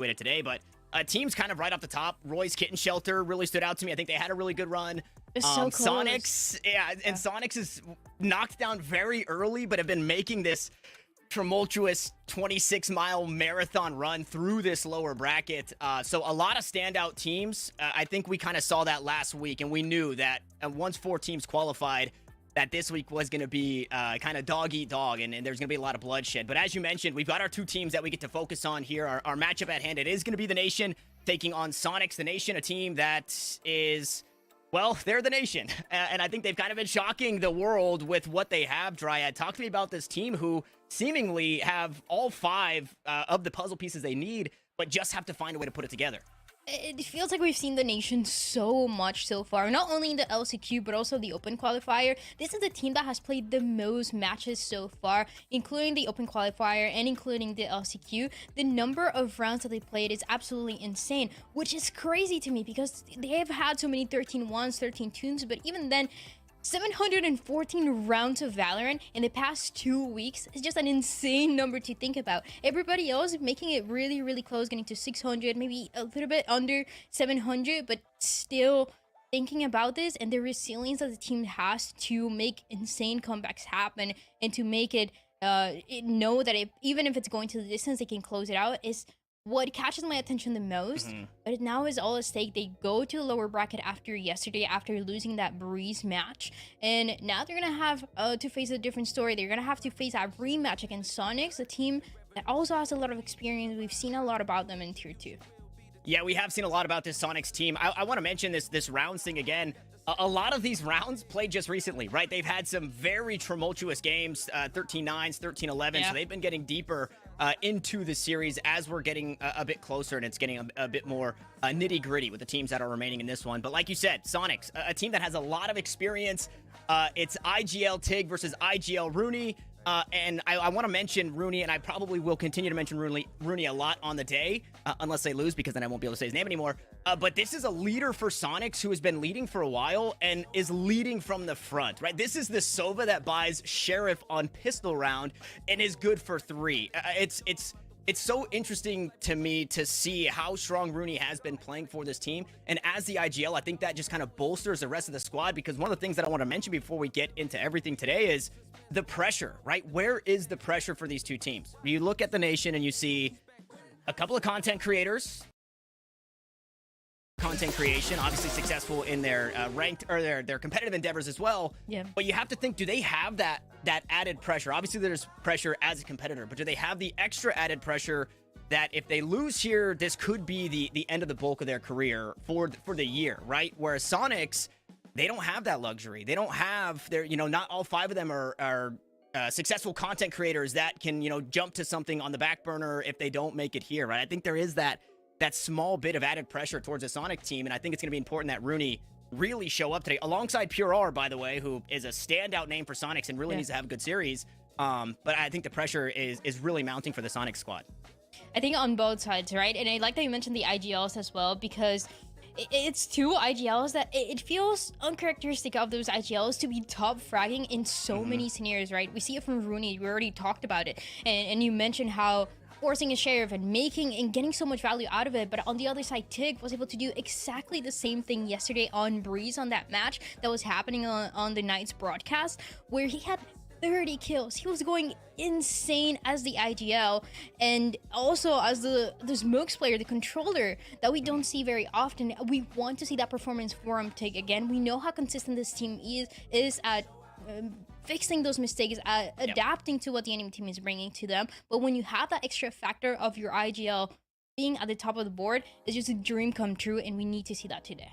it today, but teams kind of right off the top. Roy's Kitten Shelter really stood out to me. I think they had a really good run. It's so close. Soniqs, and Soniqs is knocked down very early, but have been making this tumultuous 26-mile marathon run through this lower bracket. So a lot of standout teams. I think we kind of saw that last week, and we knew that once 4 teams qualified, that this week was going to be kind of dog-eat-dog, and there's going to be a lot of bloodshed. But as you mentioned, we've got our 2 teams that we get to focus on here. Our matchup at hand, it is going to be the Nation taking on Soniqs. The Nation, a team that is... well, they're the Nation, and I think they've kind of been shocking the world with what they have. Dryad, talk to me about this team who seemingly have all 5 of the puzzle pieces they need, but just have to find a way to put it together. It feels like we've seen the Nation so much so far, not only in the LCQ, but also the Open Qualifier. This is the team that has played the most matches so far, including the Open Qualifier and including the LCQ. The number of rounds that they played is absolutely insane, which is crazy to me because they have had so many 13-1s, 13-2s, but even then, 714 rounds of Valorant in the past 2 weeks is just an insane number to think about. Everybody else making it really, really close, getting to 600, maybe a little bit under 700, but still thinking about this and the resilience that the team has to make insane comebacks happen and to make it know that even if it's going to the distance, they can close it out is what catches my attention the most. But it now is all at stake. They go to the lower bracket after yesterday, after losing that Breeze match, and now they're gonna have to face a different story. They're gonna have to face a rematch against Soniqs, a team that also has a lot of experience. We've seen a lot about them in tier 2. Yeah, we have seen a lot about this Soniqs team. I want to mention this rounds thing again. A lot of these rounds played just recently, right? They've had some very tumultuous games, 13-9s, 13-11, so they've been getting deeper into the series as we're getting a bit closer, and it's getting a bit more nitty-gritty with the teams that are remaining in this one. But like you said, Soniqs, a team that has a lot of experience. It's IGL Tig versus IGL Rooney. And I want to mention Rooney, and I probably will continue to mention Rooney a lot on the day, unless they lose, because then I won't be able to say his name anymore. But this is a leader for Soniqs who has been leading for a while and is leading from the front, right? This is the Sova that buys Sheriff on pistol round and is good for 3. It's so interesting to me to see how strong Rooney has been playing for this team. And as the IGL, I think that just kind of bolsters the rest of the squad, because one of the things that I want to mention before we get into everything today is the pressure, right? Where is the pressure for these 2 teams? You look at the Nation and you see a couple of content creators, content creation, obviously successful in their ranked or their competitive endeavors as well. Yeah. But you have to think, do they have that added pressure? Obviously there's pressure as a competitor, but do they have the extra added pressure that if they lose here, this could be the end of the bulk of their career for the year, right? Whereas Soniqs, they don't have that luxury. They don't have their, not all 5 of them are successful content creators that can, jump to something on the back burner if they don't make it here, right? I think there is that small bit of added pressure towards the Sonic team, and I think it's going to be important that Rooney really show up today, alongside Pure R, by the way, who is a standout name for Soniqs and really needs to have a good series. But I think the pressure is really mounting for the Sonic squad. I think on both sides, right? And I like that you mentioned the IGLs as well, because it's 2 IGLs that it feels uncharacteristic of those IGLs to be top fragging in so many scenarios, right? We see it from Rooney. We already talked about it. And you mentioned how forcing a sheriff and making and getting so much value out of it, but on the other side, Tig was able to do exactly the same thing yesterday on Breeze, on that match that was happening on the night's broadcast, where he had 30 kills. He was going insane as the IGL, and also as the smokes player, the controller, that we don't see very often. We want to see that performance from Tig again. We know how consistent this team is at fixing those mistakes, adapting to what the enemy team is bringing to them. But when you have that extra factor of your IGL being at the top of the board, it's just a dream come true, and we need to see that today.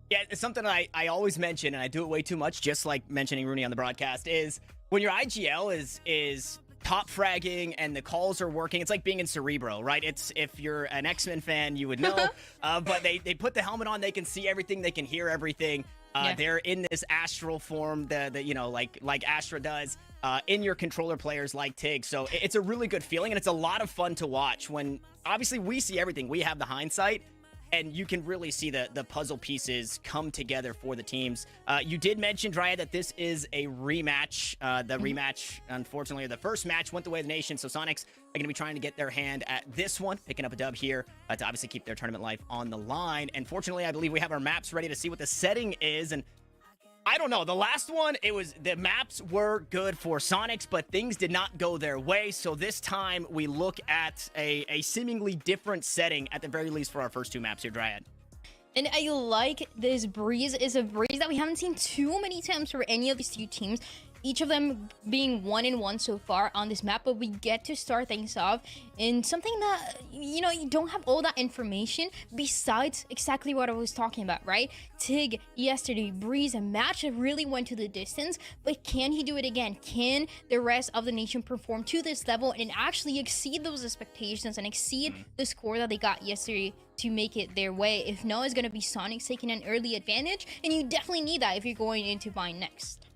Yeah, it's something I always mention, and I do it way too much, just like mentioning Rooney on the broadcast, is when your IGL is top fragging and the calls are working, it's like being in Cerebro, right? It's, if you're an X-Men fan, you would know, but they put the helmet on, they can see everything, they can hear everything. They're in this astral form that like Astra does in your controller players like Tig. So it's a really good feeling, and it's a lot of fun to watch when obviously we see everything. We have the hindsight, and you can really see the puzzle pieces come together for the teams. You did mention, Dryad, that this is a rematch. The rematch, unfortunately, the first match went the way of the nation, so Soniqs are going to be trying to get their hand at this one, picking up a dub here to obviously keep their tournament life on the line. And fortunately, I believe we have our maps ready to see what the setting is, and I don't know. The last one, the maps were good for Soniqs, but things did not go their way. So this time we look at a seemingly different setting, at the very least, for our first two maps here, Dryad. And I like this breeze. Is a breeze that we haven't seen too many times for any of these two teams. Each of them being 1-1 so far on this map, but we get to start things off in something that, you know, you don't have all that information besides exactly what I was talking about, right? Tig yesterday, Breeze, a match that really went to the distance, but can he do it again? Can the rest of the nation perform to this level and actually exceed those expectations and exceed the score that they got yesterday to make it their way? If no, it's going to be Soniqs taking an early advantage, and you definitely need that if you're going into Bind next.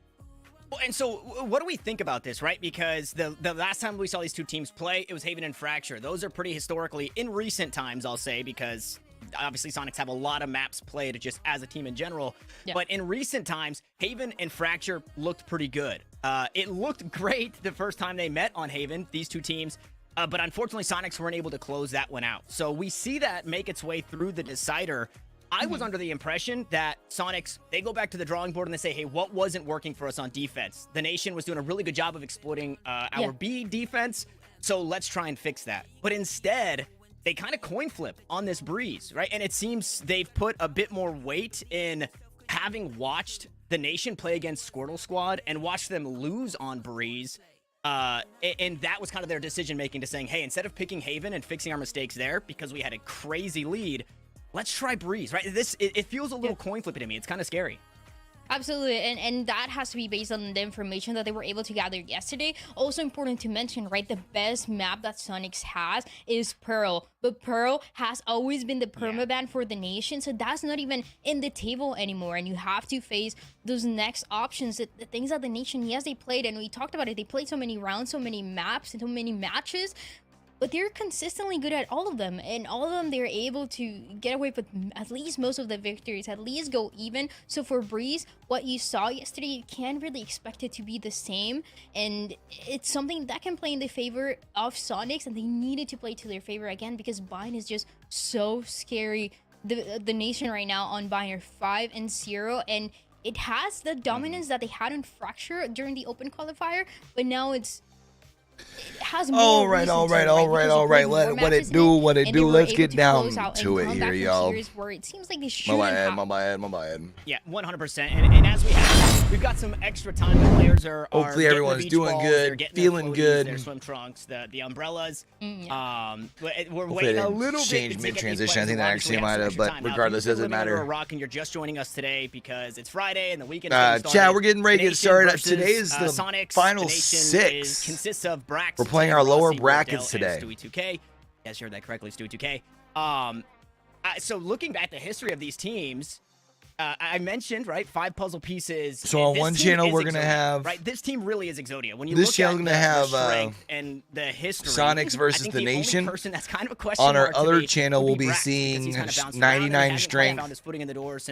And so what do we think about this, right? Because the last time we saw these two teams play, it was Haven and Fracture. Those are pretty historically, in recent times, I'll say, because obviously Soniqs have a lot of maps played just as a team in general. Yeah. But in recent times, Haven and Fracture looked pretty good. It looked great the first time they met on Haven, these two teams. But unfortunately, Soniqs weren't able to close that one out. So we see that make its way through the decider. I was under the impression that Soniqs, they go back to the drawing board and they say, hey, what wasn't working for us on defense? The nation was doing a really good job of exploiting our B defense, so let's try and fix that. But instead, they kind of coin flip on this Breeze, right? And it seems they've put a bit more weight in having watched the nation play against Squirtle Squad and watched them lose on Breeze. And that was kind of their decision making, to saying, hey, instead of picking Haven and fixing our mistakes there because we had a crazy lead, let's try Breeze, right? It feels a little coin flippy to me. It's kind of scary. Absolutely, and that has to be based on the information that they were able to gather yesterday. Also important to mention, right, the best map that Soniqs has is Pearl, but Pearl has always been the permaban for the nation, so that's not even in the table anymore, and you have to face those next options, the things that the nation, yes, they played, and we talked about it, they played so many rounds, so many maps, and so many matches, but they're consistently good at all of them, and all of them they're able to get away with at least most of the victories, at least go even. So for Breeze, what you saw yesterday, you can't really expect it to be the same, and it's something that can play in the favor of Soniqs, and they needed to play to their favor again because Bind is just so scary. The nation right now on Bind are 5-0, and it has the dominance that they had in Fracture during the open qualifier, but now it has more all right. Let it do what it do. Let's get down to it here, y'all. Where it seems like they shouldn't my bad. Yeah, 100%. And as we've got some extra time. The players are hopefully everyone's doing good, feeling good. Their swim trunks, the umbrellas. We're waiting a little bit. Change mid transition. I think that actually might have, but regardless, doesn't matter. Rock, and you're just joining us today because it's Friday and the weekend. Chat, we're getting ready to get started. Today is the final 6. Consists of Brax. We're playing our lower brackets today. Stewie 2K. Yes, you heard that correctly, Stewie 2K. So looking back at the history of these teams, I mentioned, right, 5 puzzle pieces. So on one channel we're gonna have, right, this team really is Exodia. When you this look channel's at gonna have the strength and the history, Soniqs versus the nation. That's kind of a question on our other channel, we'll be seeing 99 strength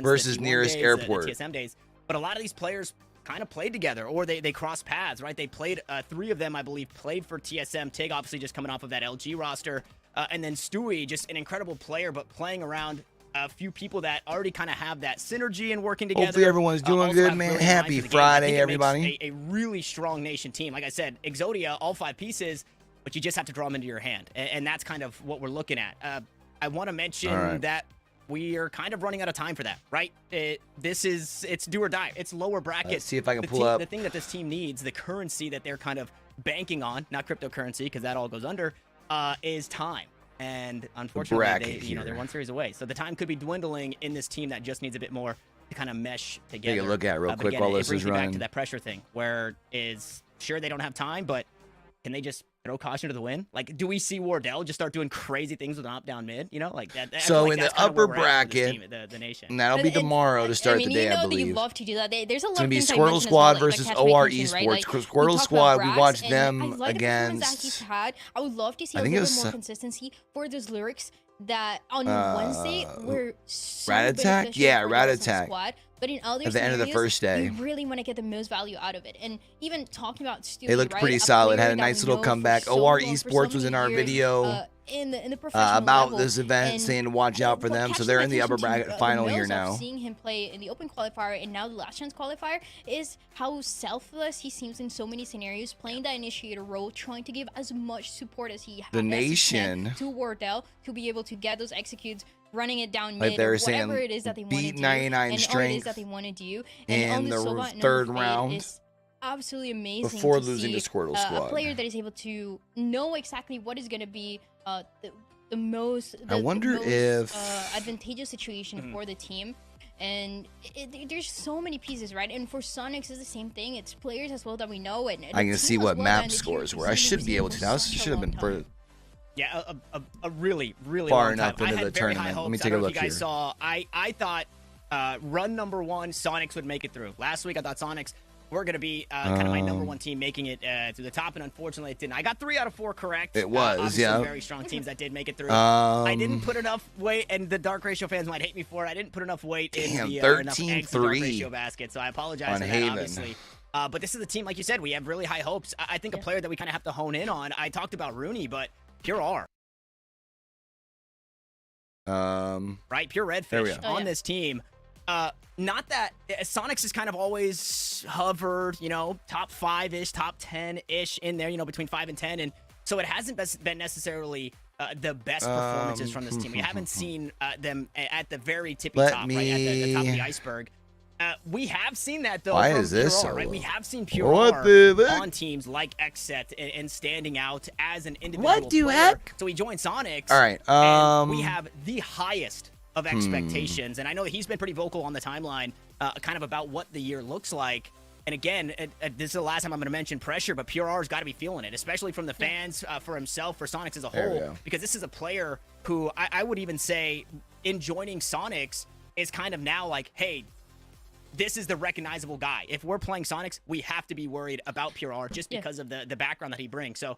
versus nearest airport. TSM days, but a lot of these players kind of played together, or they crossed paths, right? They played, 3 of them, I believe, played for TSM. Tig, obviously, just coming off of that LG roster. And then Stewie, just an incredible player, but playing around a few people that already kind of have that synergy and working together. Hopefully everyone's doing good, man. Really Happy Friday, everybody. A really strong nation team. Like I said, Exodia, all 5 pieces, but you just have to draw them into your hand. And that's kind of what we're looking at. I want to mention that we are kind of running out of time for that, right? It's do or die. It's lower bracket. Let's see if I can pull up. The thing that this team needs, the currency that they're kind of banking on, not cryptocurrency, because that all goes under, is time. And unfortunately, they're 1 series away. So the time could be dwindling in this team that just needs a bit more to kind of mesh together. Take a look at it real quick while this is running. Back to that pressure thing, where is sure they don't have time, but can they just throw caution to the wind? Like, do we see Wardell just start doing crazy things with an up-down mid? You know, like that. So in the upper bracket, the nation. And that'll be tomorrow to start the day, I believe. You love to do that. There's a lot it's going to be Squirtle Squad versus OR Esports. Right? Like, Squirtle Squad, we watched them I against. I would love to see a little bit more consistency for those lyrics. that on Wednesday were so Rat Attack? beneficial Yeah, for the Rat rest of the Attack. squad, but in other At the end of the scenarios, first day. you really want to get the most value out of it. And even talking about Stewie, They looked pretty solid. Had a nice little comeback. OR Esports was in our video in the professional about level, this event, saying to watch out for them. So they're in the upper bracket final here now. Seeing him play in the open qualifier and now the last chance qualifier is how selfless he seems in so many scenarios, playing that initiator role, trying to give as much support as he has The nation to Wardell to be able to get those executes, running it down like mid, they were or saying, whatever it is that they want to beat do, 99 and strength all it is that they want to do. And in the third round is absolutely amazing before to losing see, to Squirtle Squad. a player that is able to know exactly what is going to be the most advantageous situation for the team. And there's so many pieces, right? And for Soniqs, it's the same thing. It's players as well that we know. And I can see what map scores were. I should be able to. That should have been for. Yeah, a really far long enough time. into the tournament. Let me take a look here. I don't know if you guys saw. I thought run number 1 Soniqs would make it through. Last week I thought Soniqs were going to be kind of my number 1 team making it to the top, and unfortunately it didn't. I got 3 out of 4 correct. It was, yeah. Very strong teams that did make it through. I didn't put enough weight, and the Dark Ratio fans might hate me for it. I didn't put enough weight in the enough eggs in the Dark Ratio basket, so I apologize for that, obviously. But this is a team, like you said, we have really high hopes. I think a player that we kind of have to hone in on, I talked about Rooney, but Pure R. Right, Pure Redfish on this team. Not that Soniqs has kind of always hovered, you know, top 5-ish, top 10-ish in there, you know, between 5 and 10, and so it hasn't been necessarily the best performances from this team. We haven't seen them at the very tippy top, right at the top of the iceberg. We have seen that though. Why from is this Pure R, so right? low? We have seen Pure R on teams like XSET and standing out as an individual player. So he joined Soniqs. All right. And we have the highest of expectations, and I know he's been pretty vocal on the timeline, kind of about what the year looks like. And again, this is the last time I'm going to mention pressure, but Pure R's got to be feeling it, especially from the fans, for himself, for Soniqs as a whole, because this is a player who I would even say, in joining Soniqs, is kind of now like, hey, this is the recognizable guy. If we're playing Soniqs, we have to be worried about Pure R just because of the background that he brings. So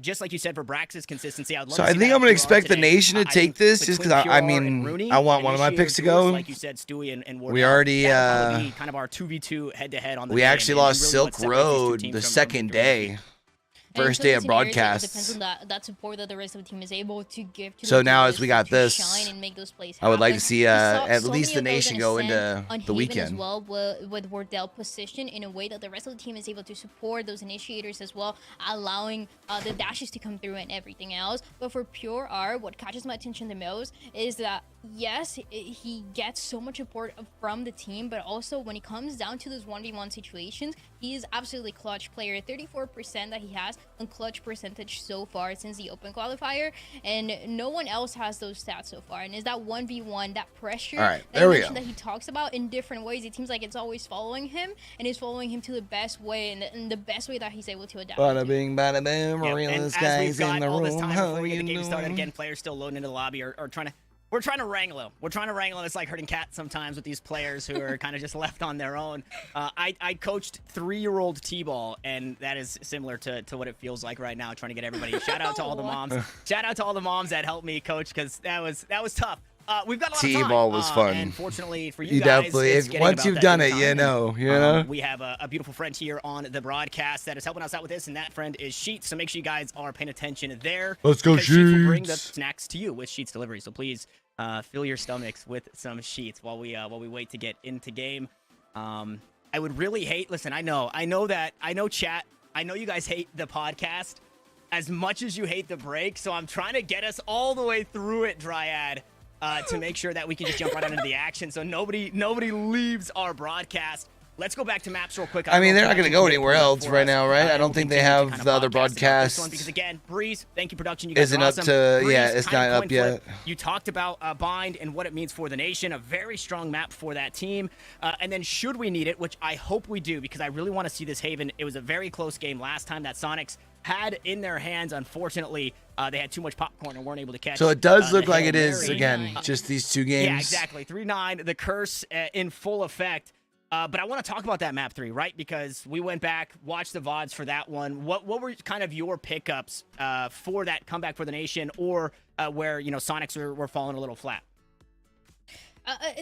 just like you said, for Brax's consistency, I'd love to see I think I'm going to expect the nation to take this just because I mean, I want one of my picks to go. Like you said, Stewie and Wardell, we already be kind of our 2v2 head-to-head on the we game, actually lost Silk Road the second day. First day of broadcast. It depends on that support that the rest of the team is able to give to so now as we got this, shine and make those plays I would like to happen. see at least the nation go into the weekend as well with Wardell position in a way that the rest of the team is able to support those initiators as well, allowing the dashes to come through and everything else. But for Pure R, what catches my attention the most is that yes, he gets so much support from the team, but also when it comes down to those 1v1 situations, he is absolutely clutch player. 34% that he has on clutch percentage so far since the open qualifier, and no one else has those stats so far. And is that 1v1, that pressure that he talks about in different ways? It seems like it's always following him, and it's following him to the best way, and the best way that he's able to adapt. Bada bing, bada boom, realest guys in the room. Before we get the game started again, players still loading into the lobby or trying to. We're trying to wrangle him. We're trying to wrangle him. It's like herding cats sometimes with these players who are kind of just left on their own. I coached 3-year-old T-ball, and that is similar to what it feels like right now, trying to get everybody. Shout out to all the moms. Shout out to all the moms that helped me coach, because that was tough. We've got a lot of time. T-ball was fun. And fortunately for you guys, definitely, once you've done it, you know. We have a beautiful friend here on the broadcast that is helping us out with this, and that friend is Sheets. So make sure you guys are paying attention there. Let's go, Sheets will bring the Sheets. snacks to you with Sheets delivery. So please fill your stomachs with some Sheets while we wait to get into game. I would really hate. Listen, I know chat. I know you guys hate the podcast as much as you hate the break. So I'm trying to get us all the way through it, Dryad. To make sure that we can just jump right into the action, so nobody leaves our broadcast. Let's go back to maps real quick. I mean, they're not going to go anywhere else right now, right? I don't think they have the other broadcasts. Because again, Breeze, thank you, production. You guys isn't are up awesome. to Breeze, it's not up yet. You talked about Bind and what it means for the nation. A very strong map for that team. And then should we need it, which I hope we do, because I really want to see this Haven. It was a very close game last time that Soniqs had in their hands. Unfortunately, they had too much popcorn and weren't able to catch. So it does look like it is again, just these two games. Yeah, exactly. 3-9, the curse in full effect. But I want to talk about that map 3, right? Because we went back, watched the VODs for that one. What were kind of your pickups for that comeback for the nation, or where, you know, Soniqs were falling a little flat?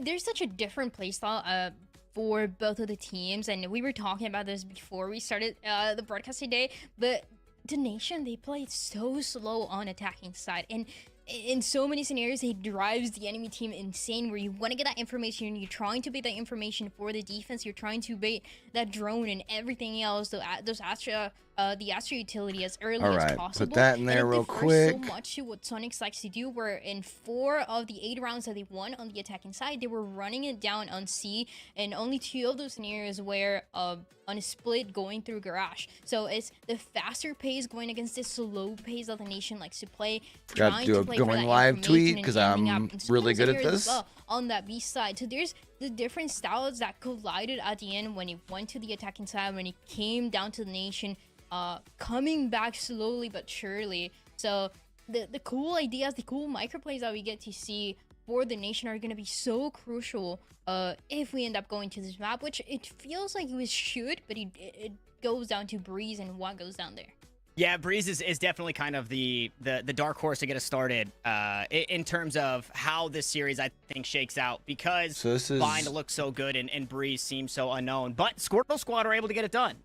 There's such a different playstyle for both of the teams, and we were talking about this before we started the broadcast today, but the nation, they play so slow on attacking side, and in so many scenarios it drives the enemy team insane, where you want to get that information, you're trying to bait that information for the defense, you're trying to bait that drone and everything else, those Astra, the Astra utility as early as possible. Put that in there real quick. So much to what Soniqs likes to do, where in 4 of the 8 rounds that they won on the attacking side, they were running it down on C, and only 2 of those scenarios were on a split going through garage. So it's the faster pace going against this slow pace that the nation likes to play. Got to do a going live tweet because I'm really good at this. Well, on that B side, so there's the different styles that collided at the end when it went to the attacking side, when it came down to the nation. Coming back slowly but surely. So the cool ideas, the cool microplays that we get to see for the nation are going to be so crucial if we end up going to this map, which it feels like we should, but it goes down to Breeze and what goes down there. Yeah, Breeze is definitely kind of the dark horse to get us started in terms of how this series, I think, shakes out, because Bind looks so good and Breeze seems so unknown. But Squirtle Squad are able to get it done.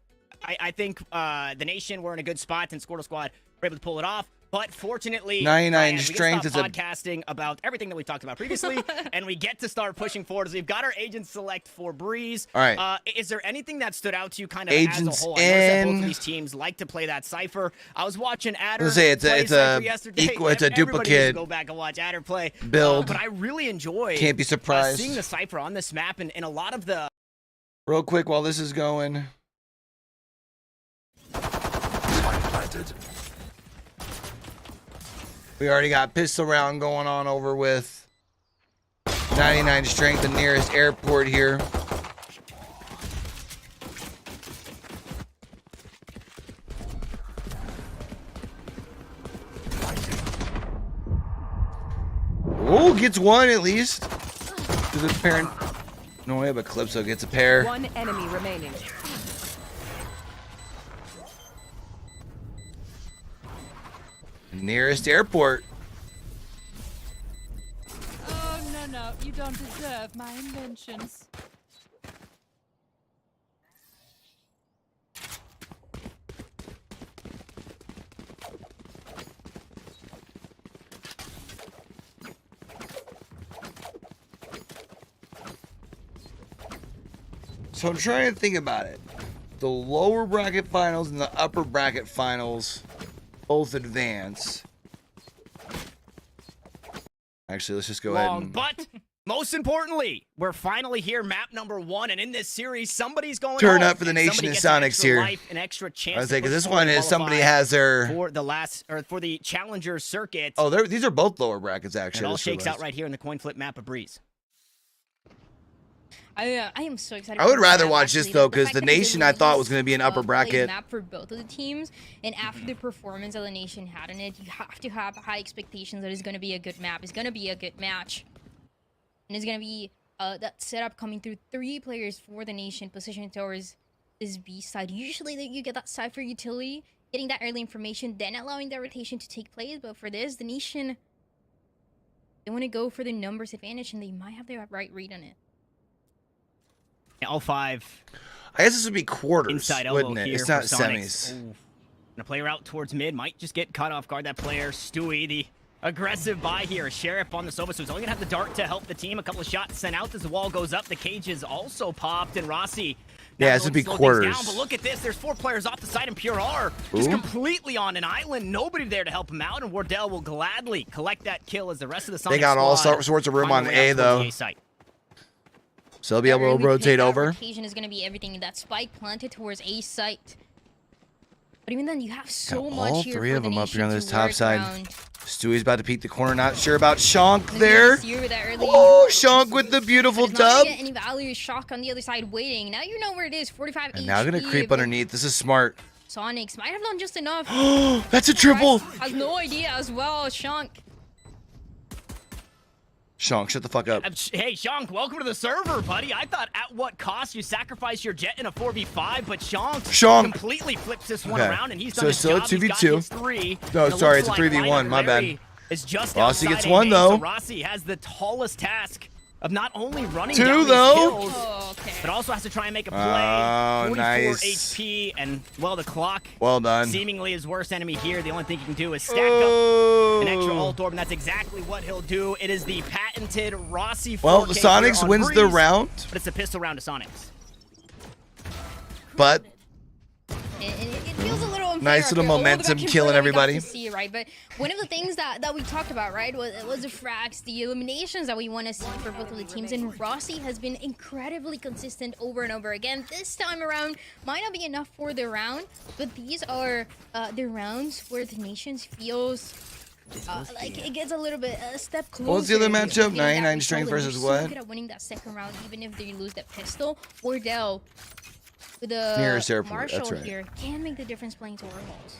I think the nation were in a good spot, and Squirtle Squad were able to pull it off. But fortunately, 99 strength is podcasting about everything that we talked about previously, and we get to start pushing forward. So we've got our agents select for Breeze. All right. Is there anything that stood out to you kind of as a whole? I noticed that both of these teams like to play that Cypher. I was watching Adder play Cypher yesterday. It's a duplicate. Go back and watch Adder play. Build. But I really enjoy Can't be surprised seeing the Cypher on this map, and a lot of the... Real quick while this is going. We already got pistol round going on over with 99 strength, the nearest airport here. Oh, gets one at least. To the parent. No way, but Calypso gets a pair. One enemy remaining. Nearest airport. Oh, no, you don't deserve my inventions. So I'm trying to think about it. The lower bracket finals and the upper bracket finals both advance. Actually, let's just go ahead and... But most importantly, we're finally here, map number 1, and in this series, somebody's going turn home, up for the nation and Soniqs here. An extra chance. I was like, because this one is somebody has their for the challenger circuit. Oh, these are both lower brackets actually. It all shakes out right here in the coin flip map of Breeze. I am so excited. I would rather watch this though, because the nation I thought was going to be an upper bracket map for both of the teams, and after the performance that the nation had in it, you have to have high expectations that it's going to be a good map. It's going to be a good match, and it's going to be that setup coming through 3 players for the nation positioned towards this B side. Usually that you get that Cypher utility, getting that early information, then allowing that rotation to take place. But for this, the nation, they want to go for the numbers advantage, and they might have the right read on it. All 5. I guess this would be quarters, inside wouldn't it? It's not Soniqs. semis. And a player out towards mid might just get caught off guard. That player, Stewie, the aggressive buy here. Sheriff on the Sova, so he's only gonna have the dart to help the team. A couple of shots sent out as the wall goes up. The cage is also popped, and Rossi. Yeah, this would be quarters. Down, but look at this. There's 4 players off the side, and Pure R just completely on an island. Nobody there to help him out, and Wardell will gladly collect that kill as the rest of the Sonic They got all sorts of room on A though. So they'll be able to rotate over. Rotation is going to be everything. That spike planted towards A site. But even then, you have so much all here 3 for of the them up here on nation this to top work side. around. Stewie's about to peek the corner. Not sure about Shonk there. Early, oh, Shonk with the beautiful tub. Any value. Shock on the other side waiting. Now you know where it is. 45 And now going to creep underneath. This is smart. Soniqs might have done just enough. That's a triple. Has no idea as well. Shonk Shonk, shut the fuck up. Hey, Shonk, welcome to the server, buddy. I thought at what cost you sacrifice your jet in a 4v5, but Shonk completely flips this one around, and he's done his still job. a 2v2. Three, No, sorry, it's a 3v1. My bad. Rossi gets one, though. So Rossi has the tallest task of not only running Two, down though. these kills, but also has to try and make a play. Oh, 44 nice. HP, and, well, the clock. Well done. Seemingly his worst enemy here. The only thing he can do is stack up an extra ult orb, and that's exactly what he'll do. It is the patented Rossi 4K. Well, the Soniqs wins the round. But it's a pistol round to Soniqs. But It feels a little unfair. nice little momentum killing everybody. See, right? But one of the things that we talked about, right, was the frags, the eliminations that we want to see for both of the teams. And Rossi has been incredibly consistent over and over again. This time around might not be enough for the round, but these are the rounds where the nations feels like it gets a little bit a step closer. What was the other matchup? 99 strength versus what? So good at winning that second round, even if they lose that pistol. Wardell with the Nearest airport, Marshall that's right. here can make the difference playing to overhauls.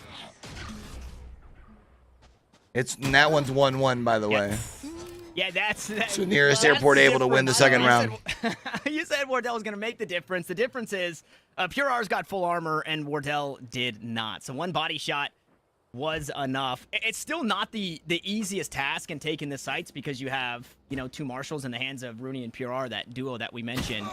And that one's 1-1, by the way. Yeah, that's So nearest airport able to win the second round. You said Wardell was going to make the difference. The difference is Pure R's got full armor and Wardell did not. So one body shot was enough. It's still not the easiest task in taking the sites because you have, two marshals in the hands of Rooney and Pure R, that duo that we mentioned.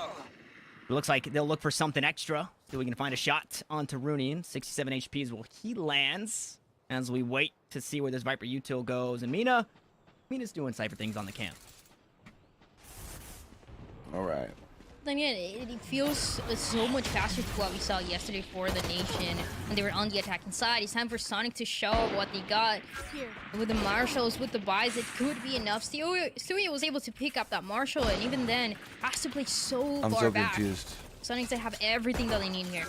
It looks like they'll look for something extra. See if we can find a shot onto Rooney. 67 HP is where he lands as we wait to see where this Viper util goes. And Mina's doing Cypher things on the camp. All right. Then again, it feels so much faster to what we saw yesterday for the Nation when they were on the attacking side. It's time for Sonic to show what they got. With the Marshals, with the buys, it could be enough. Stewie was able to pick up that Marshal, and even then, has to play so far back. Confused. Sonics, they have everything that they need here.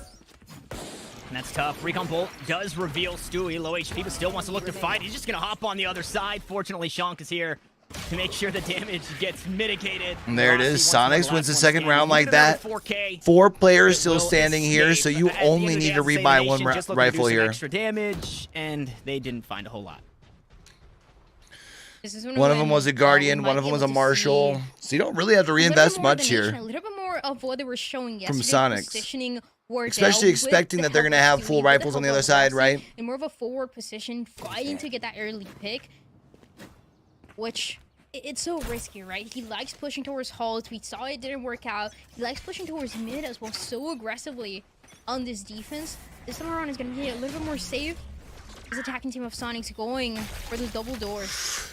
And that's tough. Recon Bolt does reveal Stewie. Low HP, but still wants to look to fight. He's just going to hop on the other side. Fortunately, Shonk is here to make sure the damage gets mitigated. And there it is. Soniqs wins the second round like that. 4 players still standing here, so you only need to rebuy one rifle here. Extra damage, and they didn't find a whole lot. One of them was a Guardian, one of them was a Marshal. So you don't really have to reinvest much here. A little bit more of what they were showing yesterday. From Soniqs. Positioning Wardell, especially expecting that they're going to have full rifles on the other side, right? In more of a forward position, fighting to get that early pick. Which, it's so risky, right? He likes pushing towards halls. We saw it didn't work out. He likes pushing towards mid as well so aggressively on this defense. This time around is going to be a little bit more safe. This attacking team of Sonics going for those double doors.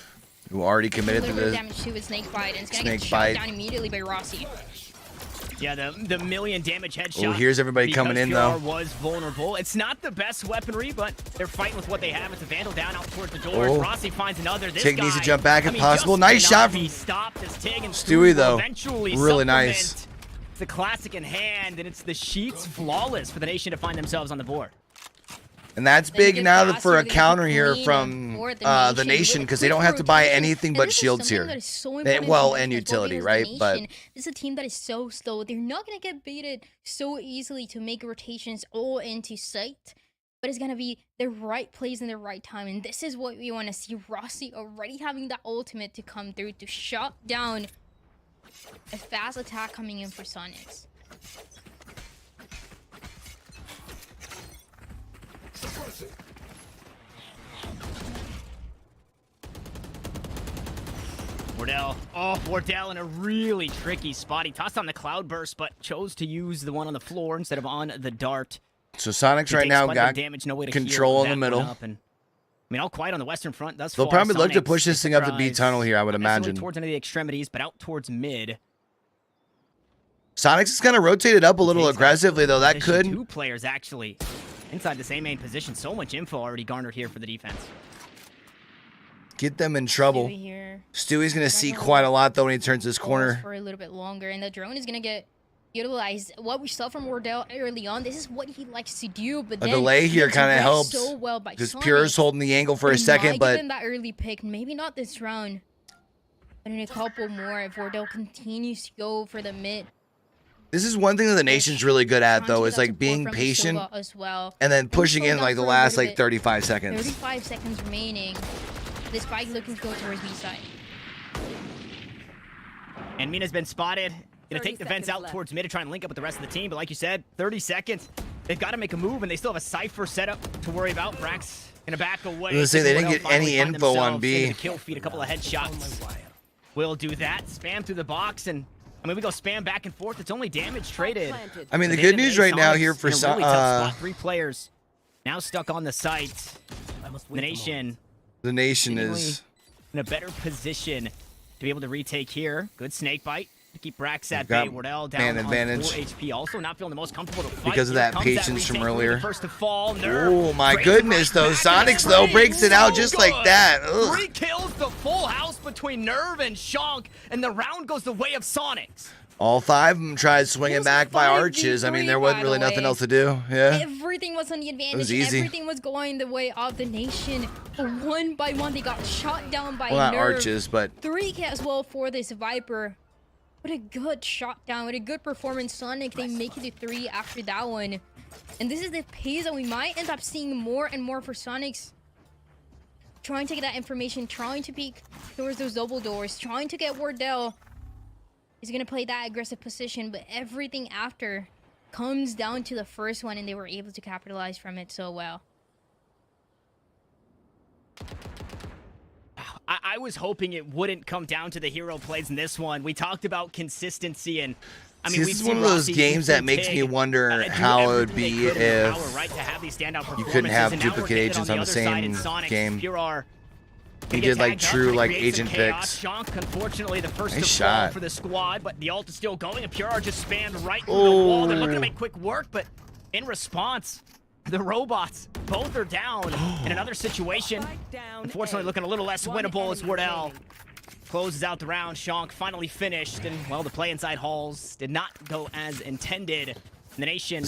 Who already committed to the damage to his snake bite, and it's going to get shot down immediately by Rossi. Yeah, the million damage headshot. Oh, here's everybody coming in, though. Was vulnerable. It's not the best weaponry, but they're fighting with what they have. It's a Vandal down out towards the doors. Rossi finds another. This Tig guy, needs to jump back if possible. Nice shot from Stewie, though. Really nice. It's the classic in hand, and it's the Sheets flawless for the Nation to find themselves on the board. And that's big now for a counter here from the Nation, because they don't have to buy anything but shields here. Well, and utility, right? But this is a team that is so slow. They're not going to get baited so easily to make rotations all into sight. But it's going to be the right plays in the right time. And this is what we want to see. Rossi already having that ultimate to come through to shut down a fast attack coming in for Sonics. Wardell in a really tricky spot. He tossed on the cloudburst, but chose to use the one on the floor instead of on the dart. So Sonics right now got control in the middle. All quiet on the western front. They'll probably look to push this thing up the B tunnel here, I would imagine. Towards any of the extremities, but out towards mid. Sonics is kind of rotated up a little aggressively, though. That could. 2 players actually inside the same main position. So much info already garnered here for the defense. Get them in trouble. Stewie's going to see quite a lot, though, when he turns this corner. For a little bit longer, and the drone is going to get utilized. What we saw from Wardell early on, this is what he likes to do, but then a delay here kind of helps. So well by because Pure's holding the angle for a second, but that early pick, maybe not this round, but in a couple more, if Wardell continues to go for the mid. This is one thing that the Nation's really good at, though, is like being patient and then pushing in like the last like 35 seconds. 35 seconds remaining. This spike looking to go towards B side. And Mina's been spotted. Gonna take the vents out towards mid to try and link up with the rest of the team. But like you said, 30 seconds. They've got to make a move, and they still have a Cypher setup to worry about. Brax gonna back away. I was gonna say they didn't get any info on B. Kill feed, a couple of headshots. Will do that. Spam through the box, and I mean we go spam back and forth. It's only damage traded. I mean the good news right now here for really tough spot. 3 players now stuck on the site. The nation is in a better position to be able to retake here. Good snake bite to keep Brax at bay. Wardell down on 4 HP. Also not feeling the most comfortable to fight. Because of that patience from earlier. First to fall. Oh my goodness, though. Soniqs though breaks it out just like that. 3 kills, the full house between Nerve and Shonk, and the round goes the way of Soniqs. All 5 of them tried swinging back by arches. I mean, there wasn't really nothing else to do. Yeah. Everything was on the advantage. It was easy. Everything was going the way of the nation. But one by one, they got shot down by not Nerve. arches, but 3 as well for this Viper. What a good shot down. What a good performance. Sonic, they make it to 3 after that one. And this is the pace that we might end up seeing more and more for Sonics. Trying to get that information, trying to peek towards those double doors, trying to get Wardell. He's going to play that aggressive position, but everything after comes down to the first one, and they were able to capitalize from it so well. I was hoping it wouldn't come down to the hero plays in this one. We talked about consistency, and I mean, this is one of those games that makes me wonder how it would be if you couldn't have duplicate agents on the same game. He did like true like agent picks. Shonk, unfortunately, the first nice to fall shot for the squad, but the ult is still going, and Pure just spammed right through the wall. They're looking to make quick work, but in response, the robots both are down in another situation. Unfortunately, looking a little less winnable as Wardell closes out the round. Shonk finally finished, and well, the play inside halls did not go as intended. The nation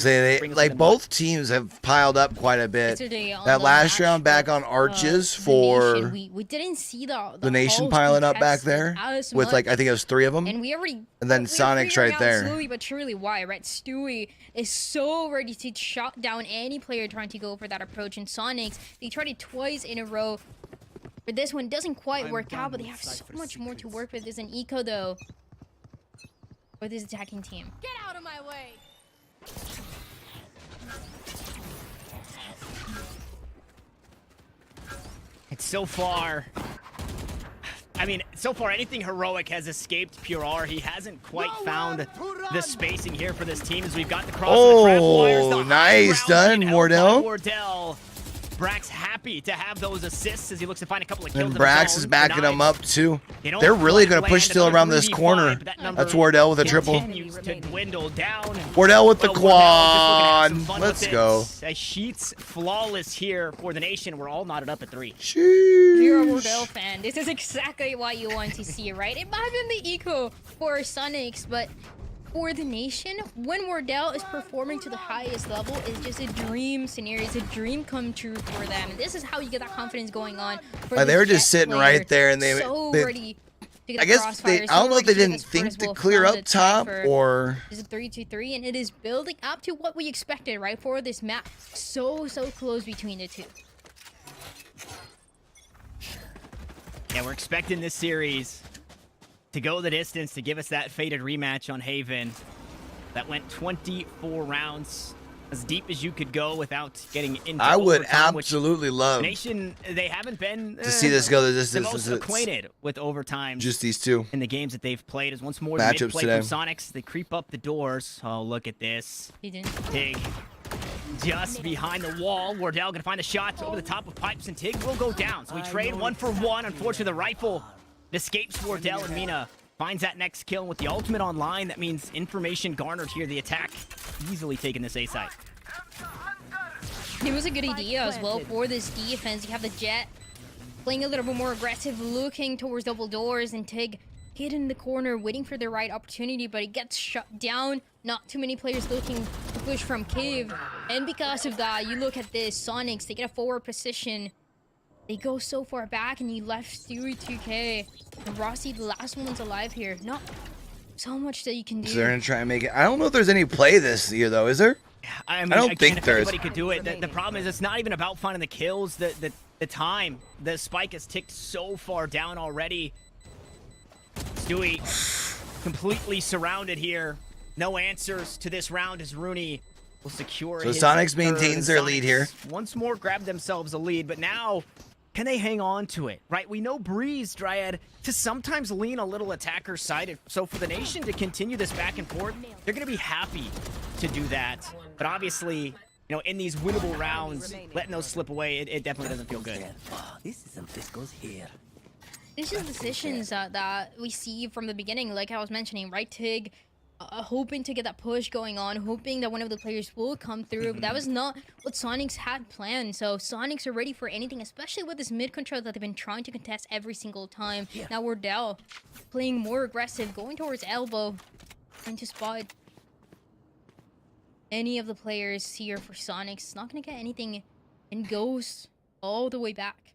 like both teams have piled up quite a bit. That last round back on arches for we didn't see the nation piling up back there with like I think it was 3 of them, and then Soniqs right there. Slowly but surely, why? Right, Stewie is so ready to shut down any player trying to go for that approach. And Soniqs, they tried it twice in a row. But this one doesn't quite work out. But they have so much more to work with. There's an eco though for this attacking team. Get out of my way. It's so far. I mean, so far anything heroic has escaped Pure. He hasn't quite found the spacing here for this team as we've got the cross. Oh, nice done, Wardell. Brax happy to have those assists as he looks to find a couple of kills. And Brax is backing him up too. They're really going to push still around this corner. That's Wardell with a triple. Wardell with the quad. Let's go. Sheets flawless here for the nation. We're all knotted up at 3. If you're a Wardell fan, this is exactly what you want to see, right? It might have been the eco for Soniqs, but for the nation, when Wardell is performing to the highest level, it's just a dream scenario. It's a dream come true for them. And this is how you get that confidence going on. They were just sitting right there, and they ready to get I guess they, I don't know if they didn't think to clear up top or. It's a 3-2-3, and it is building up to what we expected, right? For this map, so close between the two. Yeah, we're expecting this series to go the distance, to give us that faded rematch on Haven. That went 24 rounds, as deep as you could go without getting into I would overtime, absolutely love Nation, they haven't been to see this go the distance. The most acquainted with overtime. Just these two in the games that they've played. As once more the mid play from Soniqs, they creep up the doors. Oh, look at this. He didn't. Tig just behind the wall. Wardell gonna find the shots over the top of pipes, and Tig will go down. So we trade 1 for 1. Unfortunately, the rifle escapes Wardell, and Mina finds that next kill. With the ultimate online, that means information garnered here. The attack easily taking this A site. It was a good idea as well for this defense. You have the Jet playing a little bit more aggressive, looking towards double doors, and Tig hid in the corner, waiting for the right opportunity, but it gets shut down. Not too many players looking to push from cave, and because of that, you look at this, Soniqs, they get a forward position. They go so far back, and you left Stewie 2K. And Rossi, the last one's alive here. Not so much that you can do. So they're going to try and make it. I don't know if there's any play this year, though. Is there? I mean, I don't think there's. Anybody could do it. The problem is it's not even about finding the kills. The time. The spike has ticked so far down already. Stewie completely surrounded here. No answers to this round as Rooney will secure So his Soniqs third, maintains their and lead Soniqs here. once more grab themselves a lead, but now can they hang on to it, right? We know Breeze, Dryad, to sometimes lean a little attacker side. So for the Nation to continue this back and forth, they're going to be happy to do that. But obviously, you know, in these winnable rounds, letting those slip away, it definitely doesn't feel good. This is some Fiscos here. It's just decisions that we see from the beginning, like I was mentioning, right, Tig? Hoping to get that push going on, hoping that one of the players will come through, but that was not what Soniqs had planned. So Soniqs are ready for anything, especially with this mid control that they've been trying to contest every single time. Yeah. Now Wardell playing more aggressive, going towards elbow, trying to spot any of the players here for Soniqs. Not gonna get anything, and goes all the way back.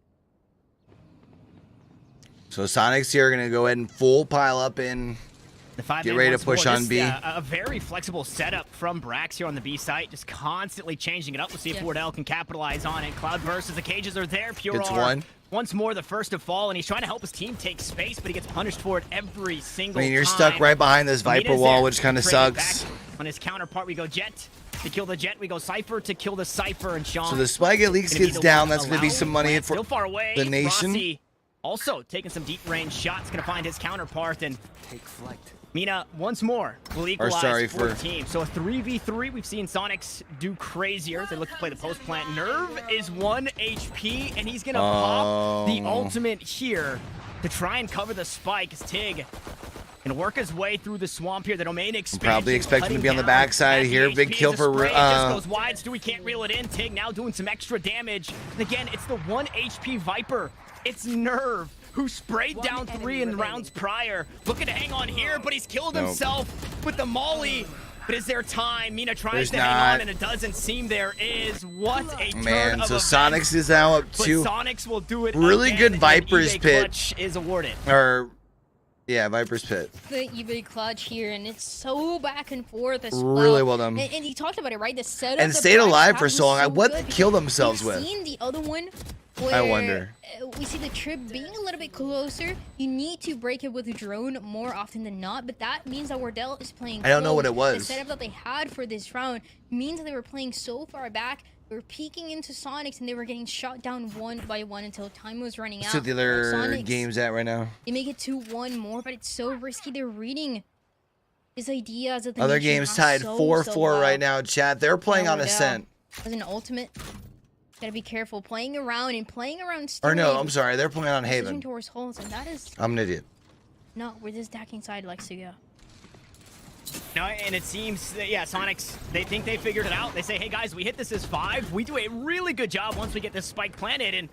So Soniqs here are going to go ahead and full pile up in. Get ready to push on B. A very flexible setup from Brax here on the B site, just constantly changing it up. We'll see if Wardell can capitalize on it. Cloudburst as the cages are there. Pure Gets one. Once more the first to fall, and he's trying to help his team take space, but he gets punished for it every single time. You're stuck right behind this Viper wall, which kind of sucks. On his counterpart, we go Jet to kill the Jet. We go Cypher to kill the Cypher, and Sean. So the Spike at least gets down. That's going to be some money for far away. the Nation. Rossi also taking some deep range shots, going to find his counterpart and take flight. Mina, once more, will equalize for the team. So a 3v3, we've seen Soniqs do crazier. They look to play the post plant. Nerve is 1 HP, and he's going to pop the ultimate here to try and cover the spike as Tig can work his way through the swamp here. The domain expansion. Probably expecting to be on the backside here. Big kill for... just goes wide. Stewie can't reel it in. Tig now doing some extra damage. And again, it's the 1 HP Viper. It's Nerve, who sprayed down 3 in rounds prior. Looking to hang on here, but he's killed himself with the molly. But is there time? Mina tries to hang on, and it doesn't seem there is. What a turn of so events. Soniqs is now up 2. But Soniqs will do it really again, good Viper's and pit clutch is awarded. Or, yeah, Viper's pit. The eBay clutch here, and it's so back and forth as well. Really well done. And he talked about it, right? The setup. And stayed alive for so long. What they killed themselves with? We've seen the other one. I wonder. We see the trip being a little bit closer. You need to break it with a drone more often than not, but that means that Wardell is playing I don't know what it was. The setup that they had for this round means that they were playing so far back. They were peeking into Soniqs, and they were getting shot down 1 by 1 until time was running out. So the other Soniqs, game's at right now. They make it 2-1 more, but it's so risky. They're reading his ideas. That the Other Nation game's has tied so 4-4 well. right now, chat. They're playing on Ascent. As an ultimate. Gotta be careful playing around Or no, I'm sorry, they're playing on Haven. Towards holes, and that is I'm an idiot. no, we're just stacking side likes to go. No, and it seems that, yeah, Soniqs, they think they figured it out. They say, hey guys, we hit this as 5. We do a really good job once we get this spike planted, and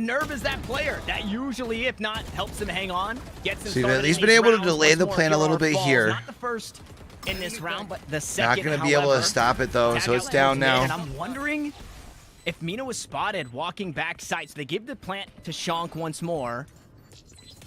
Nerve is that player that usually, if not, helps them hang on, gets them started. He's been able to delay the plan a little bit here. Not the first in this round, but the second. Not going to be able to stop it though, so it's down now. And I'm wondering if Mina was spotted walking back side, so they give the plant to Shank once more.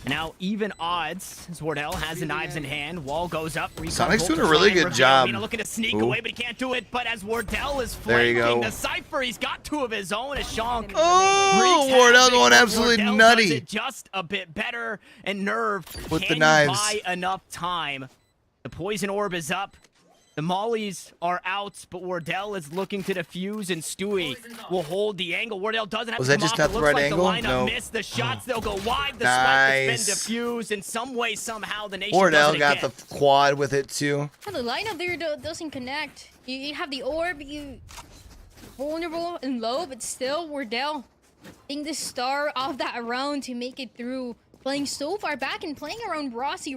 And now even odds as Wardell has the knives in hand. Wall goes up. Soniqs doing a really good job. Mina looking to sneak away, but he can't do it. But as Wardell is flanking the Cypher, he's got 2 of his own as Shank. Oh, Wardell going absolutely nutty. Does it just a bit better, and Nerve with the knives. Buy enough time. The poison orb is up. The mollies are out, but Wardell is looking to defuse, and Stewie will hold the angle. Wardell doesn't have to come off. That just not the right angle? The lineup missed. The shots, they'll go wide. The spike has been defused in some way, somehow. The Nation Wardell got the quad with it, too. The lineup there doesn't connect. You have the orb, you vulnerable and low, but still, Wardell being the star of that round to make it through. Playing so far back and playing around Rossi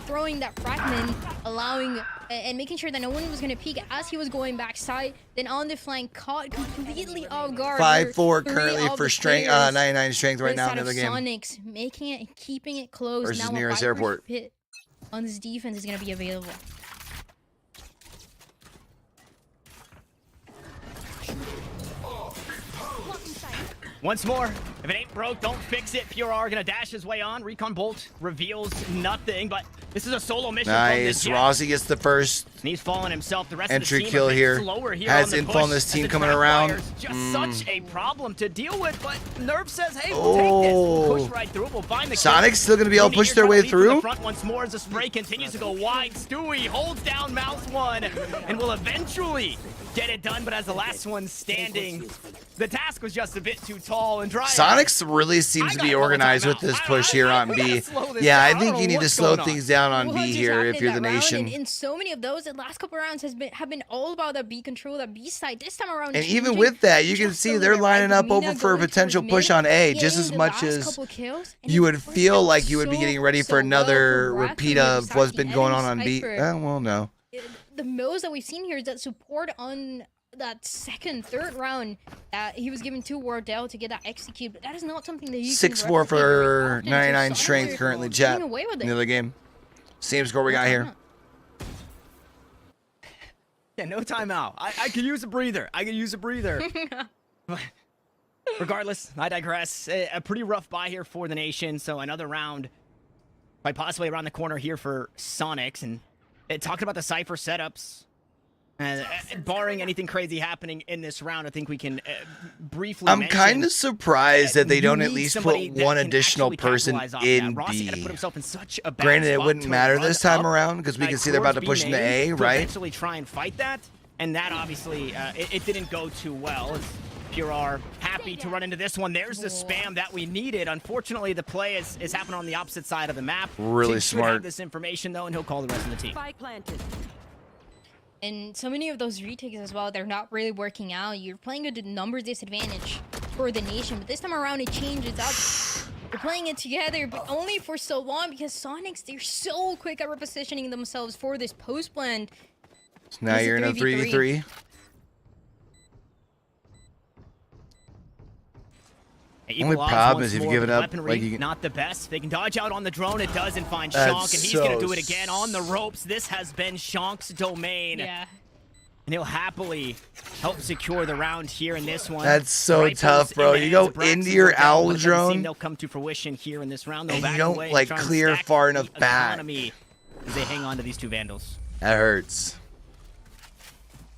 throwing that fragment, allowing and making sure that no one was going to peek as he was going backside. Then on the flank, caught completely off guard. 5-4 currently for strength, 99 strength right now in the game. Soniqs making it and keeping it close. Versus now nearest airport. Pit on this defense is going to be available. Once more, If it ain't broke, don't fix it. Pure R gonna dash his way on. Recon Bolt reveals nothing, but this is a solo mission. Nice. Rossi gets the first and he's fallen himself. The rest entry of the team kill here. Has info on this team coming around. Just such a problem to deal with, but Nerf says, hey, we'll take this. We'll push right through. We'll find the Soniqs still going to be able to push their way through. The front once more as the spray continues to go wide. Stewie holds down Mouse 1 and will eventually get it done, but as the last one standing, the task was just a bit too tall and dry. Soniqs really seems to be organized with this push here on B. Yeah, I think you need to slow things down on B here if you're the nation. In so many of those, the last couple rounds have been all about that B control, that B side. This time around, and even with that, you can see they're lining up over for a potential push on A, just as much as you would feel like you would be getting ready for another repeat of what's been going on B. Well, no. The most that we've seen here is that support on that second, third round. He was given 2 Wardell to get that execute, but that is not something that you 6-4 for 99 strength currently, chat. In the other game. Same score we got here. Yeah, no timeout. I could use a breather. But regardless, I digress. A pretty rough buy here for the nation, so another round quite possibly around the corner here for Soniqs. And talking about the Cypher setups, barring anything crazy happening in this round, I think we can briefly I'm kind of surprised that they don't at least put one additional person in B. Granted, it wouldn't matter this time around because we can see they're about to push into A, right? Eventually try and fight that, and that obviously it didn't go too well. Pure R happy to run into this one. There's the spam that we needed. Unfortunately, the play is happening on the opposite side of the map. Really smart. Have this information though, and he'll call the rest of the team. And so many of those retakes as well, they're not really working out. You're playing at a numbers disadvantage for the nation, but this time around it changes up. They're playing it together, but only for so long because Soniqs, they're so quick at repositioning themselves for this post blend. So now you're in a 3v3. Only problem is if you give it up, like you can... Not the best. They can dodge out on the drone. It doesn't find Shonk, and he's going to do it again on the ropes. This has been Shonk's domain. Yeah. And he'll happily help secure the round here in this one. That's so tough, bro. You go into your owl drone, they'll come to fruition here in this round. And you don't like clear far enough back. As they hang on to these 2 Vandals. That hurts.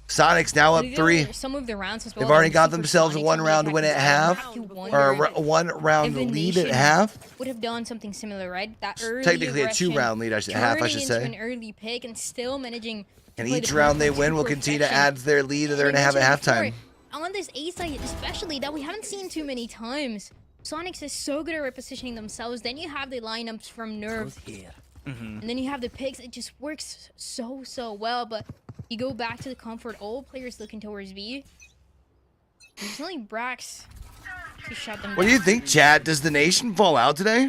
Soniqs now up 3. Some of the rounds as well. They've already got themselves a 1 round win at half, or a 1 round lead at half. Would have done something similar, right? That early technically a 2 round lead at half, I should say. An early pick and still managing. And each round they win will continue to add to their lead that they're gonna have at halftime. On this A side, especially that we haven't seen too many times, Soniqs is so good at repositioning themselves. Then you have the lineups from Nerf, and then you have the picks. It just works so well, but. You go back to the comfort, all players looking towards B. There's only Brax to shut them down. What do you think, Chad? Does the nation fall out today?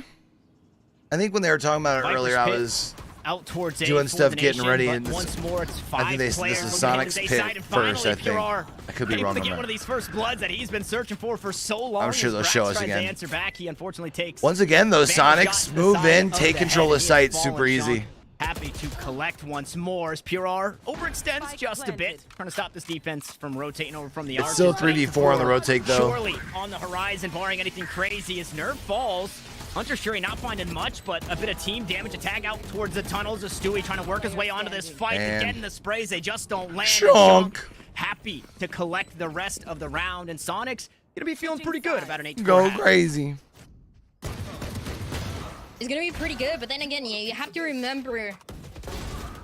I think when they were talking about it earlier, I was out towards doing stuff, getting ready, and once more, it's 5 I think this is Soniqs pit first, I think. I could be wrong on that. One of these first bloods that he's been searching for so long. I'm sure they'll show us again. Answer back. He unfortunately takes. Once again, those Soniqs move in, take control of site super easy. Happy to collect once more as Pure R overextends just a bit, trying to stop this defense from rotating over from the arc. It's still 3v4 on the rotate though. Surely on the horizon, barring anything crazy, as Nerf falls. Hunter Shuri not finding much, but a bit of team damage to tag out towards the tunnels. As Stewie trying to work his way onto this fight. Getting the sprays, they just don't land. Shonk. Happy to collect the rest of the round, and Soniqs gonna be feeling pretty good about an 8-4. Go crazy. It's gonna be pretty good, but then again, yeah, you have to remember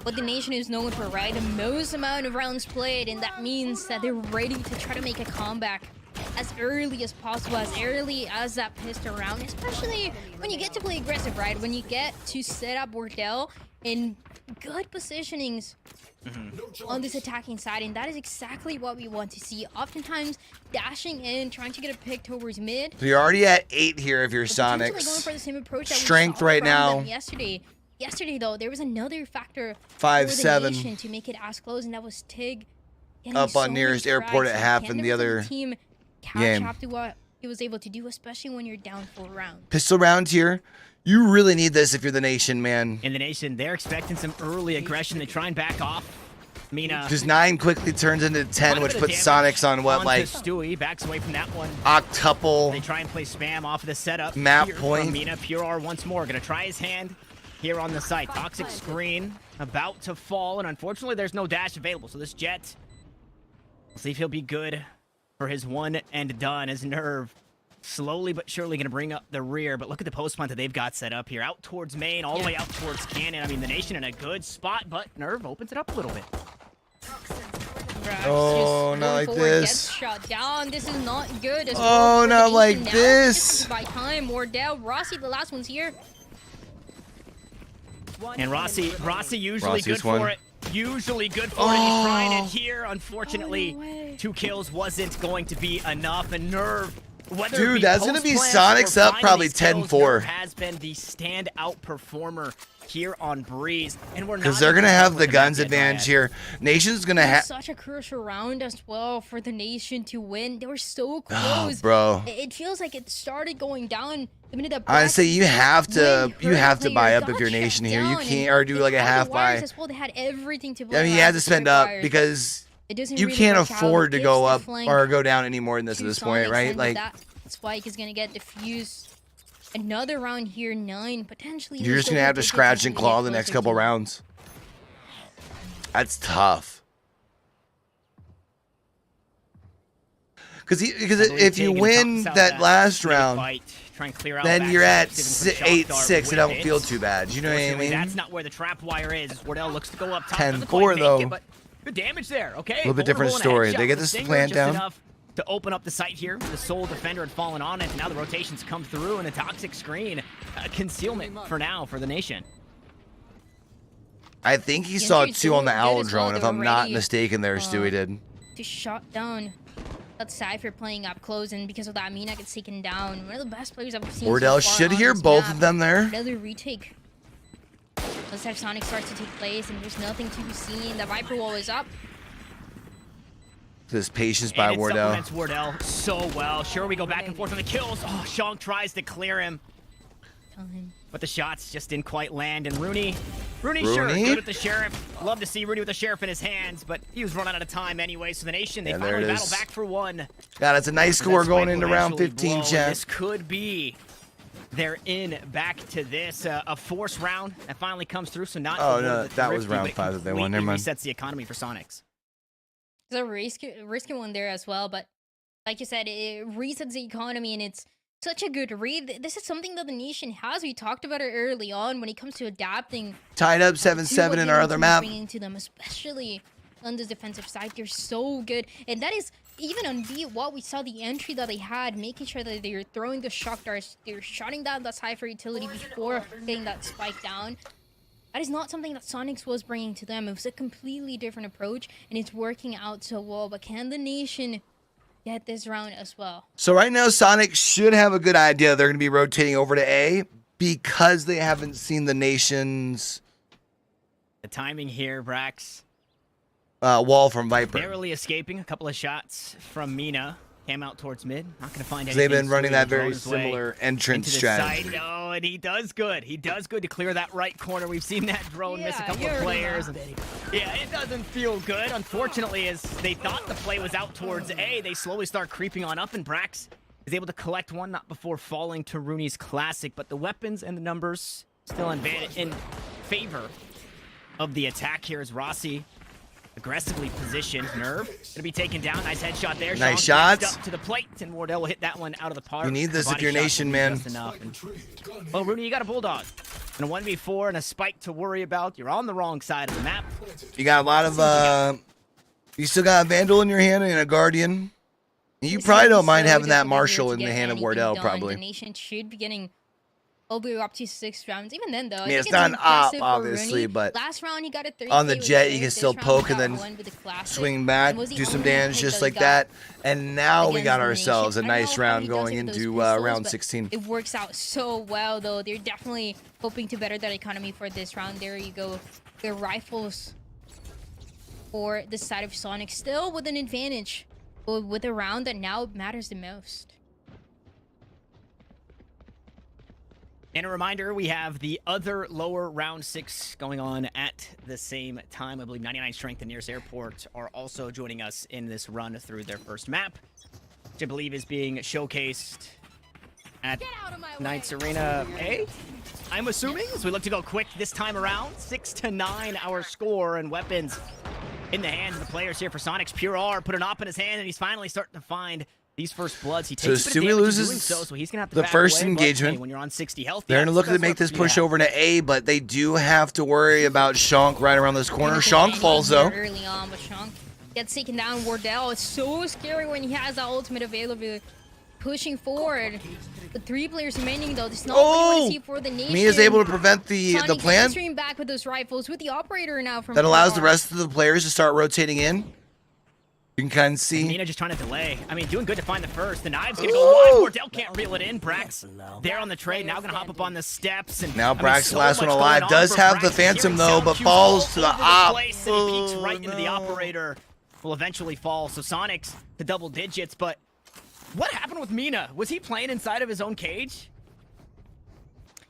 what the nation is known for, right? The most amount of rounds played, and that means that they're ready to try to make a comeback as early as possible, as early as that pistol round, especially when you get to play aggressive, right? When you get to set up Wardell in good positionings on this attacking side, and that is exactly what we want to see. Oftentimes, dashing in, trying to get a pick towards mid. So you're already at 8 here if you're Soniqs. Going for the same approach that Strength right now. Yesterday, though, there was another factor 5-7 to make it as close, and that was Tig up on nearest airport at half in the other team catch up to what he was able to do, especially when you're down 4 rounds. Pistol round here. You really need this if you're the nation, man. In the nation, they're expecting some early aggression. They try and back off. Mina. Just 9 quickly turns into 10, which puts Soniqs on what, like Stewie backs away from that one. octuple. They try and play spam off of the setup. Map here point. From Mina. Pure R once more. Gonna try his hand here on the site. Toxic screen about to fall, and unfortunately there's no dash available. So this Jet, we'll see if he'll be good for his one and done. As Nerve slowly but surely gonna bring up the rear, but look at the post plant that they've got set up here. Out towards main, all the way out towards cannon. I mean, the Nation in a good spot, but Nerve opens it up a little bit. Oh, not like this. Gets shot down. This is not good. Oh, not like this. By time, Wardell, Rossi, the last one's here. And Rossi usually Rossi's good one. for it. Usually good for it. He's trying it here. Unfortunately, 2 kills wasn't going to be enough. And Nerve, whether it Dude, be that's gonna be post-plants Soniqs or up finding probably these kills, 10-4. Nerve has been the standout performer here on Breeze, and we're not Because they're gonna have the guns map yet, advantage Ryan. here. Nation's gonna have. Such a crucial round as well for the Nation to win. They were so close. Oh, bro. It feels like it started going down the minute that Honestly, you have to Black buy player up if got you're shut Nation here. You down, can't and or do like a they had half the wires buy. as well. They had everything to I mean, you had to spend up wires. because It doesn't you really can't work out. afford to Gives go the up flank or go down any more than this to at this point, Soniqs, right? and Like that Spike is gonna get diffused. Another round here, 9 potentially. you're just gonna have to scratch and claw the next couple rounds. That's tough. Because if you win that last round, then you're at 8-6. I don't feel too bad. You know what I mean? That's not where the trap wire is. Wardell looks to go up top. 10-4 though. But good damage there. Okay. A little bit different story. They get this plant down. To open up the site here, the sole defender had fallen on it. And now the rotations come through, and a toxic screen, concealment for now for the Nation. I think he saw 2 on the owl drone, if I'm not mistaken. There, Stewie did. To shut down that Cypher playing up close, and because of that, Mina gets taken down. One of the best players I've seen. Wardell so far should on hear this both map. of them there. Another retake. Let's have Sonic starts to take place, and there's nothing to be seen. The Viper wall is up. This patience by And it Wardell. supplements Wardell so well. Sure, we go back and forth on the kills. Oh, Shong tries to clear him. But the shots just didn't quite land. And Rooney sure, good with the Sheriff. Love to see Rooney with the Sheriff in his hands, but he was running out of time anyway. So the Nation, they finally battle back for 1. God, it's a nice score going into round 15, chat. This could be their in back to this. A force round that finally comes through. So not. Oh, no, that was round 5 that they won. Never mind. Resets the economy for Soniqs. It's a risky one there as well, but like you said, it resets the economy, and it's such a good read. This is something that the Nation has. We talked about it early on when it comes to adapting. Tied up 7-7 in our other map. Bringing to them, especially on this defensive side, they're so good, and that is even on B. What we saw, the entry that they had, making sure that they're throwing the shock darts, they're shutting down that Cypher utility before getting that spike down. That is not something that Soniqs was bringing to them. It was a completely different approach, and it's working out so well. But can the Nation get this round as well? So right now, Sonic should have a good idea. They're going to be rotating over to A because they haven't seen the Nation's The timing here, Brax. wall from Viper. Barely escaping a couple of shots from Mina. Came out towards mid. Not going to find anything. They've been running that through very his way similar entrance into the strategy. side. Oh, and he does good. He does good to clear that right corner. We've seen that drone miss a couple of players. Yeah, it doesn't feel good. Unfortunately, as they thought the play was out towards A, they slowly start creeping on up, and Brax is able to collect one, not before falling to Rooney's Classic, but the weapons and the numbers still in favor of the attack here as Rossi aggressively positioned. Nerve gonna be taken down. Nice headshot there. Nice Sean shots. up to the plate, and Wardell will hit that one out of the park. You need this Body if you're shots Nation, will be man. just enough. Well, Rooney, you got a Bulldog. And a 1v4 and a spike to worry about. You're on the wrong side of the map. You got a lot of, you still got a Vandal in your hand and a Guardian. You probably don't mind having that Marshal in the hand of Wardell, probably. The Nation should be getting all the way up to 6 rounds. Even then, though, I mean, think it's not an op, impressive for obviously, Rooney. but last round he got a 3K on the with Jet, it. you can This still round poke he and got then one with the Classic, swing back, and was the do some only damage pick just that he like got that. And now we against got the ourselves a Nation. I don't nice know how round he does going it with those into pistols, round but 16. It works out so well, though. They're definitely hoping to better that economy for this round. There you go. Their rifles for the side of Sonic still with an advantage, but with a round that now matters the most. And a reminder, we have the other lower round 6 going on at the same time. I believe 99 Strength and Nearest Airport are also joining us in this run through their first map, which I believe is being showcased at Knights Arena A, I'm assuming, as we look to go quick this time around. 6-9 our score, and weapons in the hands of the players here for Soniqs. Pure R put an op in his hand, and he's finally starting to find these first bloods. He takes so Stewie loses so he's gonna have to the back first away, engagement. Hey, when you're on 60 health, They're gonna look to make this push over to A, but they do have to worry about Shonk right around this corner. Shonk falls though. Early on, but Shonk gets taken down. Wardell is so scary when he has that ultimate available. Pushing forward. The 3 players remaining though. This is not what you want to see for the nation. Mia's able to prevent the plan. Stream back with those rifles with the operator now from that allows the rest of the players to start rotating in. You can kind of see. Mina just trying to delay. I mean, doing good to find the first. The knives gonna go wide. Wardell can't reel it in. Brax there on the trade. Now gonna hop up on the steps. And now Brax, last one alive, does have the Phantom though, but falls to the op. And he peeks right into the operator. Will eventually fall. So Soniqs to double digits, but what happened with Mina? Was he playing inside of his own cage?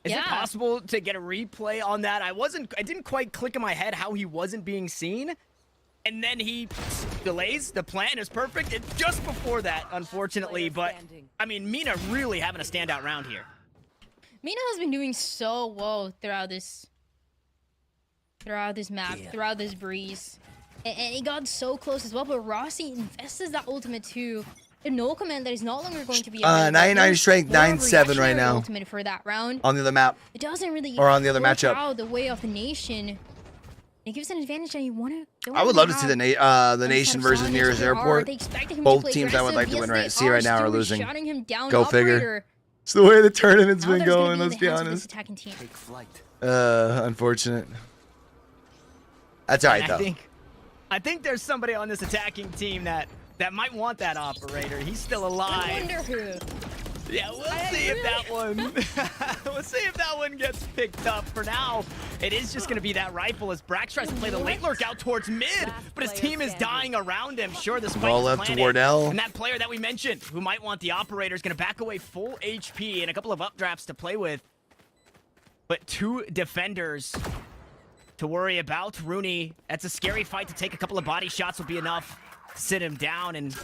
Is it possible to get a replay on that? I didn't quite click in my head how he wasn't being seen. And then he delays. The plan is perfect. And just before that, unfortunately, but I mean, Mina really having a standout round here. Mina has been doing so well throughout this map, throughout this breeze. And he got so close as well, but Rossi invests that ultimate too. The no command that is no longer going to be 99 strength, 9-7 right now. Ultimate for that round. On the other map. It doesn't really or on the other work matchup. out the way of the nation. It gives an advantage that you want to. I would love to see the nation versus Nearest Airport. Both teams I would like to win right now are losing. Go figure. It's the way the tournament's been going, let's be honest. Unfortunate. That's alright though. I think there's somebody on this attacking team that might want that operator. He's still alive. I wonder who. Yeah, we'll see if that one. We'll see if that one gets picked up. For now, it is just going to be that rifle as Brax tries to play the late lurk out towards mid, but his team is dying around him. Sure, this ball left to Wardell, and that player that we mentioned who might want the operator is going to back away full HP and a couple of updrafts to play with, but 2 defenders to worry about. Rooney, that's a scary fight to take. A couple of body shots will be enough to sit him down, and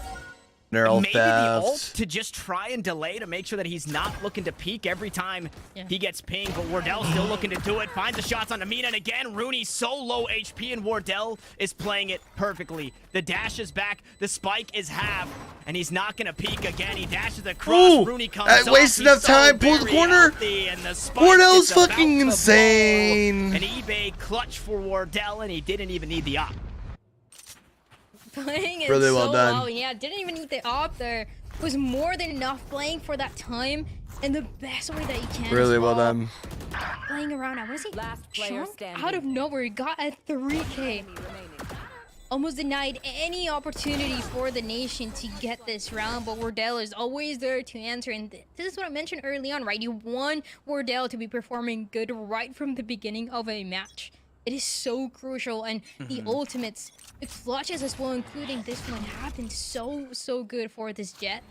maybe the ult to just try and delay to make sure that he's not looking to peek every time he gets pinged. But Wardell's still looking to do it. Finds the shots on Mina, and again, Rooney's so low HP, and Wardell is playing it perfectly. The dash is back. The spike is half, and he's not going to peek again. He dashes across. Rooney comes wasted enough time. Pull the corner. Wardell's fucking insane. An eBay clutch for Wardell, and he didn't even need the op. Playing it really so well done. Well. Yeah, didn't even need the op there. Was more than enough playing for that time in the best way that you can. Really well done. Playing around. I was out of nowhere. He got a 3K. Almost denied any opportunity for the nation to get this round, but Wardell is always there to answer. And this is what I mentioned early on, right? You want Wardell to be performing good right from the beginning of a match. It is so crucial, and the ultimates, the clutches as well, including this one, happened so good for this Jet.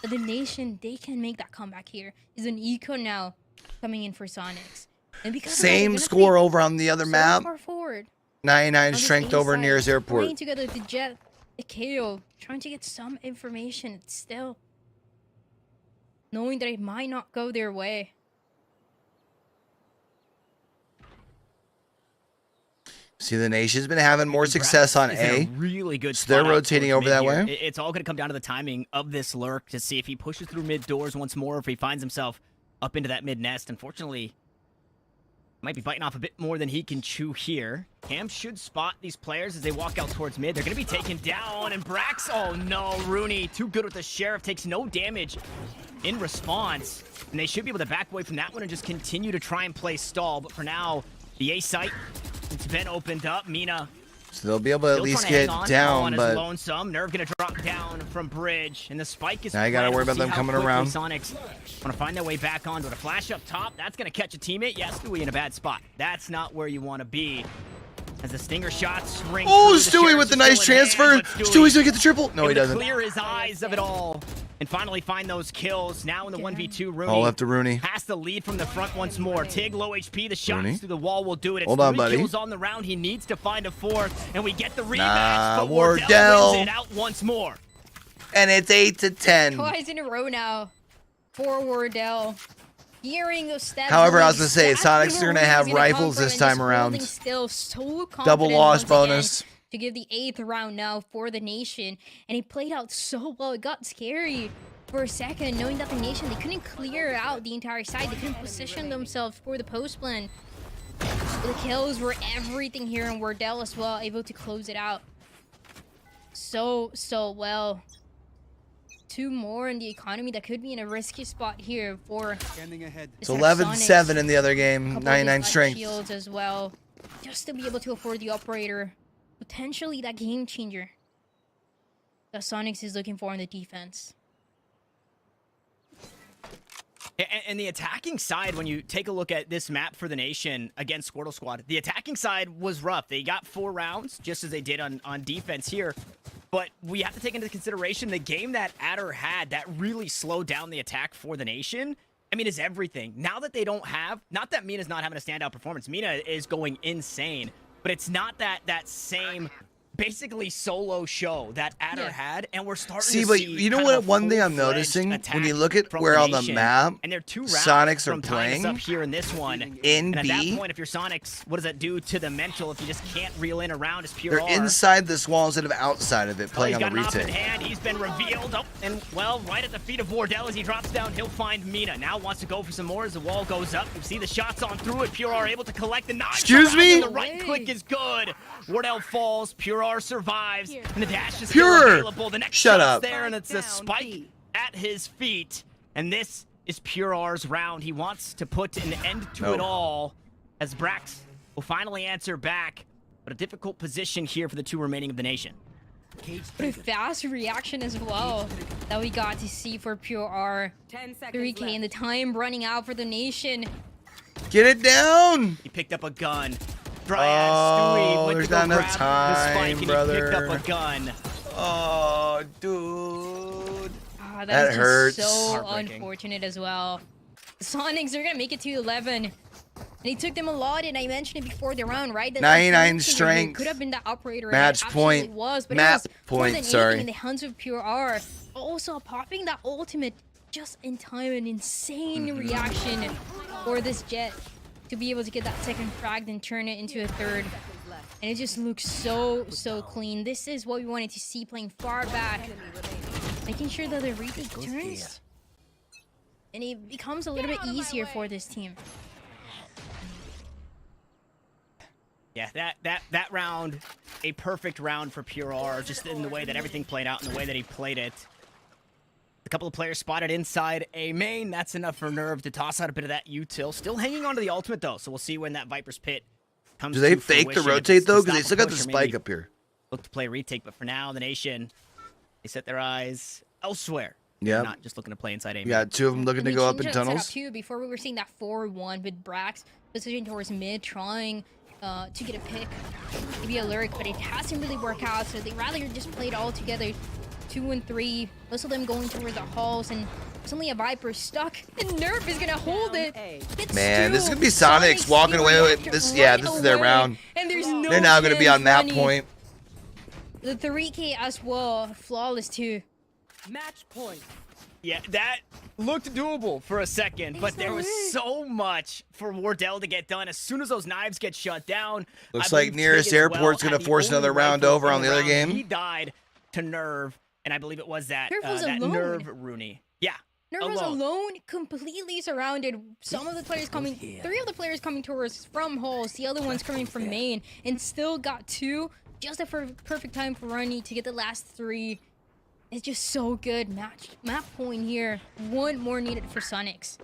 But the nation, they can make that comeback here. Is an eco now coming in for Soniqs. And because same score over on the other map. Far forward. 99 strength over Nearest Airport. Playing together the Jet, the KO, trying to get some information. Still knowing that it might not go their way. See, the nation's been having more success on A. Really good. So they're rotating over that way. It's all going to come down to the timing of this lurk to see if he pushes through mid doors once more, if he finds himself up into that mid nest. Unfortunately, might be biting off a bit more than he can chew here. Cam should spot these players as they walk out towards mid. They're going to be taken down, and Brax, oh no, Rooney, too good with the Sheriff, takes no damage in response. And they should be able to back away from that one and just continue to try and play stall. But for now, the A site, it's been opened up. Mina, so they'll be able to at least get down, but lonesome. Nerve gonna drop down from bridge, and the spike is. Now you gotta worry about them coming around. Soniqs want to find their way back onto it. A flash up top, that's gonna catch a teammate. Yes, Stewie in a bad spot. That's not where you want to be. As the stinger shots ring. Oh, Stewie with the nice transfer. Stewie's gonna get the triple. No, he doesn't. Clear his eyes of it all and finally find those kills. Now in the 1v2, Rooney all left to Rooney. has to lead from the front once more. Tig low HP. The shots through the wall will do it. It's Hold on, 3 buddy. kills on the round. He needs to find a 4th, and we get the rematch. But Wardell wins it out once more. And it's 8-10. Twice in a row now for Wardell. Hearing those steps. However, I was gonna say, Soniqs are gonna have rifles this time around. Still so double loss bonus to give the 8th round now for the nation, and he played out so well. It got scary for a second, knowing that the nation, they couldn't clear out the entire side. They couldn't position themselves for the post plan. The kills were everything here, and Wardell as well able to close it out so well. 2 more in the economy that could be in a risky spot here for. It's 11-7 in the other game. 99 strength. Shields as well, just to be able to afford the operator. Potentially that game changer that Soniqs is looking for in the defense. And the attacking side, when you take a look at this map for the nation against Squirtle Squad, the attacking side was rough. They got 4 rounds, just as they did on defense here. But we have to take into consideration the game that Adder had that really slowed down the attack for the nation. I mean, is everything. Now that they don't have, not that Mina's not having a standout performance. Mina is going insane. But it's not that same basically solo show that Adder had, and we're starting to see. But you know what? One thing I'm noticing when you look at where on the map and they're 2 Soniqs are from playing up here in this one. In and at B, that point, if you're Soniqs, what does that do to the mental if you just can't reel in around as pure they're inside this wall instead of outside of it, playing on the retake. He's been revealed. Oh, and well, right at the feet of Wardell as he drops down, he'll find Mina. Now wants to go for some more as the wall goes up. You see the shots on through it. Pure are able to collect the 9. Excuse me? The right click is good. Wardell falls. Pure survives. And the dash is Pure. still available. The next Shut shot's up. there, and it's a spike at his feet. And this is Pure R's round. He wants to put an end to it all as Brax will finally answer back. But a difficult position here for the 2 remaining of the nation. But a fast reaction as well that we got to see for Pure R. 3K and the time running out for the nation. Get it down. He picked up a gun. Dryad Stewie went there's to go not enough grab the spike, and brother. he picked up a gun. Oh, dude. That That hurts. So unfortunate as well. The Soniqs are gonna make it to 11. And it took them a lot, and I mentioned it before the round, right? That 99 strength. Could have been that operator. Match point. Was, but Map it was point, more than sorry. anything in the hands of Pure R. Also popping that ultimate just in time. An insane reaction for this Jet to be able to get that 2nd frag and turn it into a 3rd. And it just looks so clean. This is what we wanted to see, playing far back. Making sure that the retake turns. And it becomes a little bit easier for this team. Yeah, that round, a perfect round for Pure R, just in the way that everything played out and the way that he played it. A couple of players spotted inside a main. That's enough for Nerve to toss out a bit of that util. Still hanging on to the ultimate, though, so we'll see when that Viper's Pit comes. Do they to fake the fruition. rotate, though? Because they Stop still got the push or spike maybe up here. Look to play a retake, but for now, the nation, they set their eyes elsewhere. Yeah. Not just looking to play inside a main. Yeah, 2 of them looking to go up in tunnels. Too, before we were seeing that 4-1 with Brax positioning towards mid, trying to get a pick, maybe a lurk, but it hasn't really worked out, so they rather just play it all together. 2 and 3, most of them going towards the halls, and suddenly a Viper stuck, and Nerf is gonna hold it. Man, this is gonna be Soniqs walking away with this. Yeah, this is their round. And there's no They're now gonna be on map running. point. The 3K as well, flawless too. Match point. Yeah, that looked doable for a second, but there was so much for Wardell to get done. As soon as those knives get shut down, Looks I like believe nearest Tig as airport's well gonna had the force only another round rifle over in on the other round. game. He died to Nerve, and I believe it was that Nerve was that alone. Nerve Rooney. Yeah. Nerve was alone, completely surrounded. Some of the players coming, 3 of the players coming towards from halls, the other ones coming from main, and still got 2. Just a perfect time for Runny to get the last 3. It's just so good. Map point here. 1 more needed for Soniqs.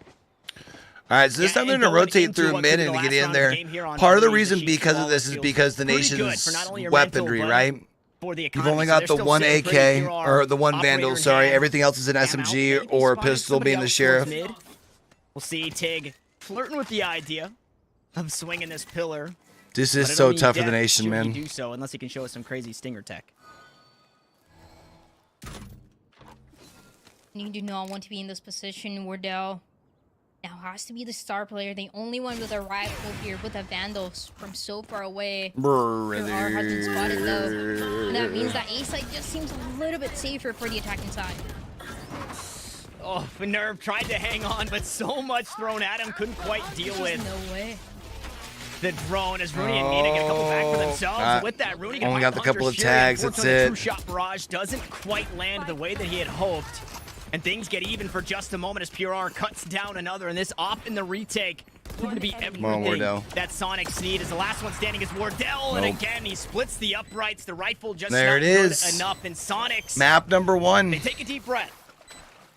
All right, so this time they're going to rotate through mid and get in there. Part of the reason because of this is because the nation's weaponry, right? You've only got the 1 AK, or the 1 Vandal, sorry. Everything else is an SMG or a pistol being the Sheriff. We'll see Tig flirting with the idea of swinging this pillar. This But is I so don't need tough for the depth nation, should he man. do so unless he can show us some crazy stinger tech. You do not want to be in this position. Wardell now has to be the star player, the only one with a rifle here with a Vandal from so far away. There has been spotted though. And that means that A side just seems a little bit safer for the attacking side. Oh, Nerve tried to hang on, but so much thrown at him, couldn't quite deal with. No way. The drone as Rooney and Mina get a couple back for themselves. With that, Rooney only got the couple of tags, that's it. it. Two-shot barrage doesn't quite land the way that he had hoped. And things get even for just a moment as PRR cuts down another. And this off in the retake going to be everything that Soniqs need. As the last one standing is Wardell. And again, he splits the uprights. The rifle just there not it is. Good enough. And Soniqs, Map number 1. they take a deep breath.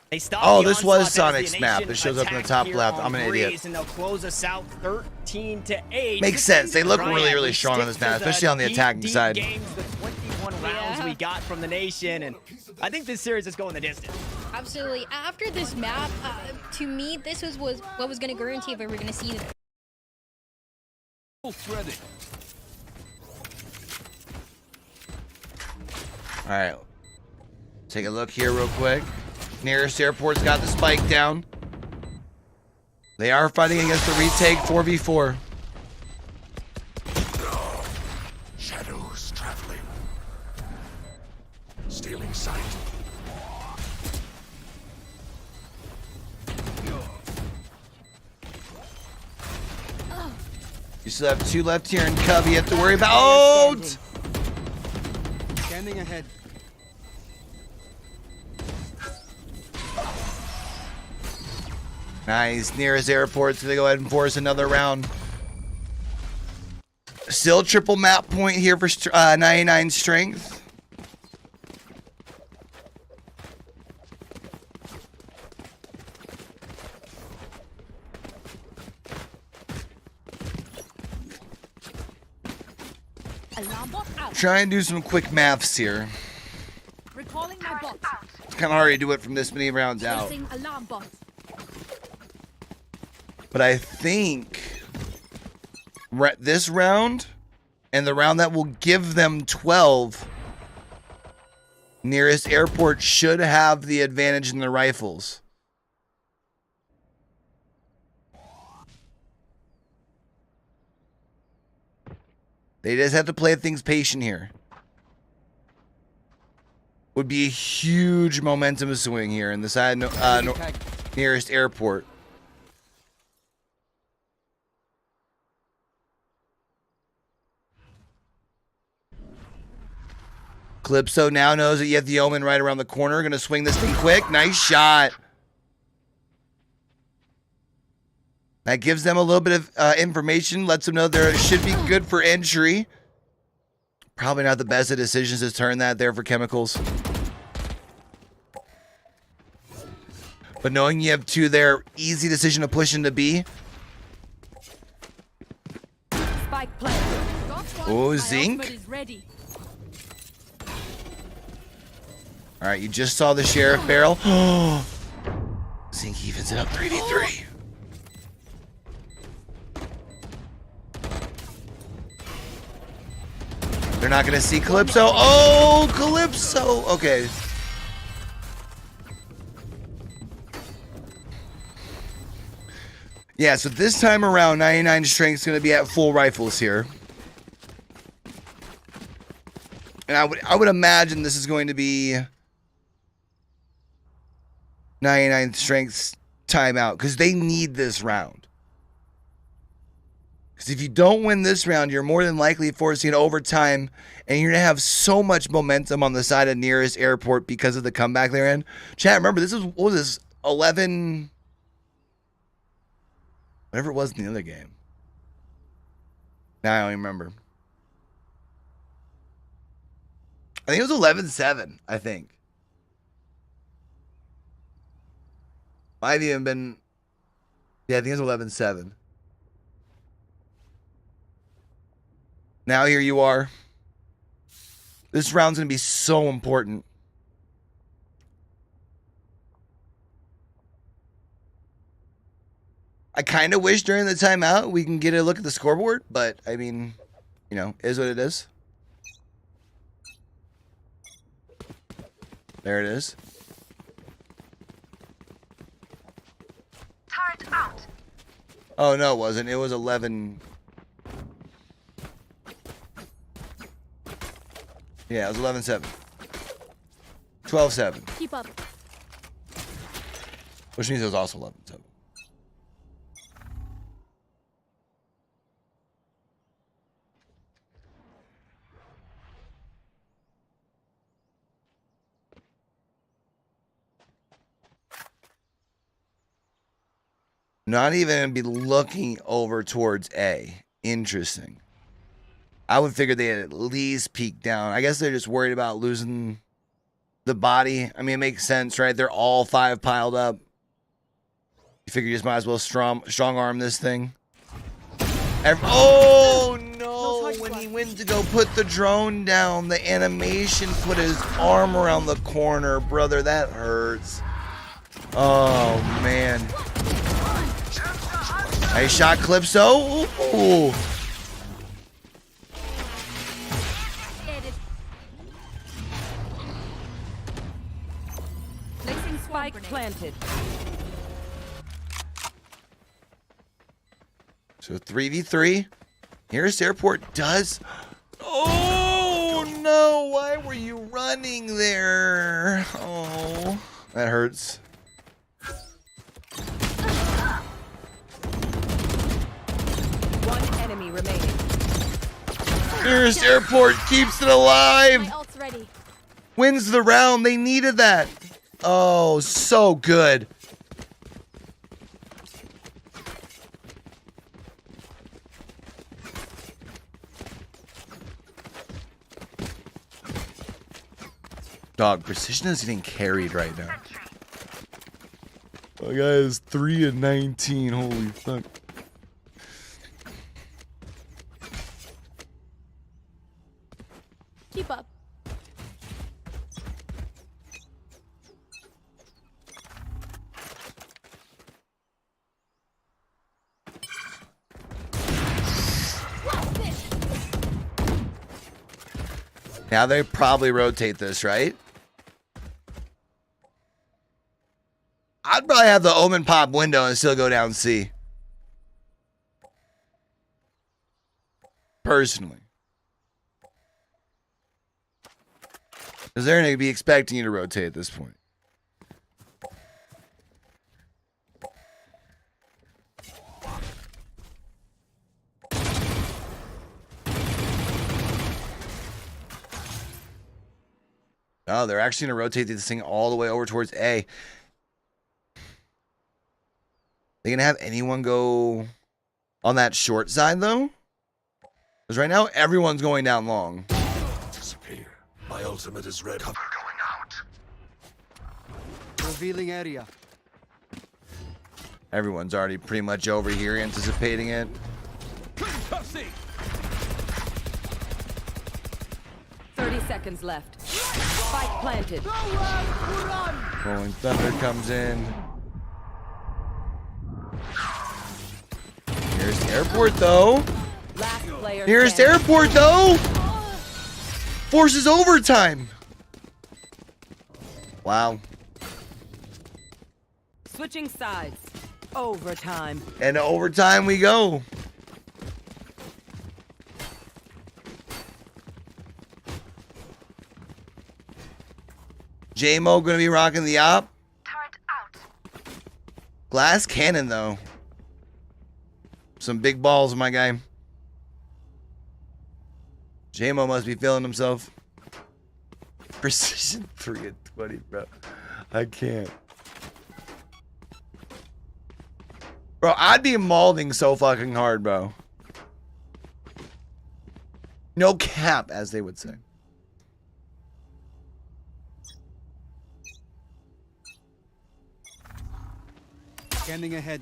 They stop Oh, the this was onslaught as Soniqs' the map. nation It shows up in the attack top here left. on I'm an Breeze, idiot. And they'll close us out 13-8. Makes sense. They look really, Right, really we strong on stick this to map, especially on the attacking deep side. Games, the 21 rounds we got from the nation, and I think this series is going the distance. Absolutely. After this map, to me, this was what was going to guarantee if we were going to see it. All right. Take a look here real quick. Nearest airport's got the spike down. They are fighting against the retake 4v4. Shadows traveling. Stealing sight. You still have 2 left here in Cub. You have to worry about. Oh! Standing ahead. Nice. Nearest airport's gonna go ahead and force another round. Still triple map point here for 99 strength. Alarm bot out. Try and do some quick maths here. Recalling my bot. It's kind of hard to do it from this many rounds out. Placing alarm bot. But I think this round and the round that will give them 12, nearest airport should have the advantage in the rifles. They just have to play things patient here. Would be a huge momentum swing here in the side nearest airport. Calypso now knows that you have the Omen right around the corner. Gonna swing this thing quick. Nice shot. That gives them a little bit of information. Lets them know there should be good for entry. Probably not the best of decisions to turn that there for Chemicals. But knowing you have 2 there, easy decision to push into B. Spike planted. Oh, Zinc. My ultimate is ready. All right, you just saw the Sheriff barrel. Zinc evens it up 3v3. They're not going to see Calypso. Oh, Calypso. Okay. Yeah, so this time around, 99 strength's going to be at full rifles here. And I would imagine this is going to be 99 strength's timeout because they need this round. Because if you don't win this round, you're more than likely forcing overtime, and you're going to have so much momentum on the side of nearest airport because of the comeback they're in. Chat, remember, this is, what was this, 11... whatever it was in the other game. Now I don't even remember. I think it was 11-7, I think. Might have even been... yeah, I think it was 11-7. Now here you are. This round's going to be so important. I kind of wish during the timeout we can get a look at the scoreboard, but I mean, you know, is what it is. There it is. Turret out. Oh, no, it wasn't. It was 11. Yeah, it was 11-7. 12-7. Keep up. Which means it was also 11-7. Not even gonna be looking over towards A. Interesting. I would figure they had at least peeked down. I guess they're just worried about losing the body. I mean, it makes sense, right? They're all 5 piled up. You figure you just might as well strong arm this thing. Oh no! When he went to go put the drone down, the animation put his arm around the corner, brother. That hurts. Oh man! Nice shot, Calypso. Ooh. Placing spike planted. So 3v3. Here's Airport does. Oh no! Why were you running there? Oh, that hurts. One enemy remaining. Here's Airport keeps it alive. My ult's ready. Wins the round. They needed that. Oh, so good. Dog, Precision is getting carried right now. My guy is 3-19. Holy fuck. Keep up. Now they probably rotate this, right? I'd probably have the Omen pop window and still go down C. Personally. Because they're going to be expecting you to rotate at this point. Oh, they're actually going to rotate this thing all the way over towards A. They going to have anyone go on that short side, though? Because right now, everyone's going down long. Disappear. My ultimate is red. Cover going out. Revealing area. Everyone's already pretty much over here anticipating it. 30 seconds left. Spike planted. Rolling Thunder comes in. Here's Airport, though. Last player Here's standing. Airport, though. Forces overtime. Wow. Switching sides. Overtime. And overtime we go. J-Mo gonna be rocking the op. Turret out. Glass cannon, though. Some big balls, my guy. J-Mo must be feeling himself. Precision 3-20, bro. I can't. Bro, I'd be mauling so fucking hard, bro. No cap, as they would say. Scanning ahead.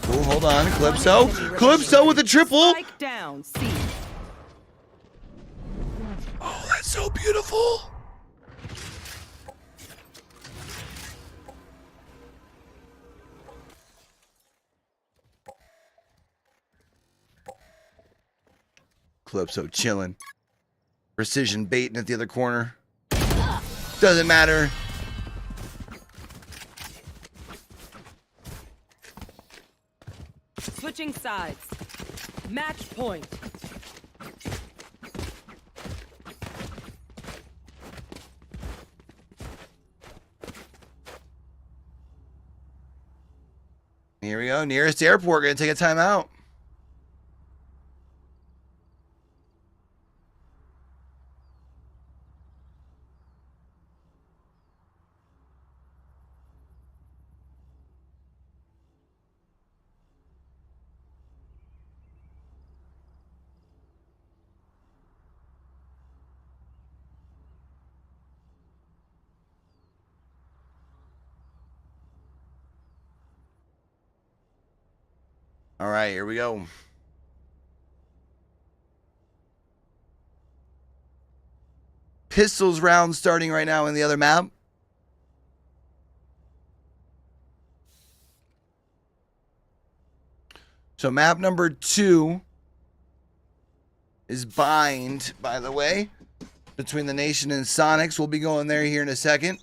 Oh, hold on, Calypso. Calypso with a triple. Spike down. C. Oh, that's so beautiful. Calypso chilling. Precision baiting at the other corner. Doesn't matter. Switching sides. Match point. Here we go. Nearest airport. Gonna take a timeout. All right, here we go. Pistols round starting right now in the other map. So map number 2 is Bind, by the way, between the Nation and Soniqs. We'll be going there here in a second.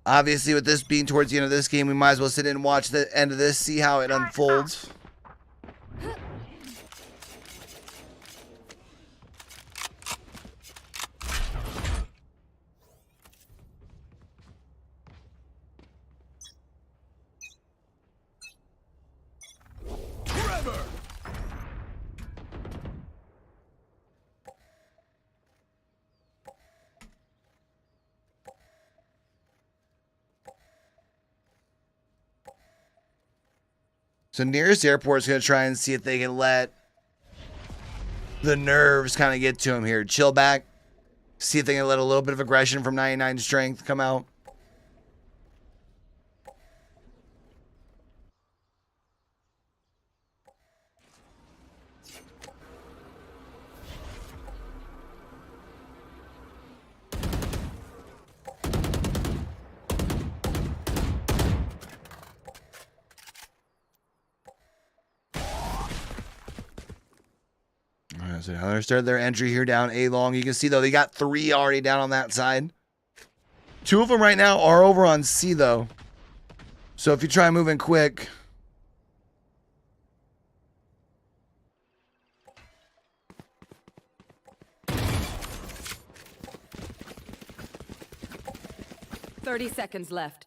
Obviously, with this being towards the end of this game, we might as well sit in and watch the end of this, see how it unfolds. So nearest airport's going to try and see if they can let the nerves kind of get to him here. Chill back. See if they can let a little bit of aggression from 99 strength come out. So now they started their entry here down A long. You can see, though, they got 3 already down on that side. 2 of them right now are over on C, though. So if you try moving quick. $30 left.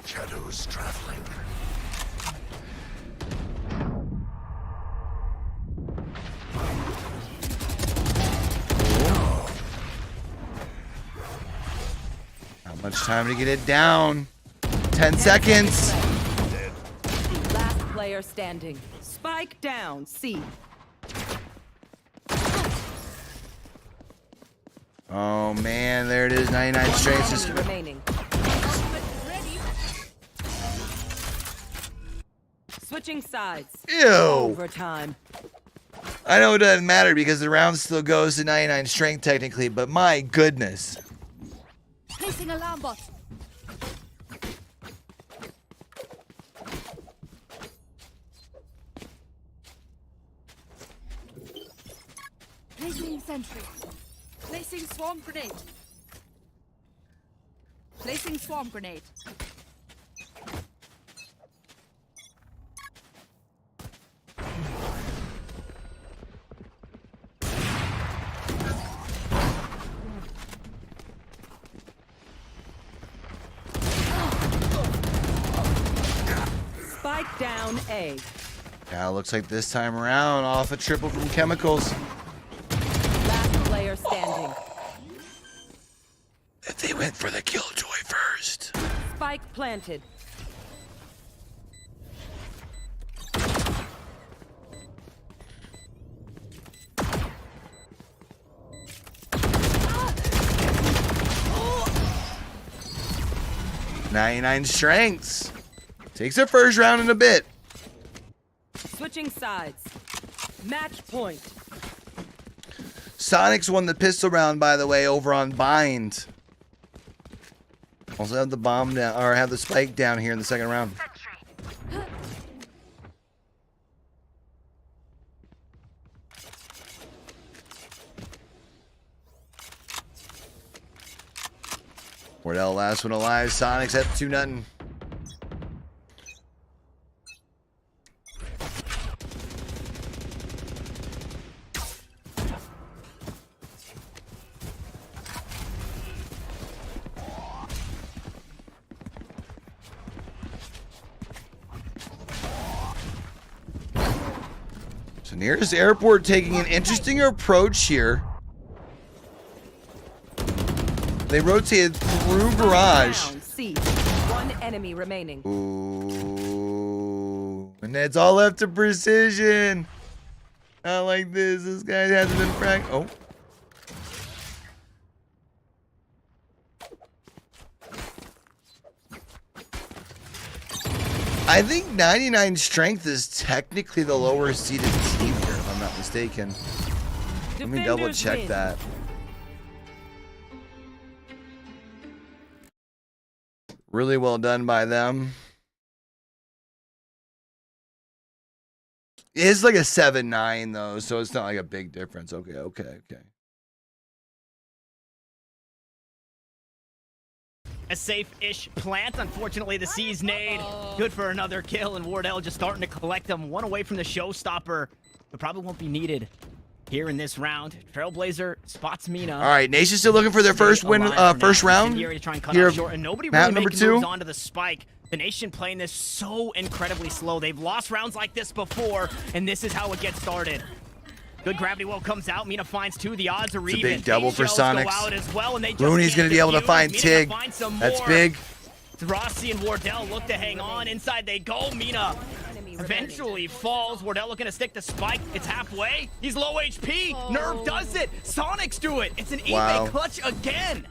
Shadows traveling. Not much time to get it down. 10 seconds. Last player standing. Spike down. C. Oh man, there it is. 99 strength. Just Remaining. Switching sides. Ew. Overtime. I know it doesn't matter because the round still goes to 99 strength technically, but my goodness. Placing alarm bot. Placing sentry. Placing swarm grenade. Placing swarm grenade. Spike down A. Yeah, looks like this time around off a triple from Chemicals. Last player standing. If they went for the Killjoy first. Spike planted. Oh. 99 strengths. Takes their first round in a bit. Switching sides. Match point. Soniqs won the pistol round, by the way, over on Bind. Also have the bomb down, or have the spike down here in the second round. Wardell last one alive. Soniqs at 2-0. So Nearest Airport taking an interesting approach here. They rotated through garage. One enemy remaining. Ooh. And it's all left to precision. Not like this. This guy hasn't been franked. Oh. I think 99 strength is technically the lower seeded team here, if I'm not mistaken. Let me double check that. Really well done by them. It's like a 7-9 though, so it's not like a big difference. Okay. A safe-ish plant. Unfortunately, the C's nade. Good for another kill, and Wardell just starting to collect them. One away from the showstopper, but probably won't be needed here in this round. Trailblazer spots Mina. All right, Nation's still looking for their first win, first round. Here, and nobody map really number making 2 moves onto the spike. The Nation playing this so incredibly slow. They've lost rounds like this before, and this is how it gets started. Good gravity well comes out. Mina finds 2. The odds are even. It's a big double for Soniqs. Well, Rooney's going to be able to find Tig. That's big. Rossi and Wardell look to hang on. Inside they go. Mina eventually falls. Wardell looking to stick the spike. It's halfway. He's low HP. Nerve does it. Soniqs do it. It's an eBay clutch again.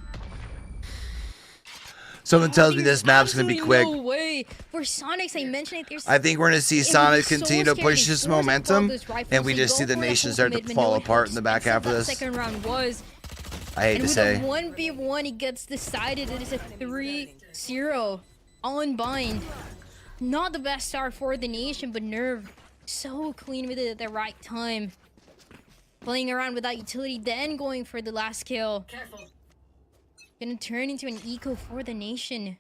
Something tells me this map's going to be quick. No way. For Soniqs, I mentioned it. I think we're going to see Soniqs continue to push this momentum, and we just see the Nation start to fall apart in the back half of this. Second round was. I hate to say. And with a 1v1, it gets decided. It is a 3-0 on Bind. Not the best start for the Nation, but Nerve so clean with it at the right time. Playing around with that utility, then going for the last kill. Gonna turn into an eco for the Nation.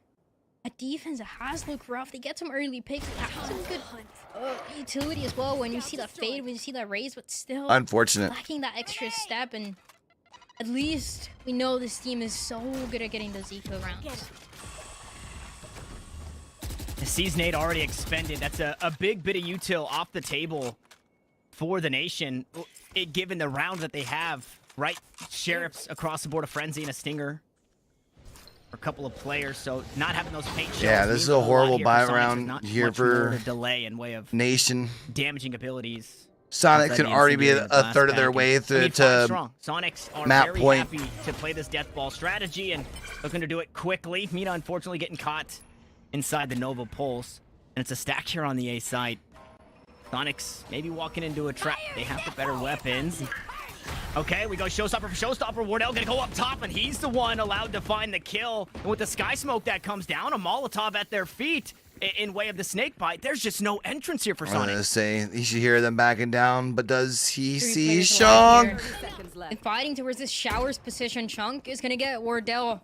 A defense that has looked rough. They get some early picks. They have some good utility as well when you see that fade, when you see that raise, but still unfortunate. Lacking that extra step. And at least we know this team is so good at getting those eco rounds. The C's nade already expended. That's a big bit of util off the table for the Nation. Given the round that they have, right? Sheriffs across the board, a Frenzy and a Stinger. A couple of players, so not having those paint shells. Yeah, this is a horrible buy round here for delay in way of Nation. Damaging abilities. Soniqs can already be a third of their way through to Soniqs are map very point. happy to play this death ball strategy and looking to do it quickly. Mina unfortunately getting caught inside the Nova Pulse, and it's a stack here on the A site. Soniqs maybe walking into a trap. They have the better weapons. Okay, we go showstopper for showstopper. Wardell gonna go up top, and he's the one allowed to find the kill. And with the sky smoke that comes down, a Molotov at their feet in way of the snake bite. There's just no entrance here for Soniqs. I was gonna say he should hear them backing down, but does he see Chunk? And fighting towards this showers position, Chunk is gonna get Wardell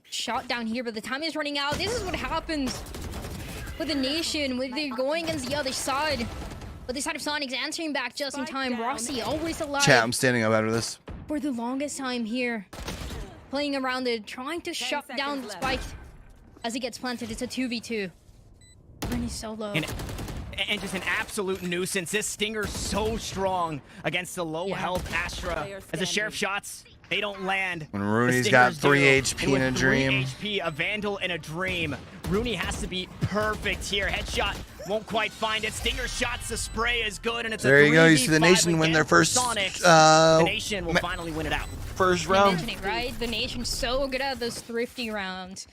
shot down here, but the time is running out. This is what happens with the Nation when they're going against the other side. But this side of Soniqs answering back just in time. Rossi always alive. Chat, I'm standing up after this. For the longest time here. Playing around it, trying to shut down the spike. As he gets planted, it's a 2v2. And he's so low. And just an absolute nuisance. This Stinger's so strong against the low health Astra. As the Sheriff shots, they don't land. When Rooney's got 3 HP in a dream. 3 HP, a Vandal in a dream. Rooney has to be perfect here. Headshot won't quite find it. Stinger shots, the spray is good, and it's there a 3v5 you go. You see the Nation win their first. The Nation will finally win it out. First round. Right? The Nation's so good at those thrifty rounds.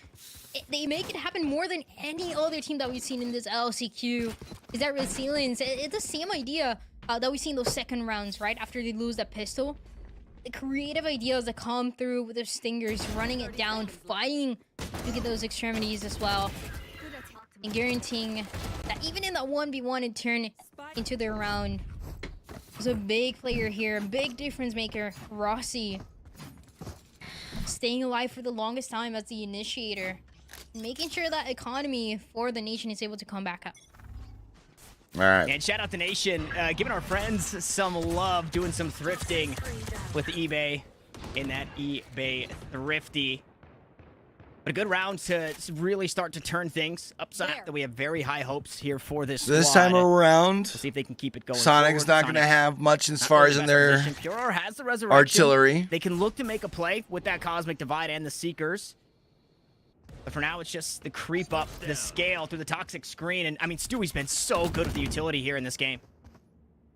They make it happen more than any other team that we've seen in this LCQ. Is that resilience? It's the same idea. that we see in those second rounds, right? After they lose that pistol. The creative ideas that come through with their stingers, running it down, fighting to get those extremities as well. And guaranteeing that even in that 1v1 it turn into their round. There's a big player here, big difference maker, Rossi. Staying alive for the longest time as the initiator. Making sure that economy for the nation is able to come back up. All right. And shout out to Nation, giving our friends some love, doing some thrifting with eBay in that eBay Thrifty. But a good round to really start to turn things upside. That we have very high hopes here for this squad. This time around, Let's see if they can keep it going. Soniqs not going to have much as far as in their Pure has the resurrection. artillery. They can look to make a play with that Cosmic Divide and the Seekers. But for now, it's just the creep up the scale through the toxic screen. And, I mean, Stewie's been so good with the utility here in this game.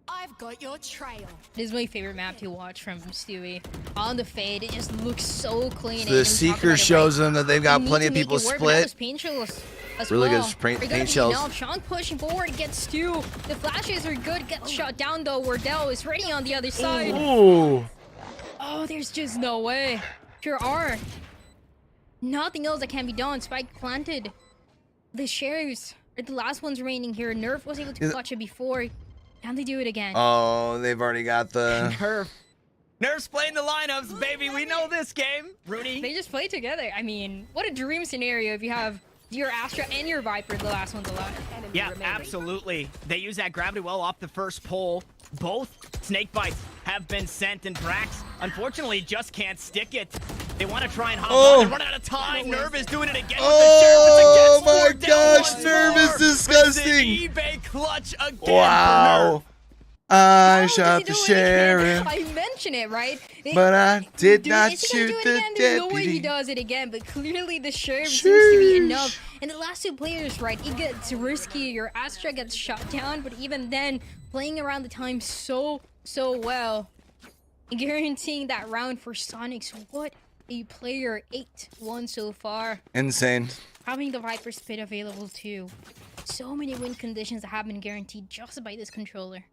I've got your trail. This is my favorite map to watch from Stewie. On the fade, it just looks so clean. The Seeker shows them that they've got plenty of people split. Really good paint shells. Now, Sean pushing forward, gets Stu. The flashes are good, gets shot down though. Wardell is ready on the other side. Ooh. Oh, there's just no way. Pure R. Nothing else that can be done. Spike planted. The sheriffs are the last ones remaining here. Nerf was able to clutch it before. Can they do it again? Oh, they've already got the... Nerf's playing the lineups, baby. We know this game. Rooney. They just play together. I mean, what a dream scenario if you have your Astra and your Viper, the last ones alive. Yeah, absolutely. They use that gravity well off the first pole. Both snake bites have been sent, and Brax, unfortunately, just can't stick it. They want to try and hop on and run out of time. Nerv is doing it again with oh the sheriff. my gosh, Nerv is disgusting. eBay clutch again. Wow. I shot the sheriff. I mentioned it, right? But I did not shoot the deputy. There's no way he deputy. does it again, but clearly the sheriff seems to be enough. And the last two players, right, it gets risky. Your Astra gets shot down, but even then, playing around the time so well. Guaranteeing that round for Soniqs. What a player. 8-1 so far. Insane. Having the Viper Spit available too. So many win conditions that have been guaranteed just by this controller.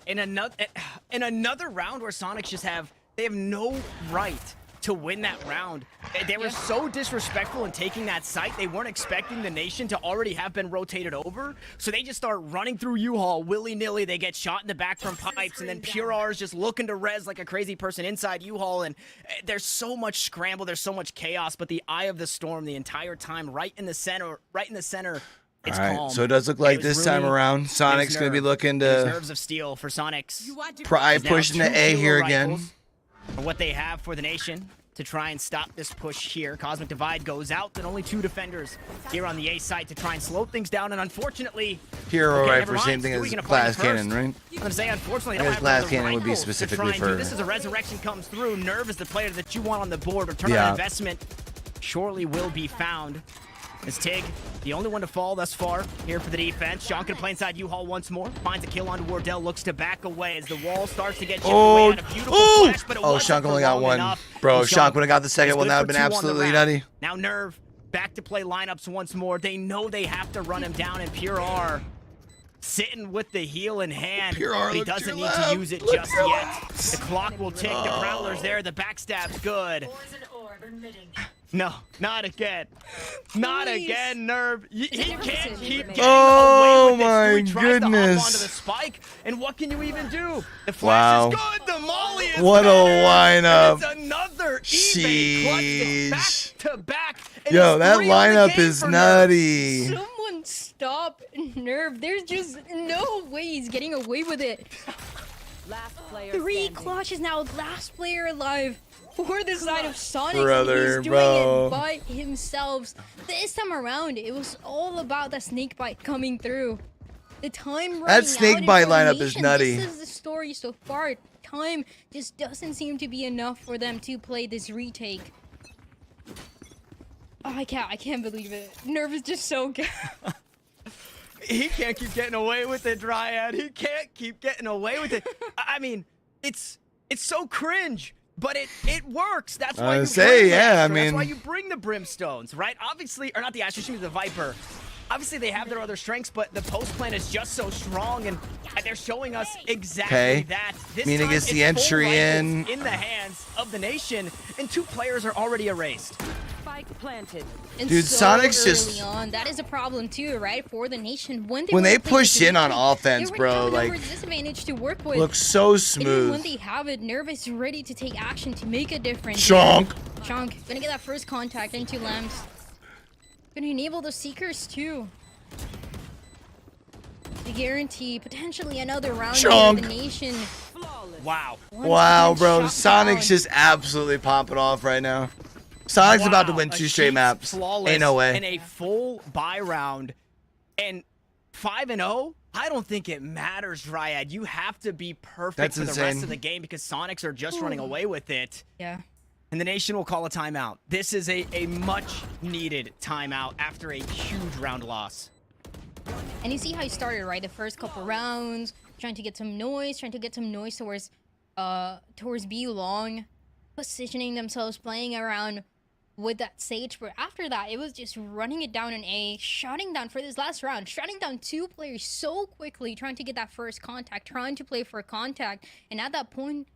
In another round where Soniqs just they have no right to win that round. They were so disrespectful in taking that site. They weren't expecting the nation to already have been rotated over. So they just start running through U-Haul willy-nilly. They get shot in the back from pipes, and then Pure R is just looking to res like a crazy person inside U-Haul. And there's so much scramble. There's so much chaos. But the eye of the storm the entire time, right in the center. It's all right, calm. so it does look like this time around, Soniqs going to be looking to Nerves of steel for Soniqs. pry pushing to A here again. What they have for the nation to try and stop this push here. Cosmic Divide goes out, and only 2 defenders here on the A side to try and slow things down. And unfortunately, Hero rifle, same thing as glass cannon, right? I'm gonna say, unfortunately, I guess glass cannon would be specifically for. This is a resurrection comes through. Nerve is the player that you want on the board. Return on investment surely will be found. As Tig, the only one to fall thus far here for the defense. Sean can play inside U-Haul once more. Finds a kill on Wardell, looks to back away as the wall starts to get chipped away at a beautiful flash, but it Shonk only got one. enough. Bro, Shonk would have got the second one. That would have been absolutely nutty. Now Nerve back to play lineups once more. They know they have to run him down, and Pure R sitting with the heel in hand. Pure R, he doesn't need to use it just yet. The clock will tick. The Prowler's there. The backstab's good. No, not again. Not again, Nerve. He can't keep getting away with this. My He tries to hop goodness. onto the spike, and what can you even do? The flash is good. The molly is What a better. lineup. It's another eBay clutch back to back. Yo, that lineup is nutty. Someone stop Nerve. There's just no way he's getting away with it. Last player 3 standing. clutches now. Last player alive. For the side of Soniqs, Brother, he's doing it by himself. This time around, it was all about that snake bite coming through. The time running That snake out bite in lineup is formation, nutty. This is the story so far. Time just doesn't seem to be enough for them to play this retake. Oh, I can't believe it. Nerve is just so good. He can't keep getting away with it, Dryad. He can't keep getting away with it. I mean, it's so cringe. But it works. That's why you bring the Astra. I mean, that's why you bring the Brimstones, right? Obviously, or not the Astra, excuse me, the Viper. obviously they have their other strengths, but the post plan is just so strong, and they're showing us exactly that. This Mina time gets the it's full entry rifles in the hands of the nation, and 2 players are already erased. Spike planted. And Dude, so Soniqs early just on, that is a problem too, right? For the nation, when they were playing push with in on Nation, offense, they bro, already have like, a disadvantage to work with. looks so Even when smooth. they have it, Nerve is ready to take action to make a difference. Chonk. Chonk, gonna get that first contact into Lamps. Gonna enable the Seekers too. To guarantee potentially another round Chonk. of the nation. Wow. Wow, Once bro. again, shot Sonic's down. just absolutely popping off right now. Sonic's about to Wow, win a 2 straight Sheets maps. flawless Ain't no way. In a full buy round, and 5-0. I don't think it matters, Dryad. You have to be perfect That's for the insane. rest of the game because Soniqs are just running away with it. Yeah. And the nation will call a timeout. This is a much needed timeout after a huge round loss. And you see how he started, right? The first couple rounds, trying to get some noise towards B long, positioning themselves, playing around with that Sage. But after that, it was just running it down in A, shutting down for this last round, shutting down 2 players so quickly, trying to get that first contact, trying to play for contact. And at that point,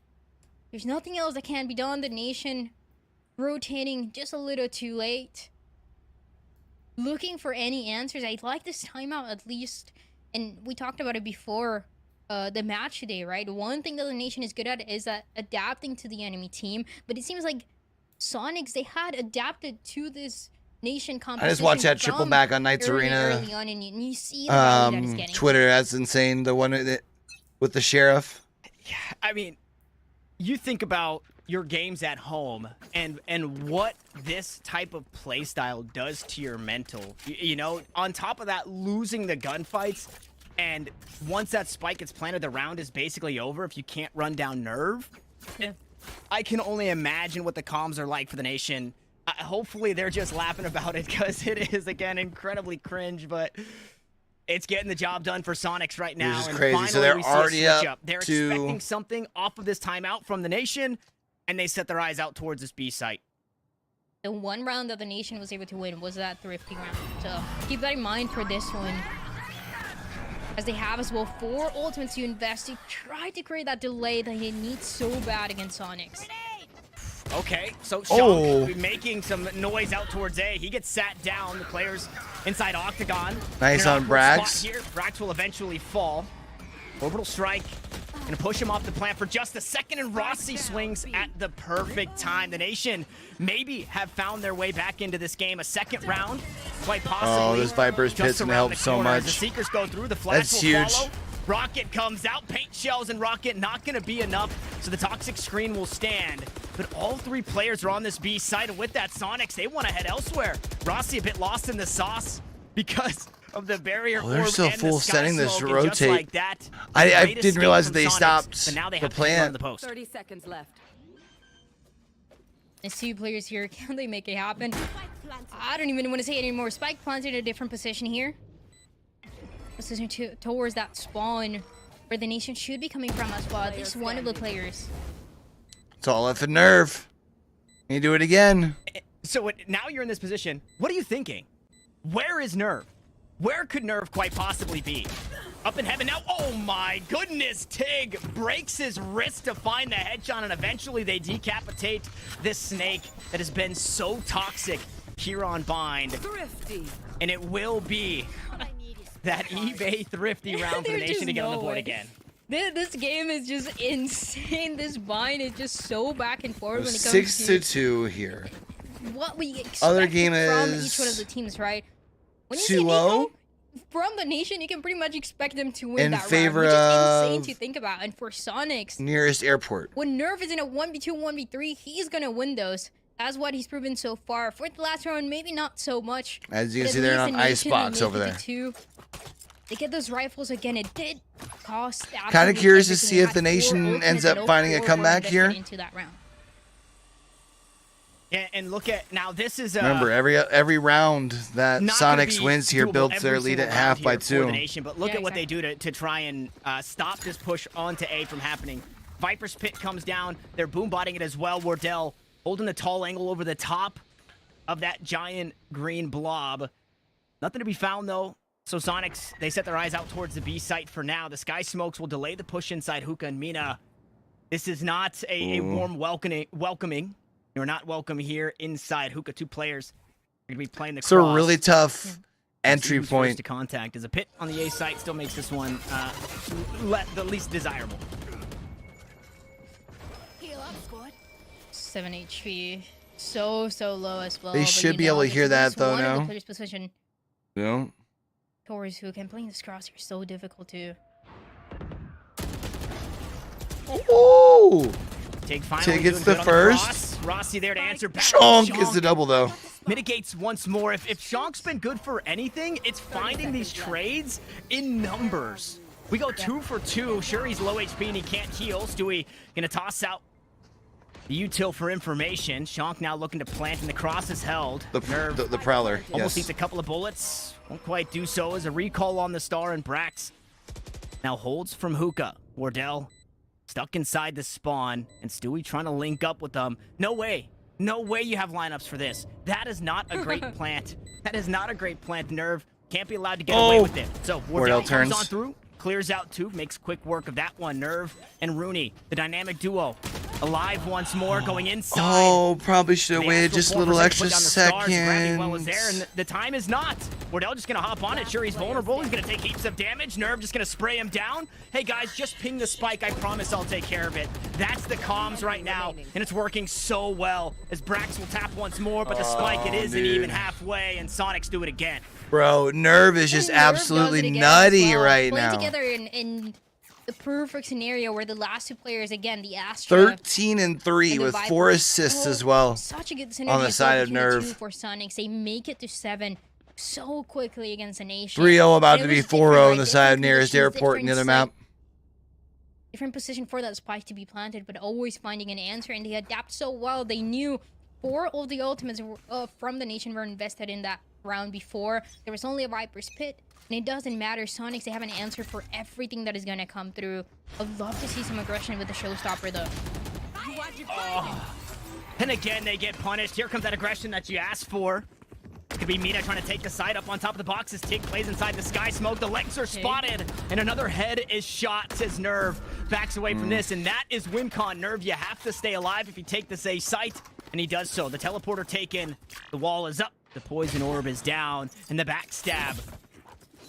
there's nothing else that can be done. The nation rotating just a little too late. Looking for any answers. I'd like this timeout at least. And we talked about it before the match today, right? One thing that the nation is good at is adapting to the enemy team. But it seems like Soniqs, they had adapted to this nation competition. I just watched that triple from back on Knights early Arena. on, and you see the value that it's getting. Twitter, that's insane. The one with the sheriff. Yeah, I mean, you think about your games at home and what this type of play style does to your mental. You know, on top of that, losing the gunfights, and once that spike gets planted, the round is basically over if you can't run down Nerve. Yeah. I can only imagine what the comms are like for the nation. Hopefully they're just laughing about it because it is, again, incredibly cringe, but it's getting the job done for Soniqs right now. This is and crazy. finally So they're we see a already switch up They're to- expecting something off of this timeout from the nation, and they set their eyes out towards this B site. The one round that the nation was able to win was that thrifty round. So keep that in mind for this one. As they have as well 4 ultimates to invest to try to create that delay that they need so bad against Soniqs. Okay, so Oh. Shunk making some noise out towards A. He gets sat down. The players inside Octagon. Nice In an on awkward Brax. spot here. Brax will eventually fall. Orbital strike. Gonna push him off the plant for just a second, and Rossi swings at the perfect time. The nation maybe have found their way back into this game. A second round, quite possibly. Oh, this Viper's just pit's gonna around help the so corner as much. The Seekers go through. The flash That's will huge. follow. Rocket comes out, paint shells and Rocket not gonna be enough, so the toxic screen will stand. But all 3 players are on this B site, and with that Soniqs, they want to head elsewhere. Rossi a bit lost in the sauce because of the barrier. Oh, they're orb still and the full sky setting this smoke, and just rotate. like that, I great didn't escape realize from that they Soniqs, stopped but now they the have to run plant. the post. 30 seconds left. There's 2 players here. Can they make it happen? I don't even want to say it anymore. Spike planted in a different position here. Position towards that spawn where the nation should be coming from as well. At least one of the players. It's all left at Nerve. Can you do it again? So now you're in this position. What are you thinking? Where is Nerve? Where could Nerve quite possibly be? Up in heaven now. Oh my goodness. Tig breaks his wrist to find the headshot, and eventually they decapitate this snake that has been so toxic here on Bind. Thrifty. And it will be that eBay thrifty round for the There's nation just to get on the no board way. again. This game is just insane. This bind is just so back and forth when it comes 6 to to 2 here. what we expect Other game from is each one of the teams, right? When you see 2-0 Nico, from the nation, you can pretty much expect them to win in that favor round, which is insane of to think about. And for Soniqs, nearest airport. when Nerve is in a 1v2, 1v3, he's gonna win those. That's what he's proven so far. For the last round, maybe not so much. As you but can see, at they're least on the ice nation, box they over make there. it to 2. They get those rifles again. It did cost. Kind of absolutely curious to everything. see They if had the 4 nation ultimates ends and up all finding a 4 were comeback invested here. into that round. And look at now. This is Remember, every round that not gonna Soniqs be wins here doable builds their every lead at single round half by here for the 2. nation, but look Yeah, at what they do to try and stop this push onto A from happening. Viper's pit comes down. They're boom-botting it as well. Wardell holding the tall angle over the top of that giant green blob. Nothing to be found, though. So Soniqs, they set their eyes out towards the B site for now. The Sky Smokes will delay the push inside Hookah and Mina. This is not a warm welcoming. You're not welcome here inside Hookah. 2 players are going to be playing the cross. It's a really tough entry First point. to contact as a pit on the A site still makes this one the least desirable. 7 HP. So low as well. They should be able to hear that, though, now. Position Yeah. towards Hookah, and playing this crosshair is so difficult too. Oh! Tig finally gets doing the good on first. Rossi there to answer back. Shonk gets the double, though. Mitigates once more. If Shonk's been good for anything, it's finding these trades in numbers. We go 2 for 2. Sure, he's low HP and he can't heal. Stewie gonna toss out the util for information. Shonk now looking to plant, and the cross is held. The Prowler, Almost yes. eats a couple of bullets. Won't quite do so as a recall on the star, and Brax now holds from Hookah. Wardell stuck inside the spawn, and Stewie trying to link up with them. No way. No way you have lineups for this. That is not a great plant. That is not a great plant. Nerve can't be allowed to get away with it. So Wardell comes on through, clears out 2, makes quick work of that one. Nerve and Rooney, the dynamic duo, alive once more, going inside. Oh, probably should have waited just a little extra second. Well was there, and the time is not. Wardell just gonna hop on it. Sure, he's vulnerable. He's gonna take heaps of damage. Nerve just gonna spray him down. Hey guys, just ping the spike. I promise I'll take care of it. That's the comms right now, and it's working so well. As Brax will tap once more, but the spike it isn't even halfway, and Soniqs do it again. Bro, Nerve is just absolutely nutty right now. Playing together in the perfect scenario where the last 2 players, again, the Astra 13 and 3 with 4 assists as well. Such a good synergy on the side of Nerve. For Soniqs. They make it to 7 so quickly against the Nation. 3-0 about to be 4-0 on the side of nearest airport in the other map. Different position for that spike to be planted, but always finding an answer, and they adapt so well. They knew 4 of the ultimates from the Nation were invested in that round before. There was only a Viper's Pit, and it doesn't matter. Soniqs, they have an answer for everything that is going to come through. I'd love to see some aggression with the showstopper, though. And again, they get punished. Here comes that aggression that you asked for. Could be Mina trying to take the side up on top of the boxes. Tig plays inside the Sky Smoke. The legs are spotted, and another head is shot, says Nerve. Backs away from this, and that is WinCon. Nerve, you have to stay alive if you take this A site, and he does so. The teleporter taken. The wall is up. The poison orb is down, and the backstab.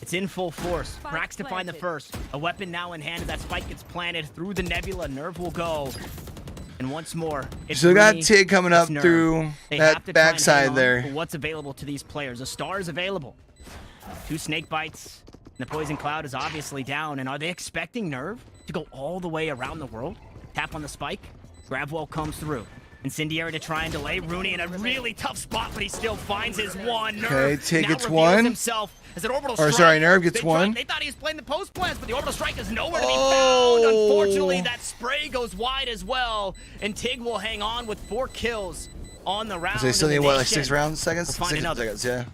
It's in full force. Brax to find the first. A weapon now in hand. That spike gets planted through the nebula. Nerve will go. And once more, it's So got Tig coming up through that backside there. What's available to these players? A star is available. 2 snake bites. And the poison cloud is obviously down. And are they expecting Nerve to go all the way around the world? Tap on the spike. Gravwell comes through. Incendiary to try and delay. Rooney in a really tough spot, but he still finds his one. Nerve okay, Tig gets now 1. Himself as an orbital or strike. sorry, Nerve gets 1. They thought he was playing the post plans, but the orbital strike is nowhere to be found. Unfortunately, that spray goes wide as well, and Tig will hang on with 4 kills on the round. So they still need what, like 6 seconds? We'll 6 seconds, yeah.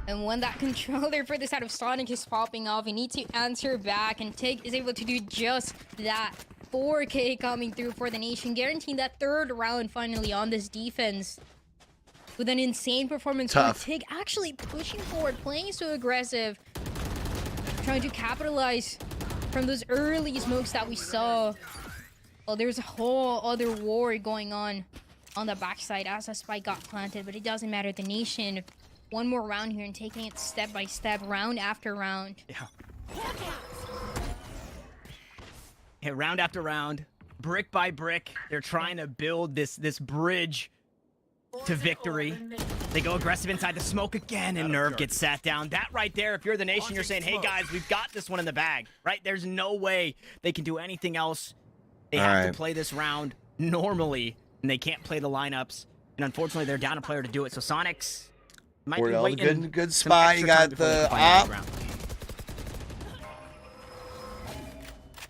And when that controller for the side of Sonic is popping off, you need to answer back, and Tig is able to do just that. 4K coming through for the Nation, guaranteeing that 3rd round finally on this defense. With an insane performance from Tig, actually pushing forward, playing so aggressive, trying to capitalize from those early smokes that we saw. Well, there's a whole other war going on the backside as a spike got planted, but it doesn't matter. The Nation, one more round here and taking it step by step, round after round. Yeah, round after round, brick by brick, they're trying to build this bridge to victory. They go aggressive inside the smoke again, and Nerve gets sat down. That right there, if you're the Nation, you're saying, hey guys, we've got this one in the bag, right? There's no way they can do anything else. They have to play this round normally, and they can't play the lineups. And unfortunately, they're down a player to do it. So Soniqs might be waiting. Good spot. You got the op.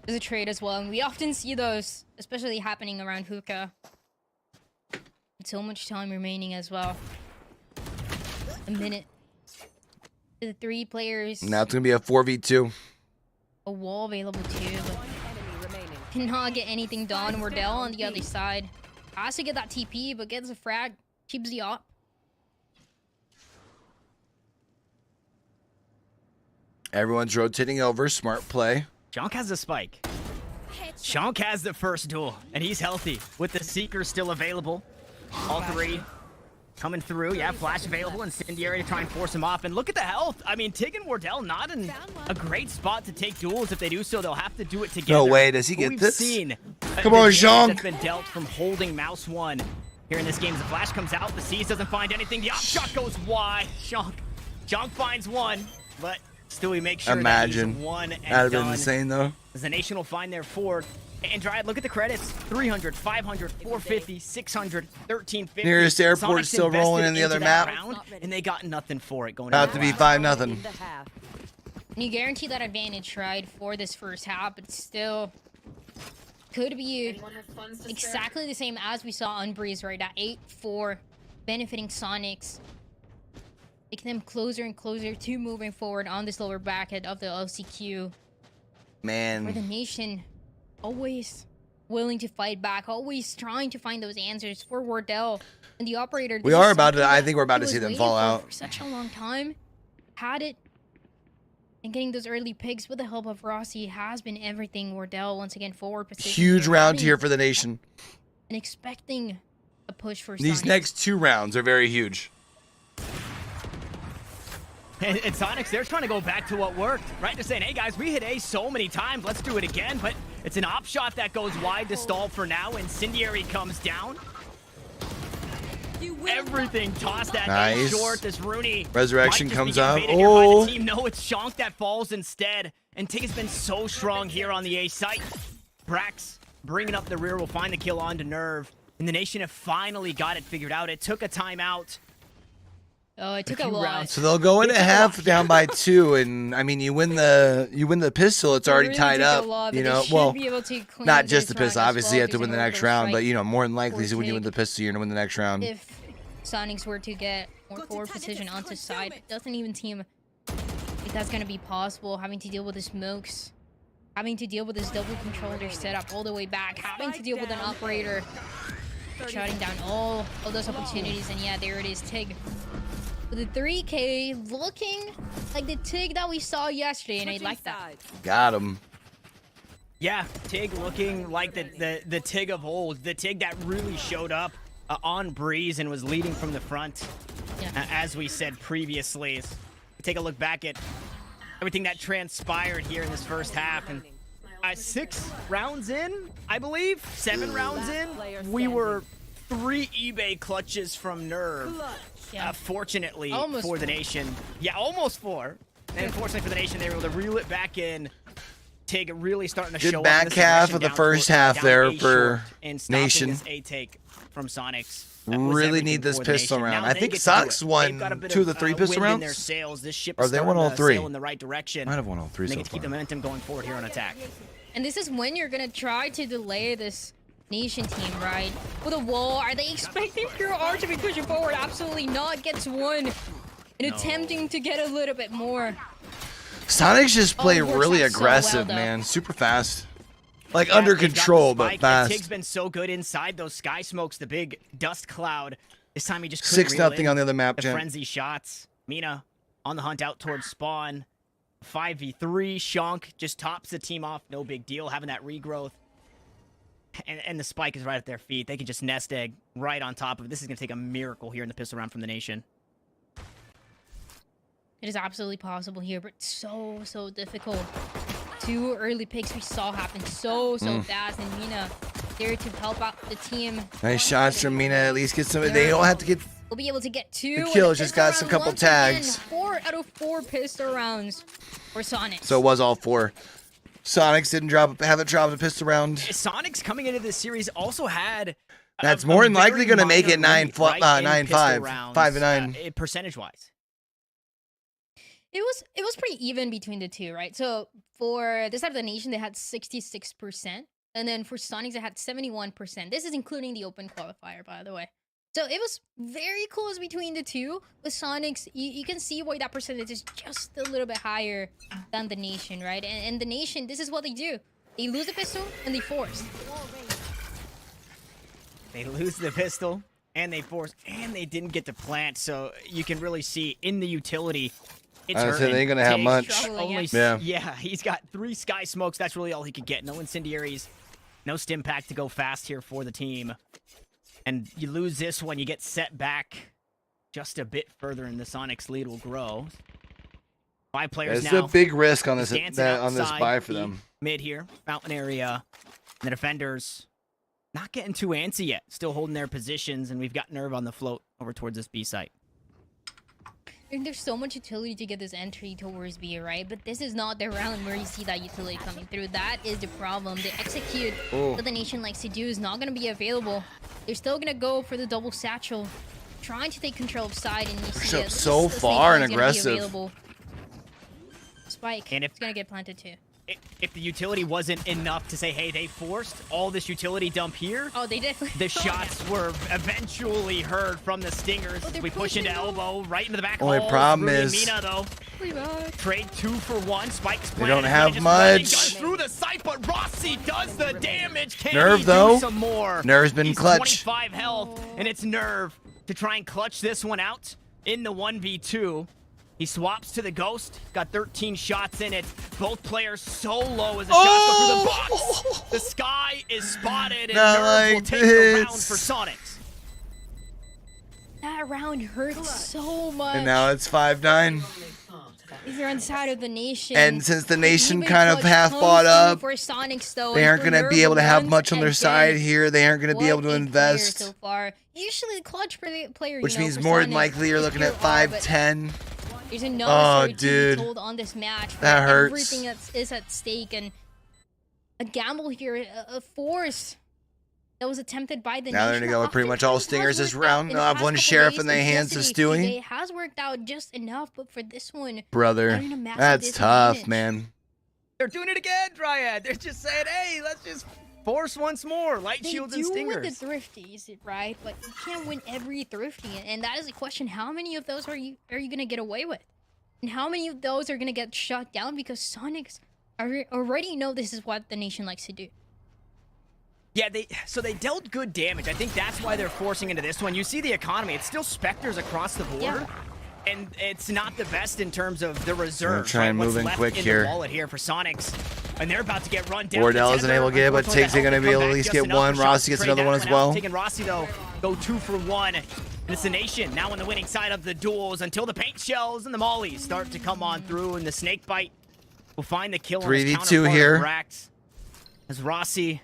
There's a trade as well, and we often see those, especially happening around Hookah. So much time remaining as well. A minute. The 3 players. Now it's gonna be a 4v2. A wall available too, but cannot get anything done. Wardell on the other side has to get that TP, but gets a frag, keeps the op. Everyone's rotating over. Smart play. Jonk has a spike. Jonk has the first duel, and he's healthy with the Seeker still available. All three coming through. Yeah, flash available. Incendiary to try and force him off. And look at the health. I mean, Tig and Wardell not in a great spot to take duels. If they do so, they'll have to do it together. No way. Does he get We've this? Seen Come on, Jonk. That's been dealt from holding Mouse 1 here in this game. As the flash comes out, the Seas doesn't find anything. The op shot goes wide. Jonk finds one, but still he makes sure that he's one and That'd have been done. insane, though. As the Nation will find their fourth. And Dryad, look at the credits. 300, 500, 450, 600, 1350. Nearest airport Soniqs still rolling in the invested other into that map. round, and they got nothing for it going About to be 5-0. In the half. And you guarantee that advantage, right, for this first half, but still could be exactly the same as we saw on Breeze, right? At 8-4, benefiting Soniqs, making them closer and closer to moving forward on this lower bracket of the LCQ. Man. For the Nation, always willing to fight back, always trying to find those answers for Wardell and the operator. We are about to, I think we're about to see them fall out. For such a long time, had it, and getting those early picks with the help of Rossi has been everything. Wardell once again forward position. Huge round here for the Nation. And expecting a push for These Soniqs. next 2 rounds are very huge. And Soniqs, they're trying to go back to what worked, right? They're saying, hey guys, we hit A so many times, let's do it again. But it's an op shot that goes wide to stall for now. Incendiary comes down. Everything tossed that A short. This Rooney Resurrection comes up. Oh, team. No, it's Jonk that falls instead. And Tig has been so strong here on the A site. Brax bringing up the rear will find the kill onto Nerve. And the Nation have finally got it figured out. It took a timeout. Oh, it took a lot. So they'll go into half down by 2, and I mean, you win the pistol, it's already tied up. You know, well, not just the pistol. Obviously, you have to win the next round, but you know, more than likely, when you win the pistol, you're gonna win the next round. If Soniqs were to get more forward position onto side, it doesn't even seem like that's gonna be possible. Having to deal with the smokes, having to deal with this double controller setup all the way back, having to deal with an operator shutting down all of those opportunities, and yeah, there it is, Tig. The 3K looking like the Tig that we saw yesterday, and I like that. Got him. Yeah, Tig looking like the Tig of old, the Tig that really showed up on Breeze and was leading from the front, as we said previously. Take a look back at everything that transpired here in this first half, and 6 rounds in, I believe, 7 rounds in, we were 3 eBay clutches from Nerve. Fortunately for the Nation. Yeah, almost 4. And unfortunately for the Nation, they were able to reel it back in. Tig really starting to show up. Good back half of the first half there for Nation. This A take from Soniqs. Really need this pistol round. I think Soniqs won 2 of the 3 pistol rounds. Or they won all 3. In the right direction. Might have won all 3 so far. They get to keep the momentum going forward here on attack. And this is when you're gonna try to delay this Nation team, right? With a wall, are they expecting Pure R to be pushing forward? Absolutely not. Gets one and attempting to get a little bit more. Soniqs just play really aggressive, man. Super fast. Like under control, but fast. Tig's been so good inside those sky smokes, the big dust cloud. This time he just couldn't 6-0 on the other map, the frenzy shots. Mina on the hunt out towards spawn. 5v3. Jonk just tops the team off. No big deal. Having that regrowth. And the spike is right at their feet. They can just nest egg right on top of it. This is going to take a miracle here in the pistol round from the Nation. It is absolutely possible here, but so difficult. 2 early picks we saw happen so fast, and Mina there to help out the team. Nice shots from Mina. At least get some. They don't have to get. We'll be able to get 2. The kill just got some couple tags. 4 out of 4 pistol rounds for Soniqs. So it was all 4. Soniqs haven't dropped a pistol round. Soniqs coming into this series also had. That's more than likely going to make it 9-5, 5-9, percentage-wise. It was pretty even between the two, right? So for this side of the Nation, they had 66%, and then for Soniqs, they had 71%. This is including the open qualifier, by the way. So it was very close between the two. With Soniqs, you can see why that percentage is just a little bit higher than the Nation, right? And the Nation, this is what they do. They lose the pistol, and they force. They lose the pistol, and they force, and they didn't get to plant. So you can really see in the utility, It's I said hurting. they ain't gonna have Tig's much. Only, Yeah. He's got 3 sky smokes. That's really all he could get. No incendiaries, no stim pack to go fast here for the team. And you lose this one, you get set back just a bit further, and the Soniqs lead will grow. 5 players It's now. a big risk on this Dancing on this outside buy for the them. Mid here, fountain area. And the defenders not getting too antsy yet. Still holding their positions, and we've got Nerve on the float over towards this B site. There's so much utility to get this entry towards B, right? But this is not the round where you see that utility coming through. That is the problem. The execute that the nation likes to do is not going to be available. They're still going to go for the double satchel, trying to take control of side, and you see it. So far and aggressive. Spike, and it's going to get planted too. If the utility wasn't enough to say, hey, they forced all this utility dump here. Oh, they definitely. The shots were eventually heard from the Stingers. We push into elbow, right into the back. Only problem is Mina, though. Trade 2 for 1. Spike's they don't have much. Through the site, but Rossi does the damage. Can Nerve he though. Do some more? Nerve's been He's clutch. 25 health, and it's Nerve to try and clutch this one out in the 1v2. He swaps to the Ghost, got 13 shots in it. Both players so low as the shots go through the box. The sky is spotted, and Not Nerve like will take the round for Soniqs. That round hurts so much. And now it's 5-9. If you're on the side of the nation. And since the nation kind of half bought up, for Soniqs, though, they aren't going to be able to have much on their side again. here. They aren't going to be able to invest. So far. Usually the clutch player, Which you know, means for more than Soniqs, likely you're looking at 5-10. There's another dude. told on this match. That hurts. Everything is at stake, and a gamble here, a force that was attempted by the Now they're nation. going to go with pretty much all Stingers this round. They'll have one Sheriff in their hands of Stewie. It has worked out just enough, but for this one, Brother, that's tough, man. They're doing it again, Dryad. They're just saying, hey, let's just force once more. Light shields and Stingers. They do with the thrifties, right? But you can't win every thrifty, and that is the question. How many of those are you gonna get away with? And how many of those are gonna get shut down? Because Soniqs already know this is what the nation likes to do. Yeah, they dealt good damage. I think that's why they're forcing into this one. You see the economy. It's still Spectres across the board. Yeah. And it's not the best in terms of the reserves. Try and move in quick here. Wallet here for Soniqs. And they're about to get run down. Wardell isn't able to get it, but Tiggs are going to be able to at least get one. Rossi gets another one as well. Taking Rossi, though, go 2 for 1. And it's the nation now on the winning side of the duels until the paint shells and the mollies start to come on through. And the snake bite will find the kill. 3v2 here. As Rossi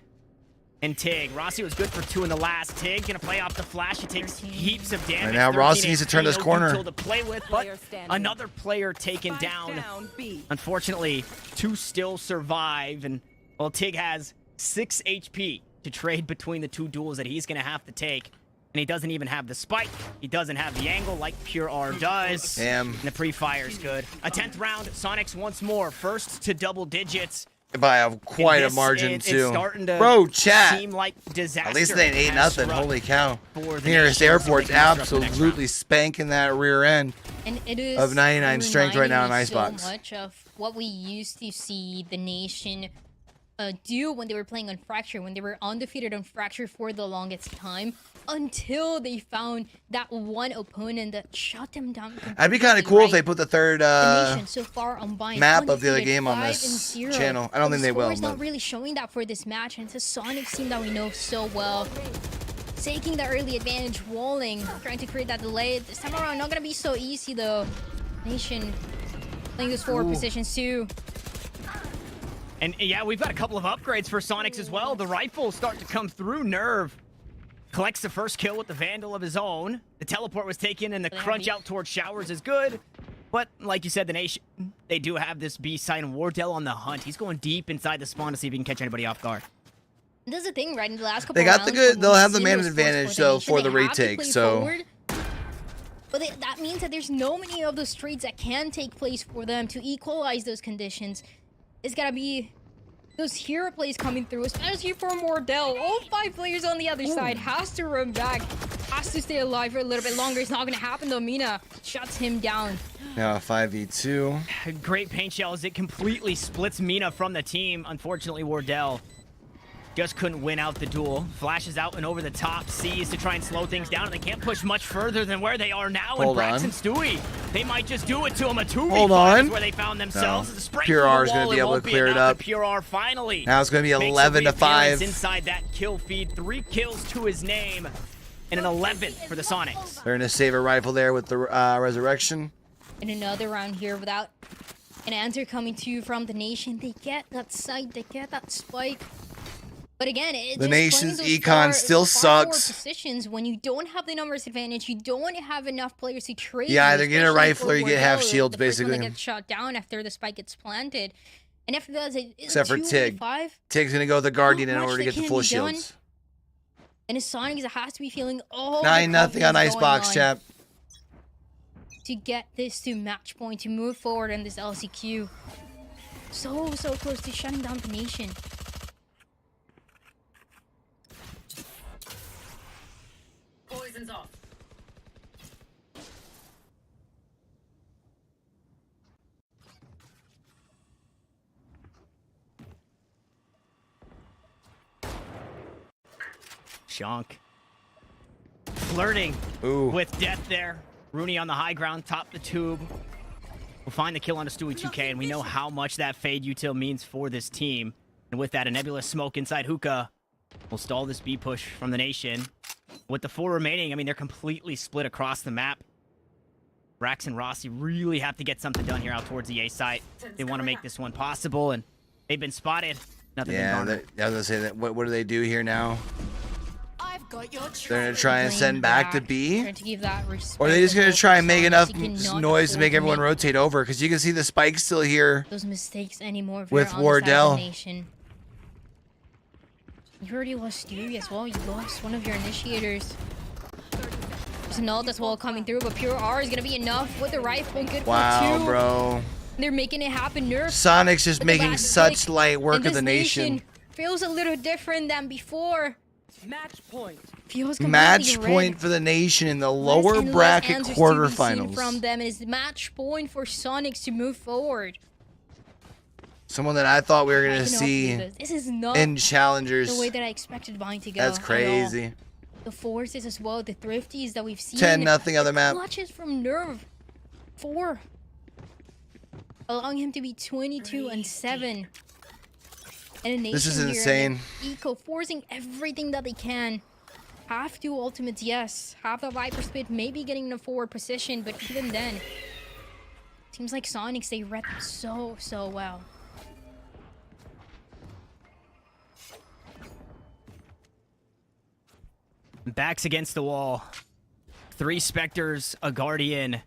and Tig. Rossi was good for 2 in the last. Tig gonna play off the flash. He takes heaps of damage. Right now, Rossi needs to turn this corner. To play with, but another player taken down. Unfortunately, 2 still survive, and well, Tig has 6 HP to trade between the 2 duels that he's gonna have to take. And he doesn't even have the spike. He doesn't have the angle like Pure R does. Damn. And the pre-fire's good. A 10th round. Soniqs once more. First to double digits. By quite a margin, too. To Bro, chat. seem like disaster. At least they ain't 8-0. Holy cow. Nearest airport's absolutely spanking that rear end. And it is of 99 strength right now in Icebox. So much of what we used to see the nation do when they were playing on Fracture, when they were undefeated on Fracture for the longest time, until they found that one opponent that shut them down. That'd be kind of cool if they put the third so far on map of the other game on this channel. I don't think they will. It's not really showing that for this match, and it's a Soniqs team that we know so well. Taking the early advantage, walling, trying to create that delay. This time around, not gonna be so easy though. Nation playing those forward positions too. And yeah, we've got a couple of upgrades for Soniqs as well. The rifles start to come through. Nerve collects the first kill with the Vandal of his own. The teleport was taken, and the crunch out towards Showers is good. But like you said, the nation, they do have this B side, and Wardell on the hunt. He's going deep inside the spawn to see if he can catch anybody off guard. This is the thing, right? In the last couple they got rounds, the good. They'll have the man Zimmer's advantage though for the retake. So. Forward. But that means that there's no many of those trades that can take place for them to equalize those conditions. It's gotta be those hero plays coming through, especially for Wardell. All 5 players on the other side has to run back, has to stay alive for a little bit longer. It's not gonna happen though. Mina shuts him down. Now 5v2. Great paint shells. It completely splits Mina from the team. Unfortunately, Wardell just couldn't win out the duel. Flashes out and over the top, sees to try and slow things down, and they can't push much further than where they are now. Hold and Brax on. and Stewie, they might just do it to them. A 2v5 Hold on. is where they found themselves. No. Pure R is going to be able to clear it up. Pure R finally. Now it's going to be 11 to 5. Inside that kill feed, 3 kills to his name, and an 11th for the Soniqs. They're going to save a rifle there with the resurrection. In another round here without an answer coming to you from the nation. They get that sight, they get that spike. But again, it's the just nation's playing those econ still far more sucks. positions when you don't have the numbers advantage, you don't have enough players to trade. Yeah, you, either get a especially rifle or you for get half Wardell, shields, the first one basically. that gets shot down after the spike gets planted. And after that, Except for Tig. Tig's going to go with the Guardian in order to get the full shields. And his Soniqs has to be feeling all 9-0 on Icebox, chap. To get this to match point, to move forward in this LCQ. So close to shutting down the nation. Poison's off. Shonk flirting with death there. Rooney on the high ground, top the tube. We'll find the kill on a Stewie 2K, and we know how much that fade util means for this team. And with that, a nebulous smoke inside Hookah will stall this B push from the nation. With the 4 remaining, I mean, they're completely split across the map. Brax and Rossi really have to get something done here out towards the A site. They want to make this one possible, and they've been spotted. Nothing been garnered. I was going to say that. What do they do here now? I've got your They're going to try and send back to B? Trying to give that Or are they just going to try and make enough noise to make afford everyone rotate over? Because you can see the spike still here. those mistakes anymore with on Wardell. The nation. You already lost Stewie as well. You lost one of your initiators. There's an ult as well coming through, but Pure R is going to be enough with the rifle. Good for Wow, 2. bro. They're making it happen. Nerf. Soniqs just with the making last such pick. light work And of the this nation. Feels a little different than before. Match point. Feels completely Match red. point for the nation in the Less lower and less bracket answers to be seen quarterfinals. from them, and it's match point for Soniqs to move forward. Someone that I thought we were I going to cannot see believe this. This is not in challengers. the way that I expected Vine to go. That's at all. crazy. The forces as well, the thrifties that we've seen. 10-0 other map. Clutches from Nerve. 4. Allowing him to be 22-7. And a nation This is here insane. that Eco forcing everything that they can. Have 2 ultimates, yes. Have the Viper Spit, maybe getting in a forward position, but even then, seems like Soniqs, they read them so well. Backs against the wall. 3 Spectres, a Guardian.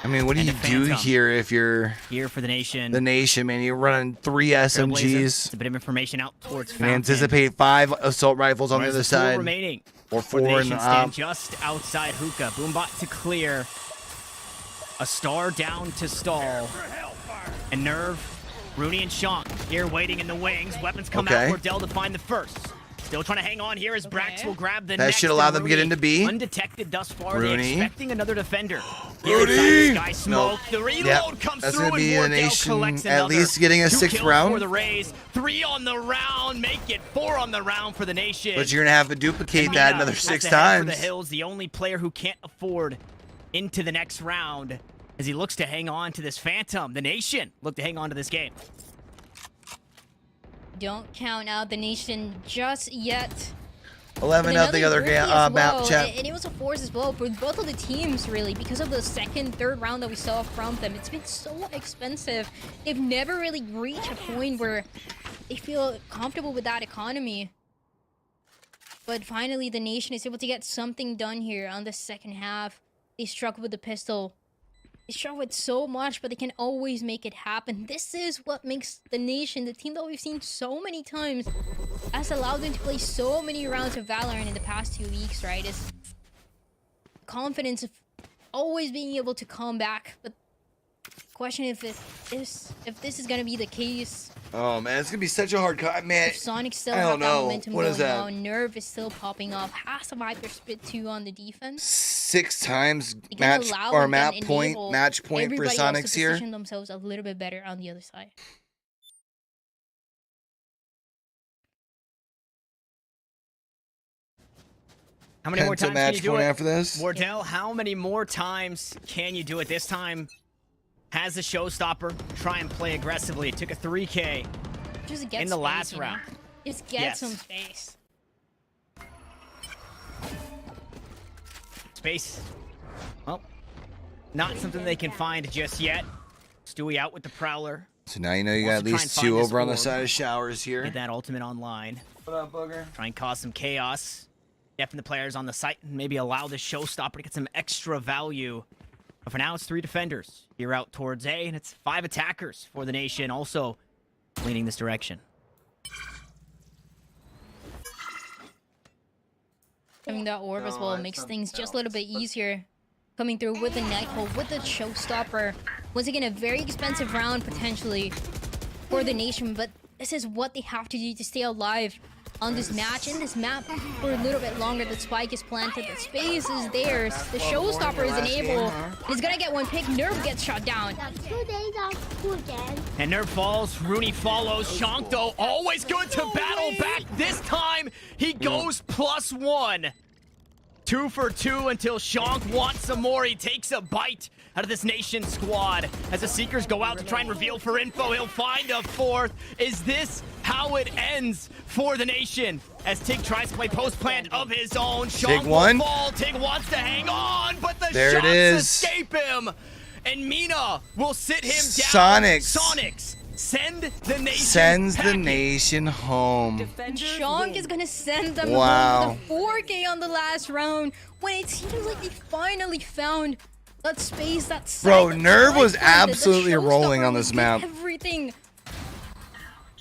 I mean, what do And you a do Phantom. here if you're Here for the nation. the nation, man? You're running 3 Trailblazer. SMGs. It's a bit of information out towards And Fountain. anticipate 5 assault rifles on the Whereas other the 4 side. remaining. Or For the 4 nation and stand up. just outside Hookah. Boombot to clear. A star down to stall. And Nerve, Rooney and Shonk here waiting in the wings. Weapons come Okay. out for Dell to find the first. Still trying to hang on here as Brax will grab the That next. should allow and them to get Rooney, into B. Undetected thus far. Rooney. They're expecting another defender. Here Rooney! inside the sky smoke. Nope. The reload Yep. comes That's through gonna be and the Wardell nation collects at another. least getting a 2 6th kills round. for the Rays. 3 on the round. Make it 4 on the round for the nation. But you're going to have to duplicate Mina that another has 6 to head for times. the hills, the only player who can't afford into the next round as he looks to hang on to this Phantom. The nation look to hang on to this game. Don't count out the nation just yet. 11-0 other game map chat. And it was a force as well for both of the teams, really, because of the second, third round that we saw from them. It's been so expensive. They've never really reached a point where they feel comfortable with that economy. But finally, the nation is able to get something done here on the second half. They struck with the pistol. They struggle with so much, but they can always make it happen. This is what makes the nation, the team that we've seen so many times, has allowed them to play so many rounds of Valorant in the past 2 weeks, right? Is confidence of always being able to come back. But question if this is gonna be the case. Oh, man, it's going to be such a hard cut. Man, If Sonic still I have don't that know. momentum What going is that? on, Nerve is still popping up, has a Viper Spit 2 on the defense. 6 times They can match allow or and map then point, enable match point for everybody else to Soniqs here. position themselves a little bit better on the other side. How many more times can match you do point it? after this. Wardell, how many more times can you do it? This time has the showstopper. Try and play aggressively. It took a 3K Just get in the space, last you know? round. Just get some space. Space. Well, not something they can find just yet. Stewie out with the Prowler. So now you know you got Wants at to try least and two find this over on the orb. side of showers here. Get that ultimate online. What up, Booger? Try and cause some chaos. Deafen the players on the site and maybe allow the showstopper to get some extra value. But for now, it's 3 defenders. You're out towards A, and it's 5 attackers for the nation also leaning this direction. Having that orb as well makes things just a little bit easier. Coming through with the Nightfall, with the showstopper. Once again, a very expensive round potentially for the nation, but this is what they have to do to stay alive on this match, in this map, for a little bit longer. The spike is planted, the space is theirs, the showstopper is enabled. He's gonna get one pick, Nerve gets shot down. 2 days off school again. And Nerve falls, Rooney follows. Shank, though, always good to battle back. This time, he goes +1. 2 for 2 until Shank wants some more. He takes a bite out of this nation squad. As the Seekers go out to try and reveal for info, he'll find a 4th. Is this how it ends for the nation? As Tig tries to play post plant of his own. Shank Tig one. will fall. Tig wants to hang on, but the There it shots is. escape him. And Mina will sit him down. Soniqs. Soniqs send the nation Sends the packing. nation home. Defenders Shank win. is gonna send them Wow. home with a 4K on the last round when it seems like they finally found that space, that side, Bro, that Nerve spike was planted, the absolutely showstopper rolling on was this good, map. Everything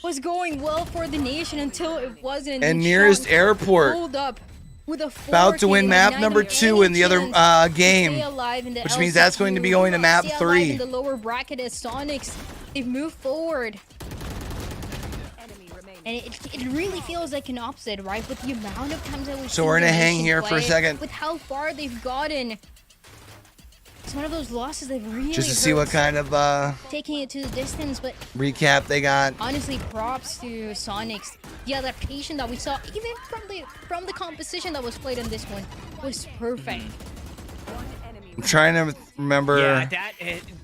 was going well for the nation until it wasn't. And then nearest Shank airport. pulled up with a 4K, About to win map not number even 2 in any the other chance to game, stay alive in the which means that's going to be going to map stay 3. alive in the lower bracket as Soniqs, they've moved forward. And it really feels like an opposite, right? With the amount of times that we've So seen we're the gonna hang nation here for a play, second. with how far they've gotten. It's one of those losses that really Just to see what hurts, kind of taking it to the distance. But recap they got. honestly, props to Soniqs. The adaptation that we saw, even from the composition that was played on this one, was perfect. I'm trying to remember Yeah, that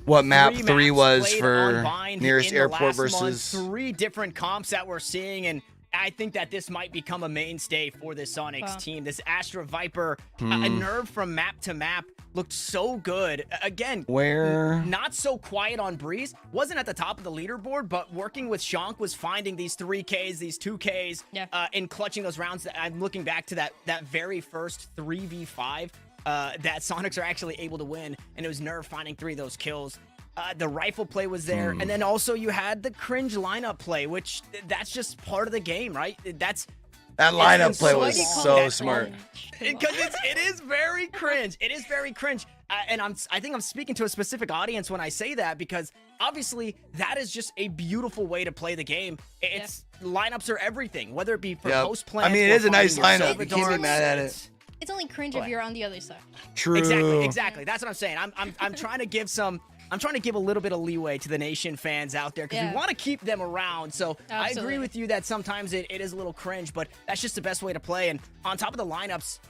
what map 3 3 maps was played for on Bind nearest in the airport last versus. month. 3 different comps that we're seeing, and I think that this might become a mainstay for this Soniqs Wow. team. This Astra Viper, a Nerve from map to map, looked so good. Again, Where? not so quiet on Breeze. Wasn't at the top of the leaderboard, but working with Shank was finding these 3Ks, these 2Ks, Yeah. and clutching those rounds. I'm looking back to that very first 3v5 that Soniqs are actually able to win, and it was Nerve finding 3 of those kills. The rifle play was there, and then also you had the cringe lineup play, which that's just part of the game, right? That Lineup play so was smart. so That's smart. because it is very cringe. It is very cringe, and I think I'm speaking to a specific audience when I say that, because obviously that is just a beautiful way to play the game. It's lineups are everything, whether it be for Yep. post plans. I mean, it or is a nice finding your lineup. You can't be Salvadors. mad at it. It's only cringe if you're on the other side. True. Exactly. That's what I'm saying. I'm trying to give some. I'm trying to give a little bit of leeway to the nation fans out there, because we want to keep them around. So I agree Absolutely. with you that sometimes it is a little cringe, but that's just the best way to play. And on top of the lineups,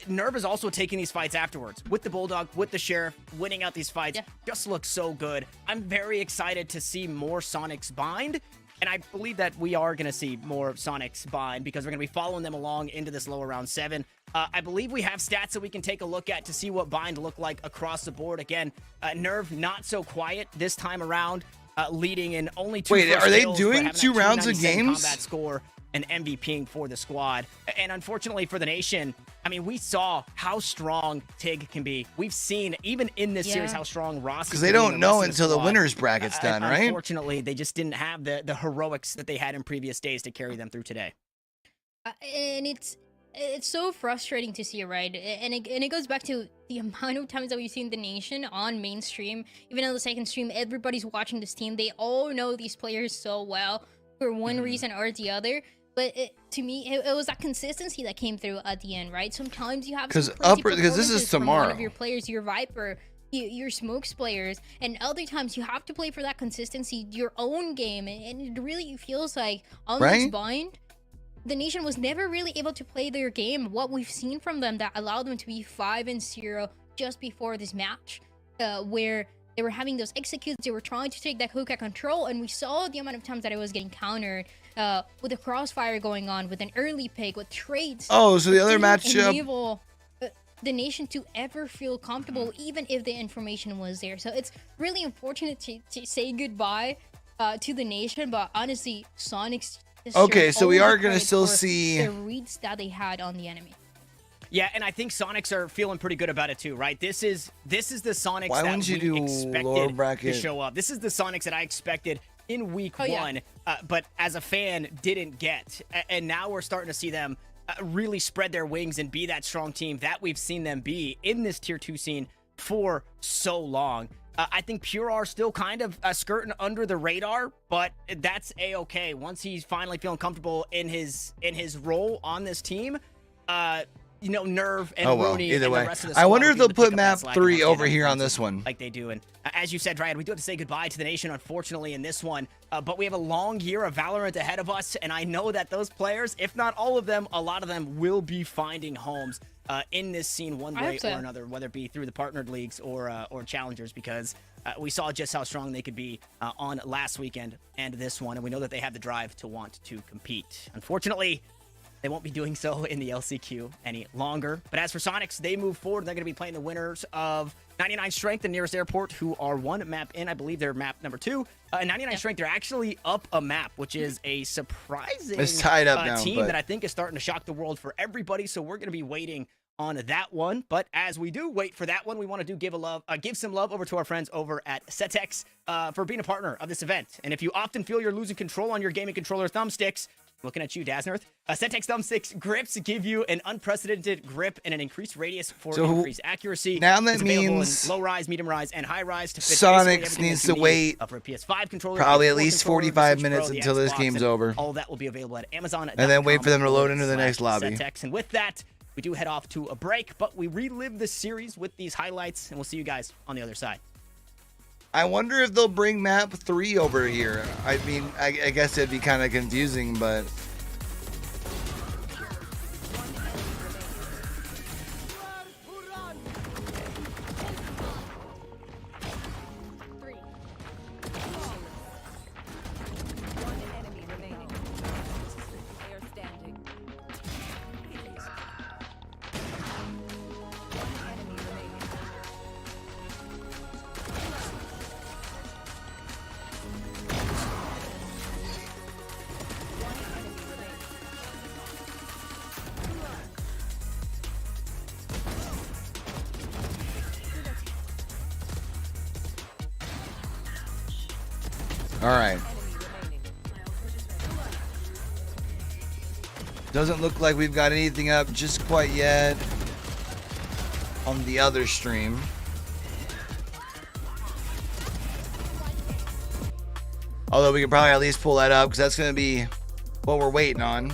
Nerve is also taking these fights afterwards with the Bulldog, with the Sheriff, winning out these fights. Yeah. Just looks so good. I'm very excited to see more Soniqs bind. And I believe that we are going to see more Soniqs bind, because we're going to be following them along into this lower round 7. I believe we have stats that we can take a look at to see what bind look like across the board. Again, Nerve not so quiet this time around, leading in only 2 Wait, first are they kills, doing but having 2 that rounds of 297 games? combat score and MVPing for the squad. And unfortunately for the nation, I mean, we saw how strong Tig can be. We've seen, even in this series, how strong Ross is. Because they don't know until the winners bracket's done, right? Unfortunately, they just didn't have the heroics that they had in previous days to carry them through today. And it's so frustrating to see, right? And it goes back to the amount of times that we've seen the nation on mainstream, even on the second stream. Everybody's watching this team. They all know these players so well for one reason or the other. But to me, it was that consistency that came through at the end, right? Sometimes you have because this is from one tomorrow. of your players, your Viper, your Smokes players, and other times you have to play for that consistency, your own game, and it really feels like on this bind, the Nation was never really able to play their game. What we've seen from them that allowed them to be 5-0 just before this match, where they were having those executes, they were trying to take that hook at control, and we saw the amount of times that it was getting countered with a crossfire going on, with an early pick, with trades. Oh, so the other didn't matchup. enable the Nation to ever feel comfortable, even if the information was there. So it's really unfortunate to say goodbye to the Nation, but honestly, Soniqs. Okay, so we are going to still see the reads that they had on the enemy. Yeah, and I think Soniqs are feeling pretty good about it too, right? This is the Soniqs Why that wouldn't you we do lower expected bracket? to show up. This is the Soniqs that I expected in week one, but as a fan didn't get. And now we're starting to see them really spread their wings and be that strong team that we've seen them be in this tier 2 scene for so long. I think Pure are still kind of skirting under the radar, but that's a-okay. Once he's finally feeling comfortable in his role on this team, you know, Nerve and Rooney and the rest of the squad I wonder if will be able they'll to pick put up map that slack 3 and over not here on get this one. like they do. And as you said, Ryan, we do have to say goodbye to the Nation, unfortunately, in this one. But we have a long year of Valorant ahead of us, and I know that those players, if not all of them, a lot of them will be finding homes in this scene one way or another, whether it be through the partnered leagues or challengers, because we saw just how strong they could be on last weekend and this one, and we know that they have the drive to want to compete. Unfortunately, they won't be doing so in the LCQ any longer. But as for Soniqs, they move forward. They're going to be playing the winners of 99 Strength and Nearest Airport, who are one map in. I believe they're map number 2. 99 Strength, they're actually up a map, which is a surprising It's tied up now, team that I think is starting to shock the world for everybody. So we're going to be waiting on that one. But as we do wait for that one, we want to give some love over to our friends over at Soniqs for being a partner of this event. And if you often feel you're losing control on your gaming controller thumbsticks, looking at you, Daznarth. Soniqs thumbsticks grips give you an unprecedented grip and an increased radius for increased accuracy. Now that it's means in low rise, medium rise, and high rise to fit Soniqs needs to wait for a PS5 controller, probably PS4 at least controller, 45 Switch minutes Pro, until this Xbox, game's and over. all that will be available at Amazon. And then wait for them to load into the next lobby. Soniqs. And with that, we do head off to a break, but we relive this series with these highlights, and we'll see you guys on the other side. I wonder if they'll bring map 3 over here. I mean, I guess it'd be kind of confusing, but all right. Doesn't look like we've got anything up just quite yet on the other stream. Although we could probably at least pull that up because that's going to be what we're waiting on.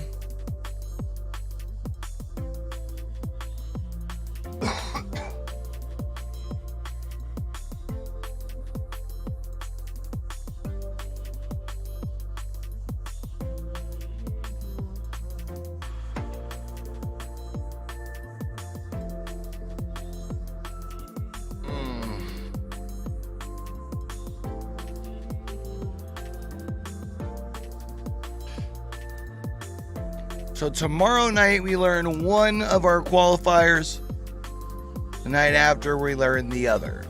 So tomorrow night we learn one of our qualifiers. The night after we learn the other.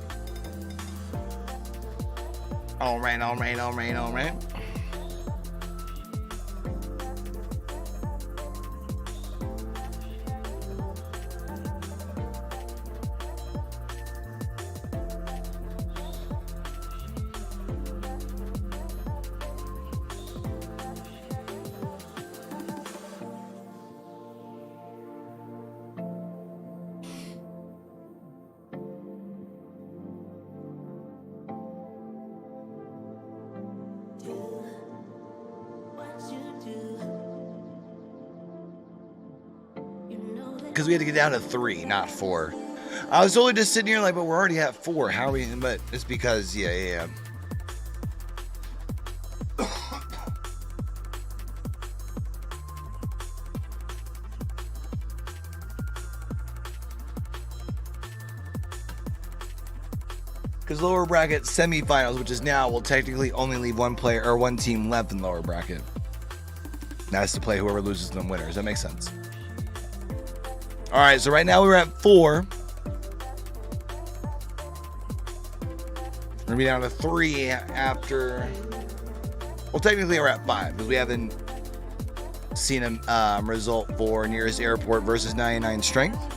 All right. Because we had to get down to 3, not 4. I was totally just sitting here like, but we're already at 4. How are we? But it's because, yeah. Because lower bracket semifinals, which is now, will technically only leave one player or one team left in lower bracket. That's to play whoever loses them winners. That makes sense. All right, so right now we're at 4. We're gonna be down to 3 after. Well, technically we're at 5 because we haven't seen a result for nearest airport versus 99 strength.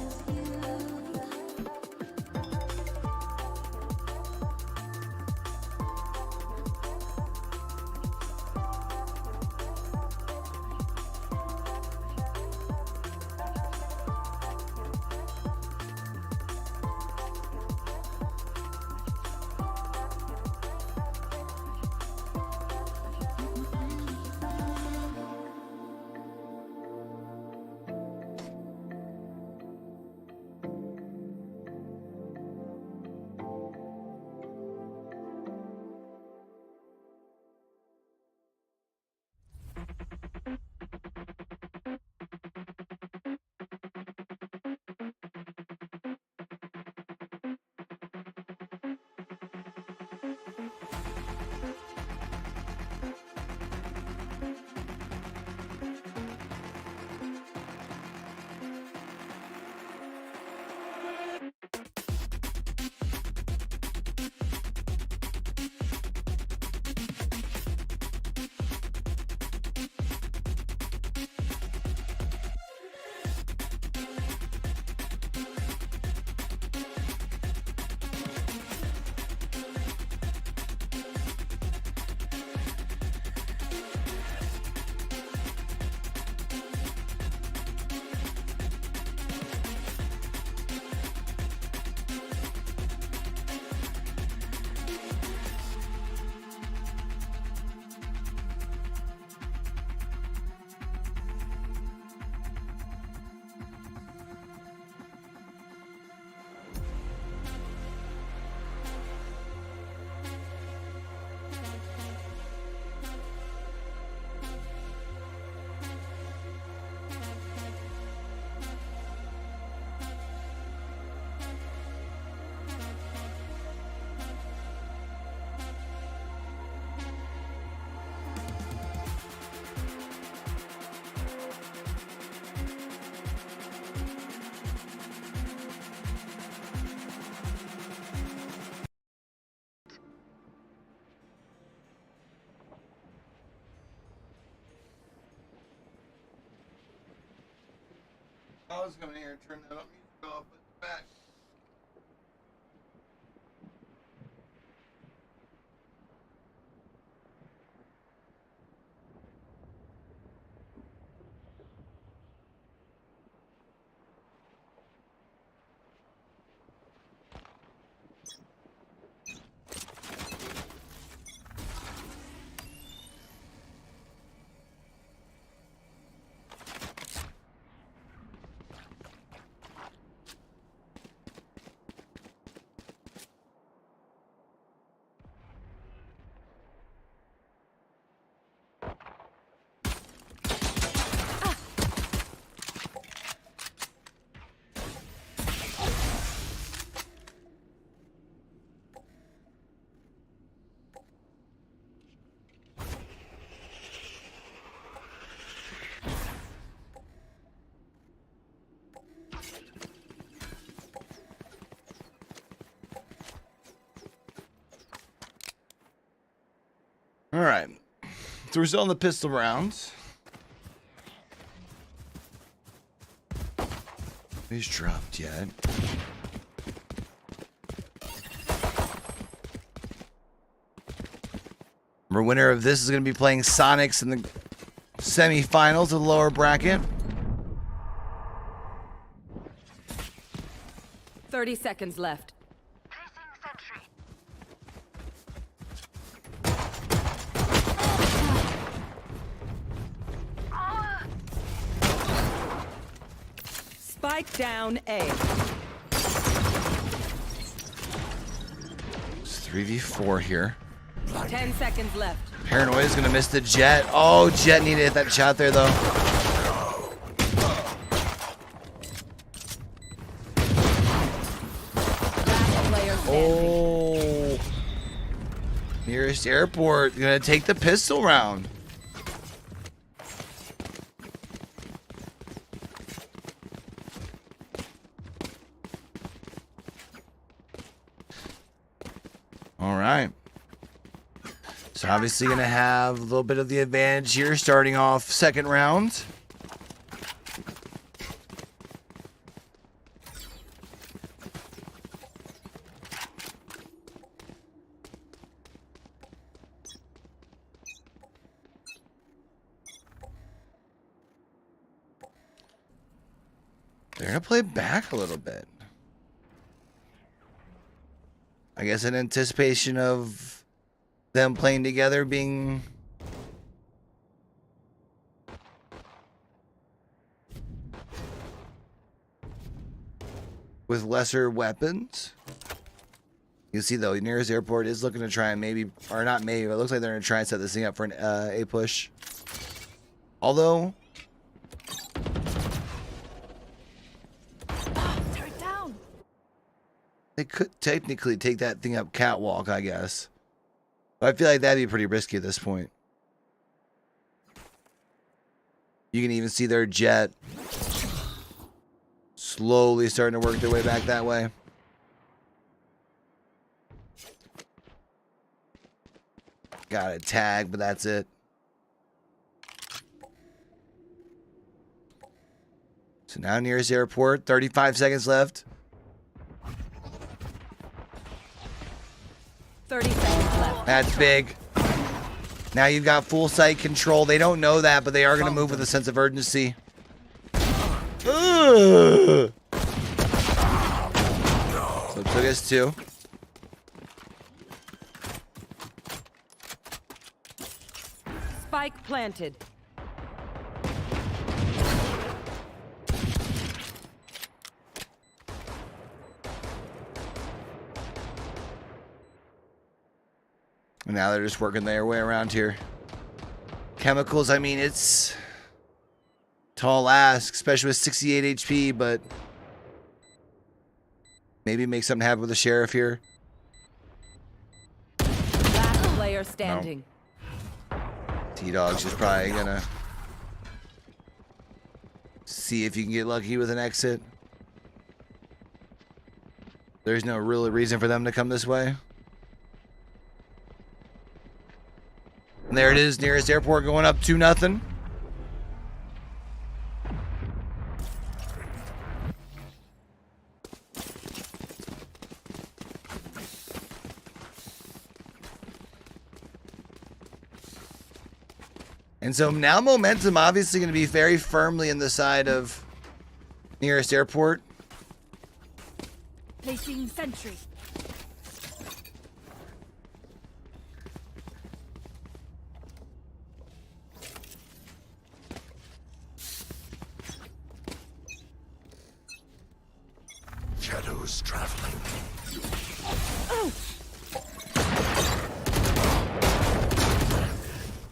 I was coming here and turn that up, music off, but it's back. All right, so we're still in the pistol rounds. He's dropped yet. Our winner of this is going to be playing Soniqs in the semi-finals of the lower bracket. 30 seconds left. Spike down A. It's 3v4 here. 10 seconds left. Paranoia is going to miss the Jet. Oh, Jet needed to hit that shot there, though. Last player standing. Oh. Nearest airport gonna take the pistol round. All right. So obviously gonna have a little bit of the advantage here starting off second round. They're gonna play back a little bit. I guess in anticipation of them playing together being with lesser weapons. You see though, nearest airport is looking to try and maybe, or not maybe, but it looks like they're gonna try and set this thing up for an A push. Although they could technically take that thing up catwalk, I guess. But I feel like that'd be pretty risky at this point. You can even see their jet slowly starting to work their way back that way. Got a tag, but that's it. So now nearest airport, 35 seconds left. 30 seconds left. That's big. Now you've got full sight control. They don't know that, but they are going to move with a sense of urgency. So it took us 2. Spike planted. And now they're just working their way around here. Chemicals, I mean, it's tall ask, especially with 68 HP, but maybe make something happen with the sheriff here. Last player standing. No. T-Dog's just probably gonna see if you can get lucky with an exit. There's no real reason for them to come this way. And there it is, nearest airport going up 2-0. And so now momentum obviously going to be very firmly in the side of nearest airport. Placing sentry. Shadows traveling.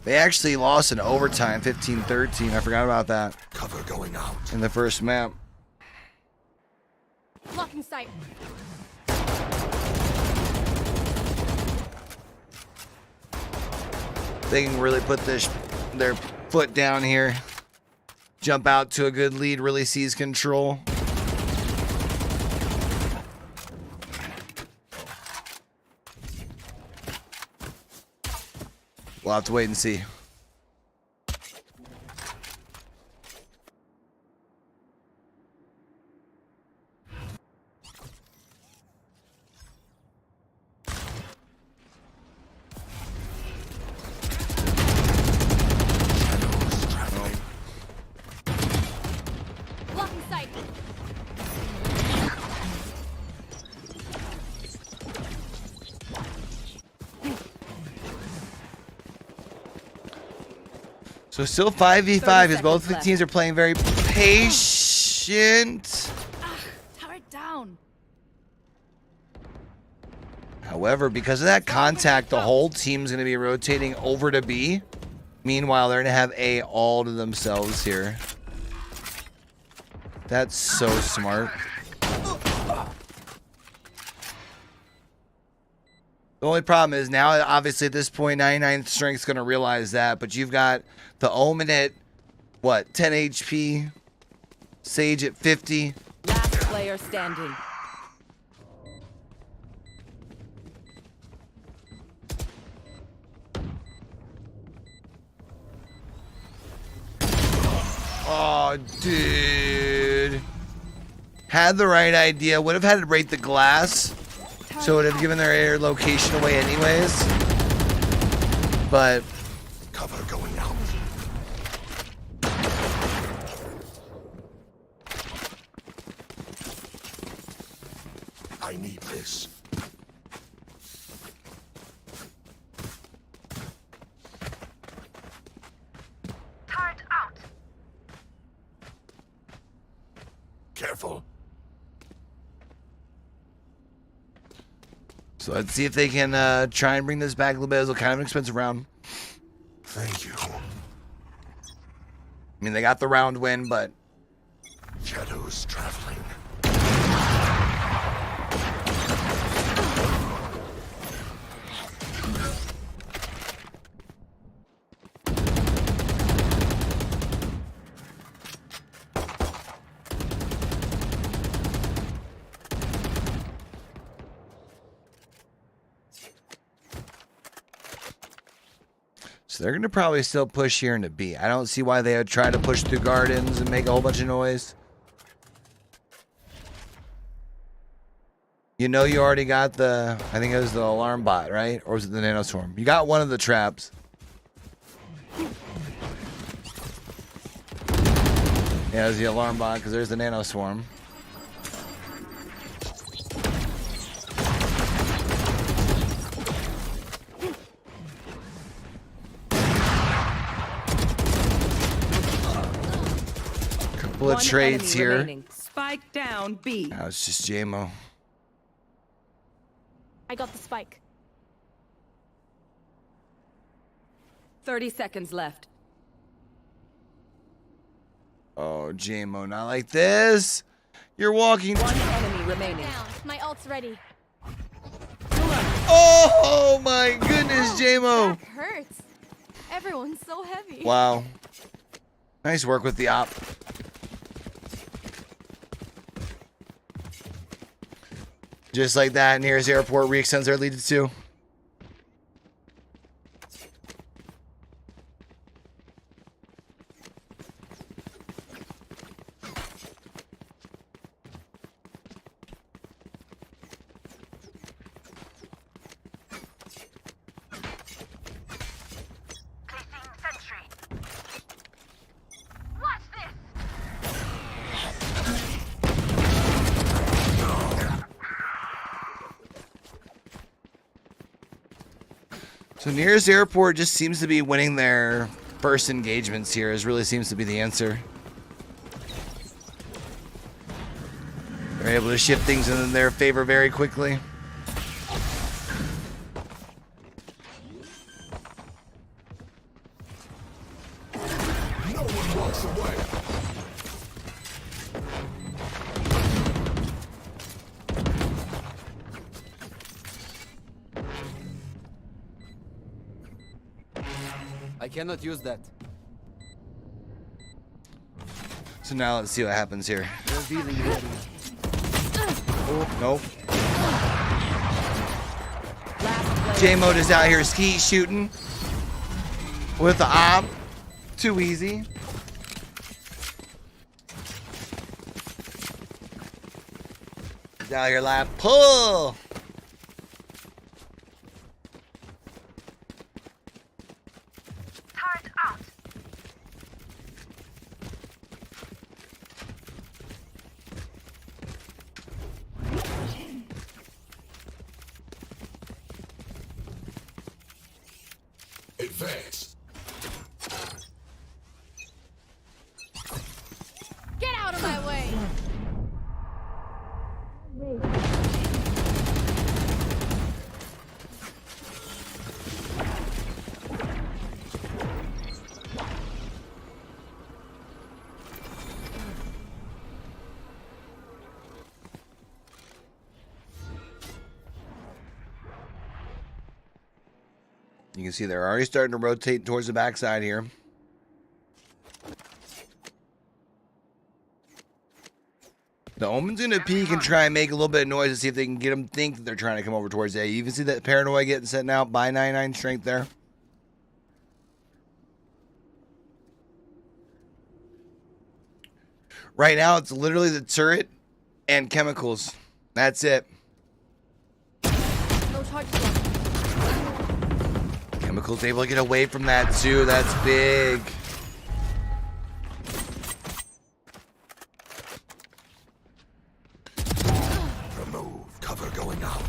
They actually lost in overtime, 15-13. I forgot about that. Cover going out. In the first map. Blocking sight. They can really put their foot down here. Jump out to a good lead, really seize control. We'll have to wait and see. Blocking sight. So still 5v5 as both the left. teams are playing very patient. Turret down. However, because of that contact, the whole team's going to be rotating over to B. Meanwhile, they're going to have A all to themselves here. That's so smart. The only problem is now, obviously, at this point, 99th Strength's going to realize that. But you've got the Omen at, what, 10 HP? Sage at 50. Last player standing. Oh, dude. Had the right idea. Would have had to rate the glass. So it would have given their air location away anyways. But Cover going out. I need this. Turret out. Careful. so let's see if they can try and bring this back a little bit. It was kind of an expensive round. Thank you. I mean, they got the round win, but Shadows traveling. so they're going to probably still push here into B. I don't see why they would try to push through gardens and make a whole bunch of noise. You know you already got the, I think it was the alarm bot, right? Or was it the nanoswarm? You got one of the traps. Yeah, it was the alarm bot because there's the nanoswarm. Couple of trades here. Remaining. Spike down B. Now it's just JMO. I got the spike. 30 seconds left. Oh, JMO, not like this. You're walking. One enemy remaining. Down. My ult's ready. Oh my goodness, JMO. That hurts. Everyone's so heavy. Wow. Nice work with the op. Just like that, nearest airport re-extends their lead to 2. Watch this. So nearest airport just seems to be winning their first engagements here. Is really seems to be the answer. They're able to shift things in their favor very quickly. No one walks away. I cannot use that. So now let's see what happens here. Revealing area. Oh, nope. Last J Mode is out here skeet shooting with the op. Too easy. He's out here live. Pull. Turret out. Advance. Get out of my way. You can see they're already starting to rotate towards the backside here. The Omen's going to peek and try and make a little bit of noise to see if they can get them think that they're trying to come over towards A. You can see that Paranoia getting sent out by 99 strength there. Right now, it's literally the turret and chemicals. That's it. No charges left. Chemicals able to get away from that too. That's big. Remove. Cover going out.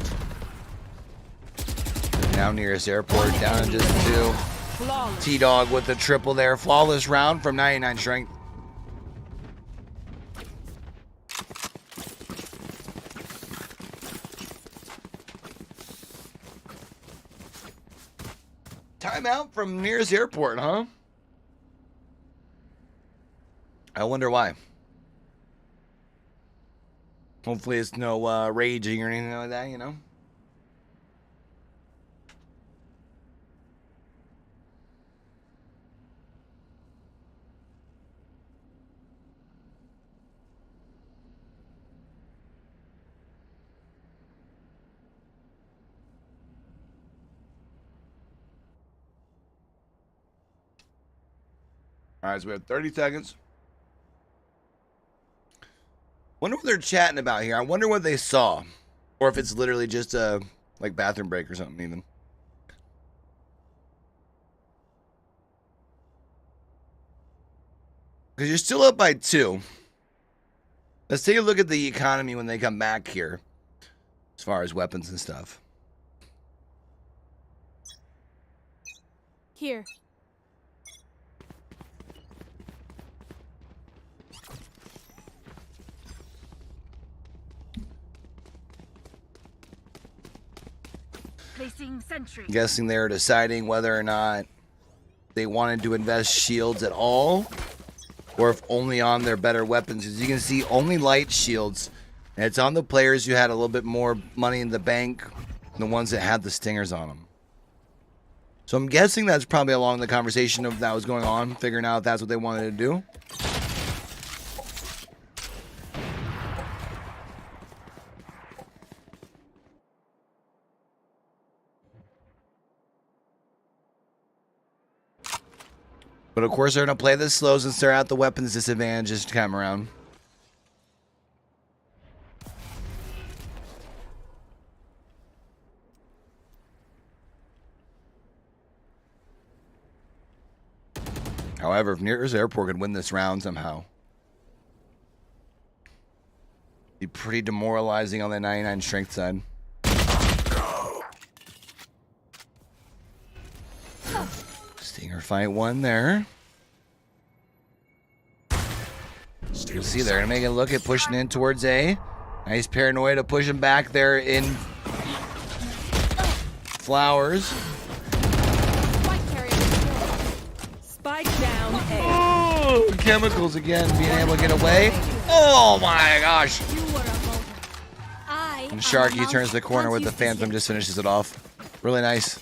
Now nearest airport, down to just 2. T-Dog with the triple there. Flawless round from 99 strength. Timeout from nearest airport, huh? I wonder why. Hopefully it's no raging or anything like that, you know? All right, so we have 30 seconds. Wonder what they're chatting about here. I wonder what they saw. Or if it's literally just a, like, bathroom break or something even. Because you're still up by 2. Let's take a look at the economy when they come back here. As far as weapons and stuff. Here. Placing sentry. I'm guessing they're deciding whether or not they wanted to invest shields at all, or if only on their better weapons. As you can see, only light shields. And it's on the players who had a little bit more money in the bank than the ones that had the stingers on them. So I'm guessing that's probably along the conversation of that was going on, figuring out if that's what they wanted to do. But of course, they're going to play this slow since they're at the weapons disadvantage this time around. However, if Nearest Airport could win this round somehow, be pretty demoralizing on the 99 strength side. Stinger fight 1 there. You see they're going to make a look at pushing in towards A. Nice Paranoia to push him back there in Flowers. Spike down A. Oh, chemicals again being able to get away. Oh my gosh. And Sharky turns the corner with the Phantom, just finishes it off. Really nice.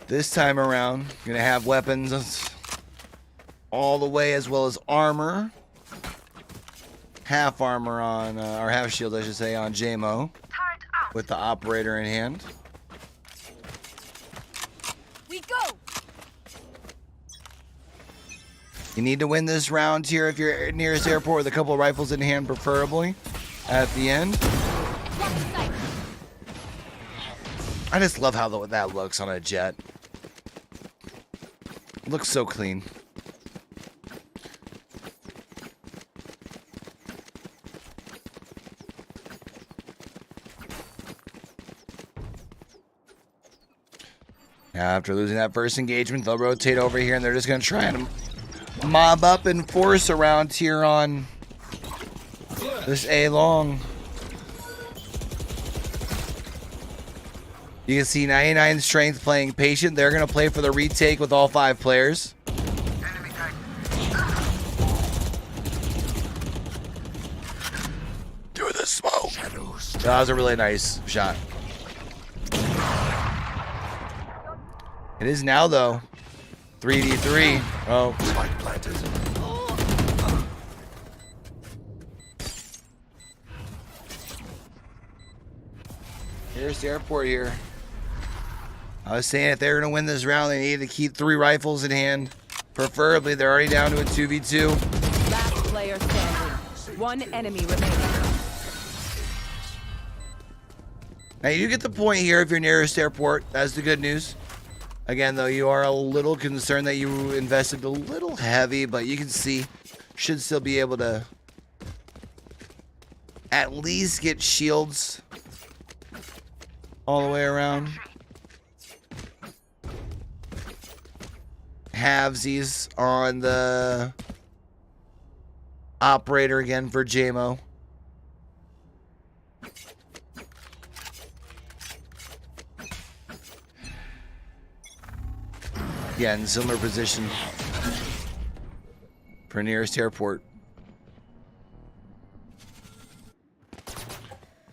This time around, you're going to have weapons all the way as well as armor. Half armor on, or half shield, I should say, on JMO. With the operator in hand. We go. You need to win this round here if you're nearest airport with a couple of rifles in hand, preferably, at the end. I just love how that looks on a jet. Looks so clean. Now, after losing that first engagement, they'll rotate over here, and they're just going to try and mob up and force around here on this A long. You can see 99 strength playing patient. They're going to play for the retake with all 5 players. Oh, that was a really nice shot. It is now, though. 3v3. Oh. Spike planted. Here's the airport here. I was saying if they're going to win this round, they need to keep 3 rifles in hand. Preferably, they're already down to a 2v2. Last player standing. One enemy remaining. Now, you get the point here if you're nearest airport. That's the good news. Again, though, you are a little concerned that you invested a little heavy, but you can see, should still be able to at least get shields all the way around. Halvesies on the operator again for JMO. Yeah, in similar position for nearest airport.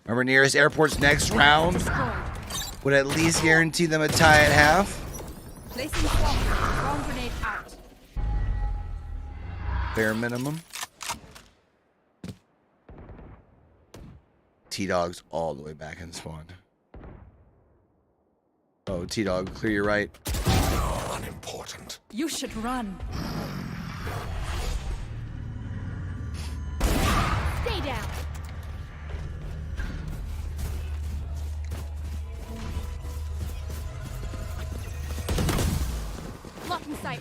Remember, nearest airport's next round would at least guarantee them a tie at half. Placing bomb grenade out. Bare minimum. T-Dog's all the way back in spawn. Oh, T-Dog, clear your right. Unimportant. You should run. Stay down. Blocking sight.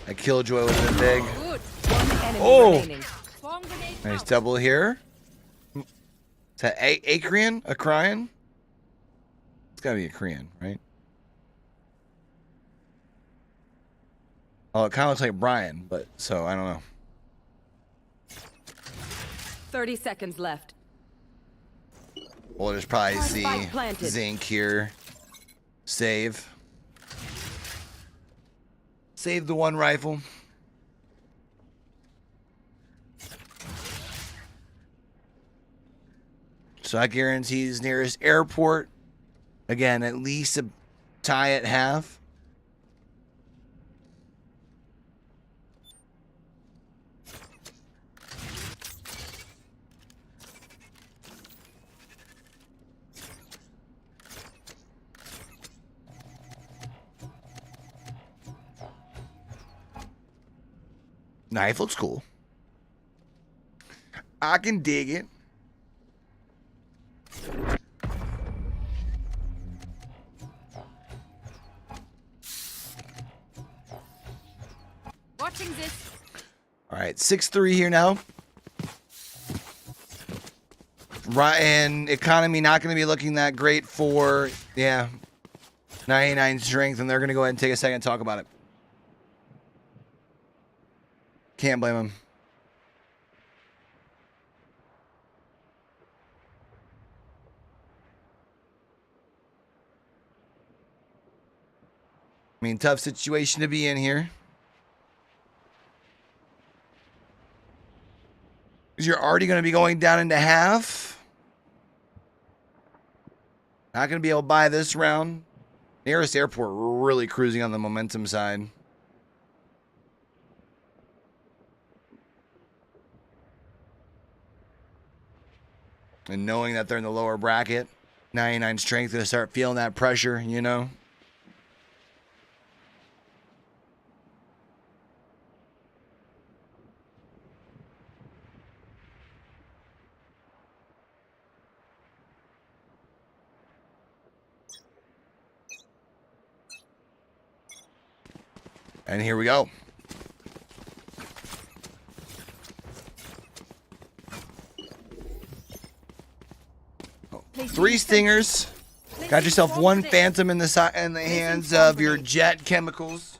That killjoy would have been big. Good. One enemy Oh! remaining. Bomb grenade Nice out. double here. Is that Akrian? A Cryan? It's gotta be a Korean, right? Oh, it kind of looks like Brian, but so I don't know. 30 seconds left. We'll just probably see Spike planted. Zinc here. Save. Save the one rifle. So that guarantees nearest airport. Again, at least a tie at half. Knife looks cool. I can dig it. Watching this. All right, 6-3 here now. Right, and economy not going to be looking that great for, 99 strength, and they're going to go ahead and take a second to talk about it. Can't blame them. I mean, tough situation to be in here. Because you're already going to be going down into half. Not going to be able to buy this round. Nearest airport really cruising on the momentum side. And knowing that they're in the lower bracket, 99 strength, going to start feeling that pressure, you know? And here we go. Three stingers. Got yourself one phantom in the hands of your jet chemicals.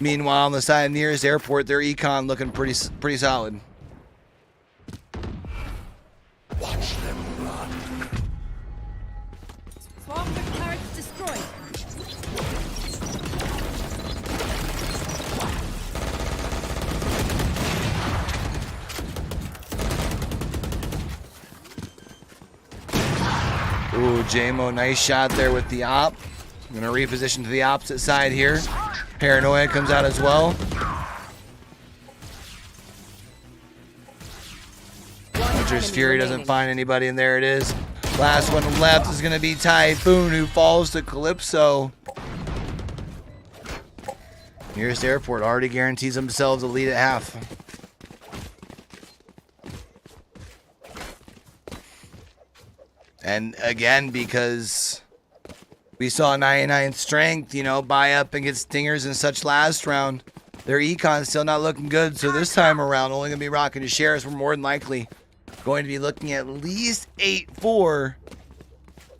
Meanwhile, on the side nearest airport, their econ looking pretty solid. Watch them run. Swarm with turrets destroyed. Ooh, JMO, nice shot there with the op. I'm gonna reposition to the opposite side here. Paranoia comes out as well. Hunter's Fury doesn't find anybody, and there it is. Last one left is gonna be Typhoon, who falls to Calypso. Nearest airport already guarantees themselves a lead at half. And again, because we saw 99 strength, you know, buy up and get stingers and such last round, their econ's still not looking good. So this time around, only going to be rocking to shares. We're more than likely going to be looking at least 8-4,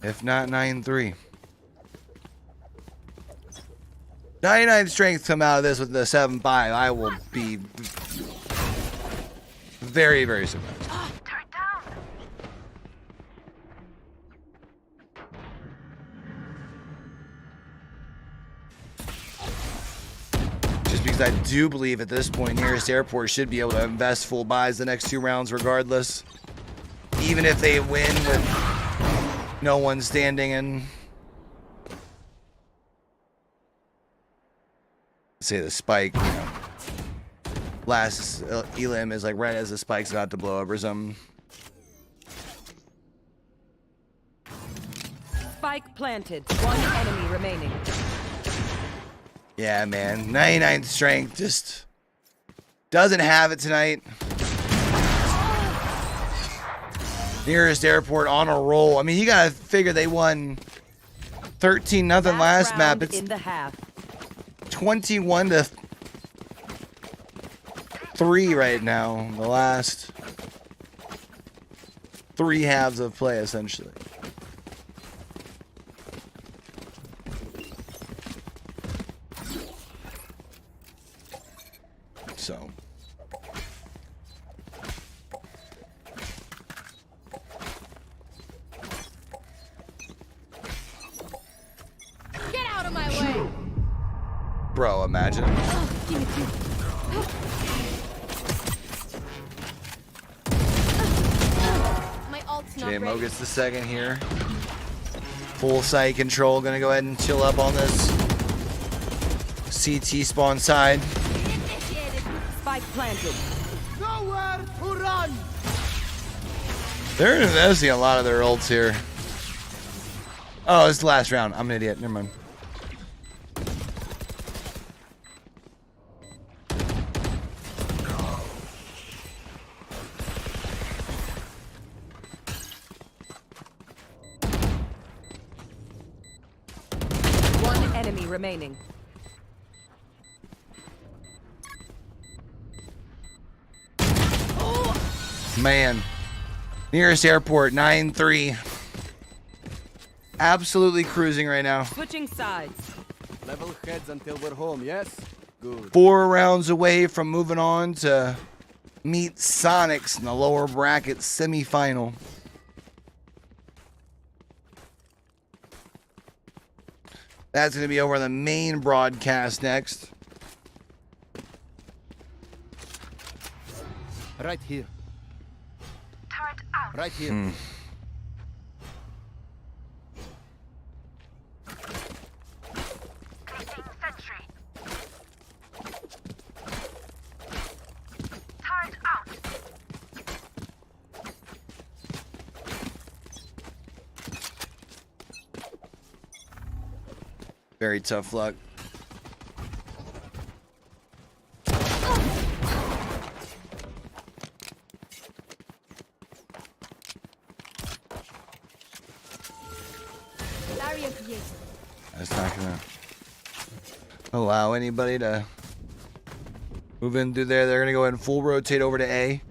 if not 9-3. 99 strength come out of this with the 7-5. I will be very, very surprised. Just because I do believe at this point, nearest airport should be able to invest full buys the next 2 rounds regardless. Even if they win with no one standing in. Say the spike, you know, last elim is like right as the spike's about to blow up or something. Spike planted. 1 enemy remaining. Yeah, man. 99 strength just doesn't have it tonight. Nearest airport on a roll. I mean, you gotta figure they won 13-0 last map. It's in the half. 21-3 right now. The last 3 halves of play, essentially. So. Get out of my way! Bro, imagine. My ult's not JMO ready. gets the second here. Full site control. Gonna go ahead and chill up on this CT spawn side. Spike planted. Nowhere to run. They're investing a lot of their ults here. Oh, it's the last round. I'm an idiot. Never mind. Enemy remaining. Man. Nearest airport, 9-3. Absolutely cruising right now. Switching sides. Level heads until we're home, yes? Good. 4 rounds away from moving on to meet Soniqs in the lower bracket semi-final. That's going to be over on the main broadcast next. Right here. Right here. Very tough luck. That's not gonna allow anybody to move in through there. They're gonna go ahead and full rotate over to A.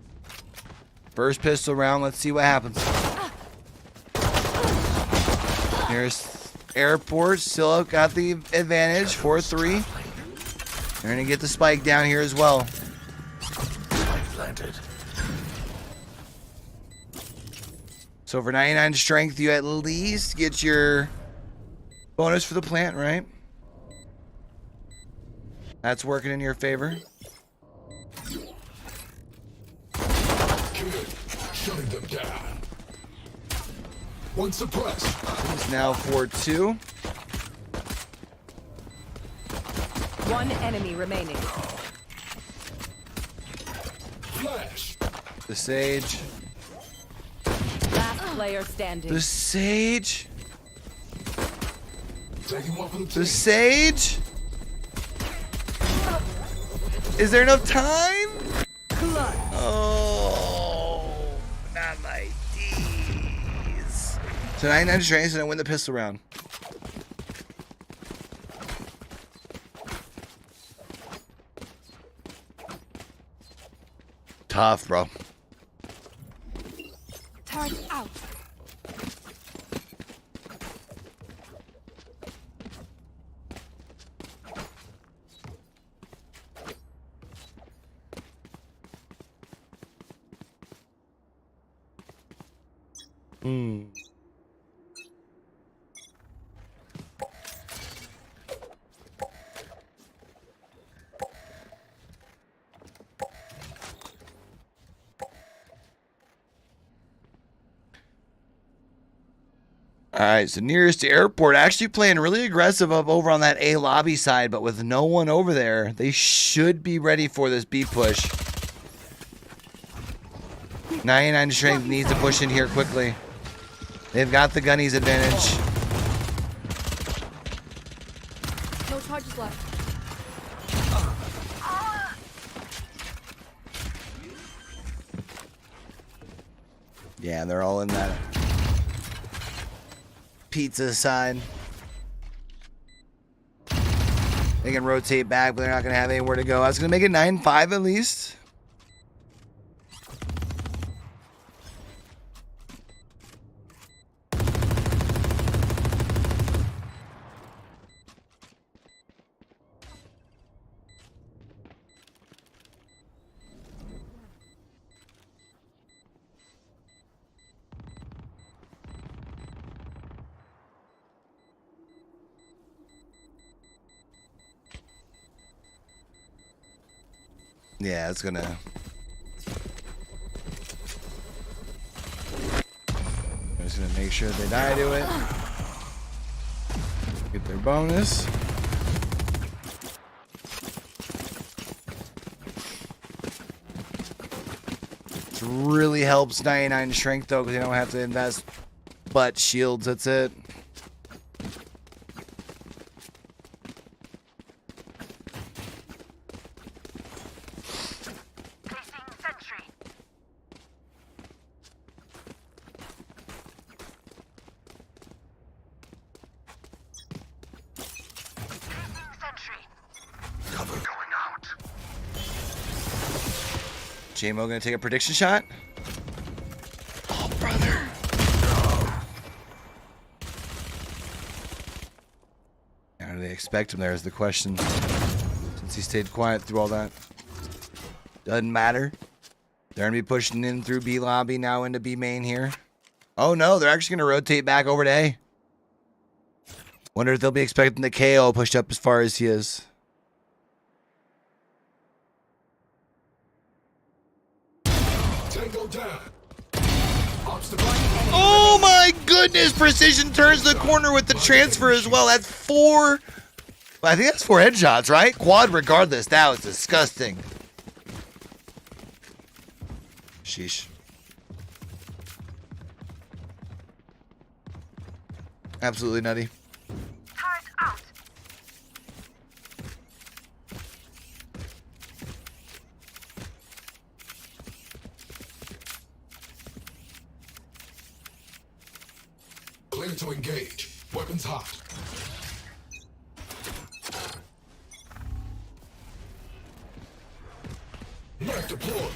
First pistol round. Let's see what happens. Here's airport. Still got the advantage. 4-3. They're gonna get the spike down here as well. Planted. So for 99 strength, you at least get your bonus for the plant, right? That's working in your favor. Shutting them down. One suppressed. It's now 4-2. One enemy remaining. Flash. The Sage. Last player standing. The Sage. Taking one for the The team. Sage. Is there enough time? Oh, not like these. So 99 strength and I win the pistol round. Tough, bro. Turret out. All right, so nearest to airport, actually playing really aggressive up over on that A lobby side, but with no one over there, they should be ready for this B push. 99 strength needs to push in here quickly. They've got the gunnies advantage. No charges left. Yeah, they're all in that pizza side. They can rotate back, but they're not going to have anywhere to go. I was going to make it 9-5 at least. Yeah, it's gonna. I'm just gonna make sure they die to it. Get their bonus. This really helps 99 strength though, because they don't have to invest butt shields. That's it. J-Mo gonna take a prediction shot? Oh, brother. How do they expect him there is the question. Since he stayed quiet through all that. Doesn't matter. They're gonna be pushing in through B lobby now into B main here. Oh no, they're actually gonna rotate back over to A. Wonder if they'll be expecting the KO pushed up as far as he is. Oh my goodness! Precision turns the corner with the transfer as well. That's 4. I think that's 4 headshots, right? Quad regardless. That was disgusting. Sheesh. Absolutely nutty. Turret out. Clear to engage. Weapons hot. Knife deployed.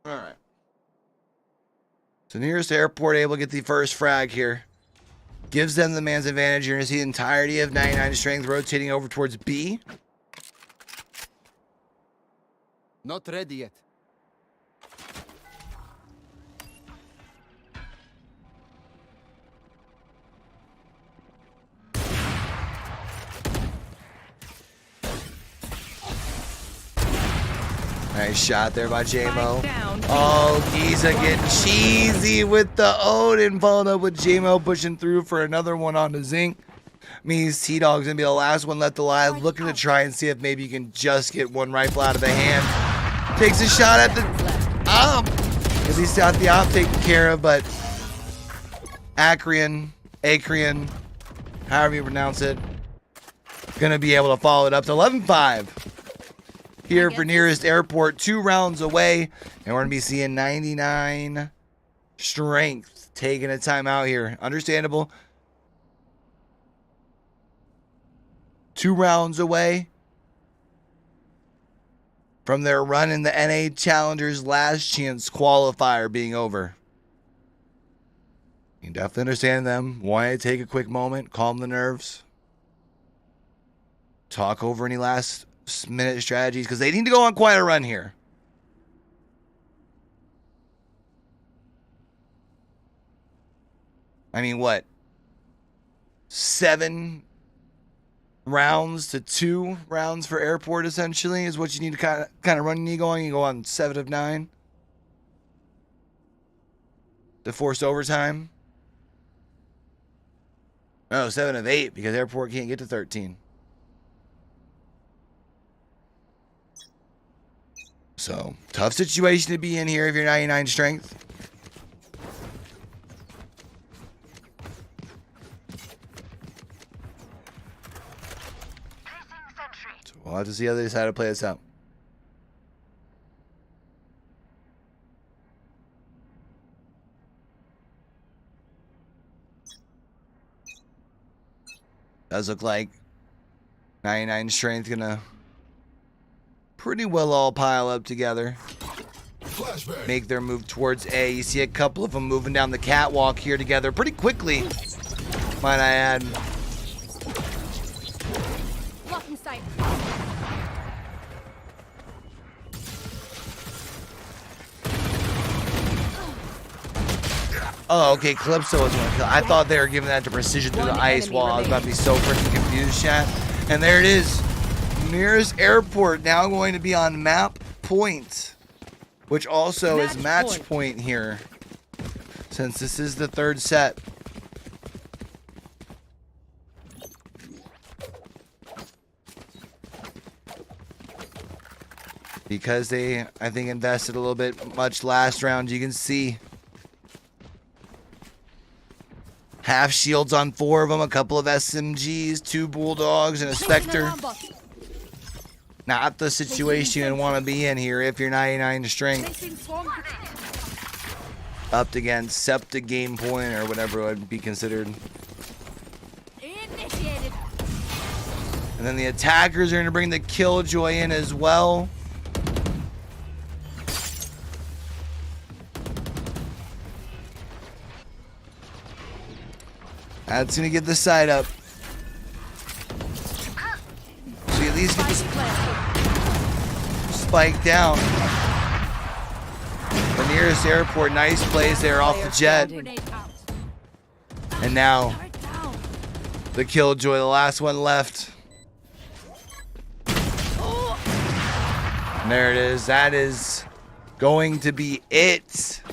All right. So nearest airport able to get the first frag here. Gives them the man's advantage. You're going to see the entirety of 99 strength rotating over towards B. Not ready yet. Nice shot there by JMO. Oh, Giza getting cheesy with the Odin, followed up with JMO pushing through for another one on the Zinc. Means T-Dog's going to be the last one left alive, looking to try and see if maybe you can just get one rifle out of the hand. Takes a shot at the at least got the op taken care of, but Acreon, however you pronounce it, going to be able to follow it up to 11-5. Here for nearest airport, 2 rounds away, and we're going to be seeing 99 strength taking a timeout here. Understandable. 2 rounds away from their run in the NA Challengers Last Chance qualifier being over. You can definitely understand them wanting to take a quick moment, calm the nerves, talk over any last minute strategies, because they need to go on quite a run here. I mean, what? 7 rounds to 2 rounds for airport essentially is what you need to kind of run. You go on 7 of 9 to force overtime. No, 7 of 8 because airport can't get to 13. So, tough situation to be in here if you're 99 strength. So we'll have to see how they decide to play this out. Does look like 99 strength gonna pretty well all pile up together. Flashbang. Make their move towards A. You see a couple of them moving down the catwalk here together pretty quickly, might I add. Blocking sight. Oh, okay, Calypso was one kill. I thought they were giving that to Precision through the ice wall. I was about to be so freaking confused, chat. And there it is. Nearest airport now going to be on map point, which also is match point here, since this is the 3rd set. Because they, I think, invested a little bit much last round. You can see half shields on 4 of them, a couple of SMGs, 2 Bulldogs, and a Spectre. Not the situation you want to be in here if you're 99 strength. Up against Septa game point or whatever it would be considered. Initiated. And then the attackers are going to bring the Killjoy in as well. That's going to get the side up. So you at least get the spike down. The nearest airport, nice plays there off the jet. And now the Killjoy, the last one left. And there it is. That is going to be it.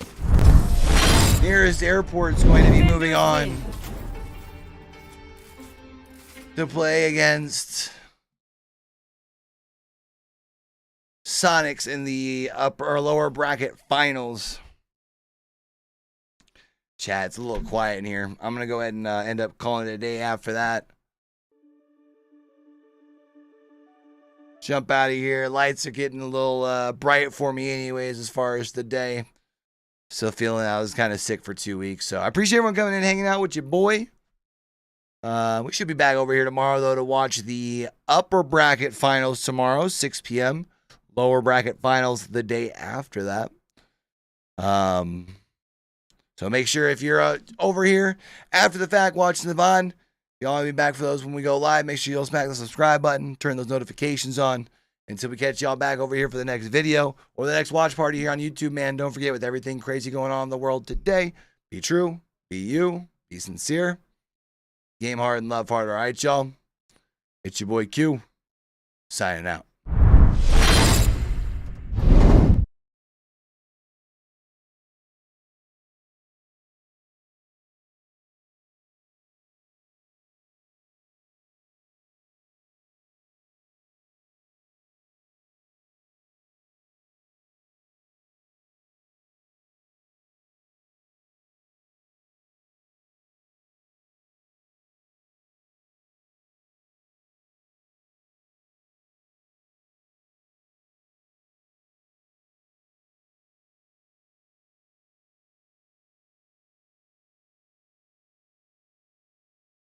Nearest airport's going to be moving on to play against Soniqs in the upper or lower bracket finals. Chat, it's a little quiet in here. I'm going to go ahead and end up calling it a day after that. Jump out of here. Lights are getting a little bright for me anyways as far as the day. Still feeling I was kind of sick for 2 weeks. So I appreciate everyone coming in and hanging out with your boy. We should be back over here tomorrow, though, to watch the upper bracket finals tomorrow, 6 p.m. Lower bracket finals the day after that. So make sure if you're over here after the fact watching the VOD, y'all want to be back for those when we go live. Make sure you'll smack the subscribe button, turn those notifications on, Until we catch y'all back over here for the next video or the next watch party here on YouTube, man, don't forget, with everything crazy going on in the world today, be true, be you, be sincere, game hard and love hard. All right, y'all? It's your boy Q, signing out.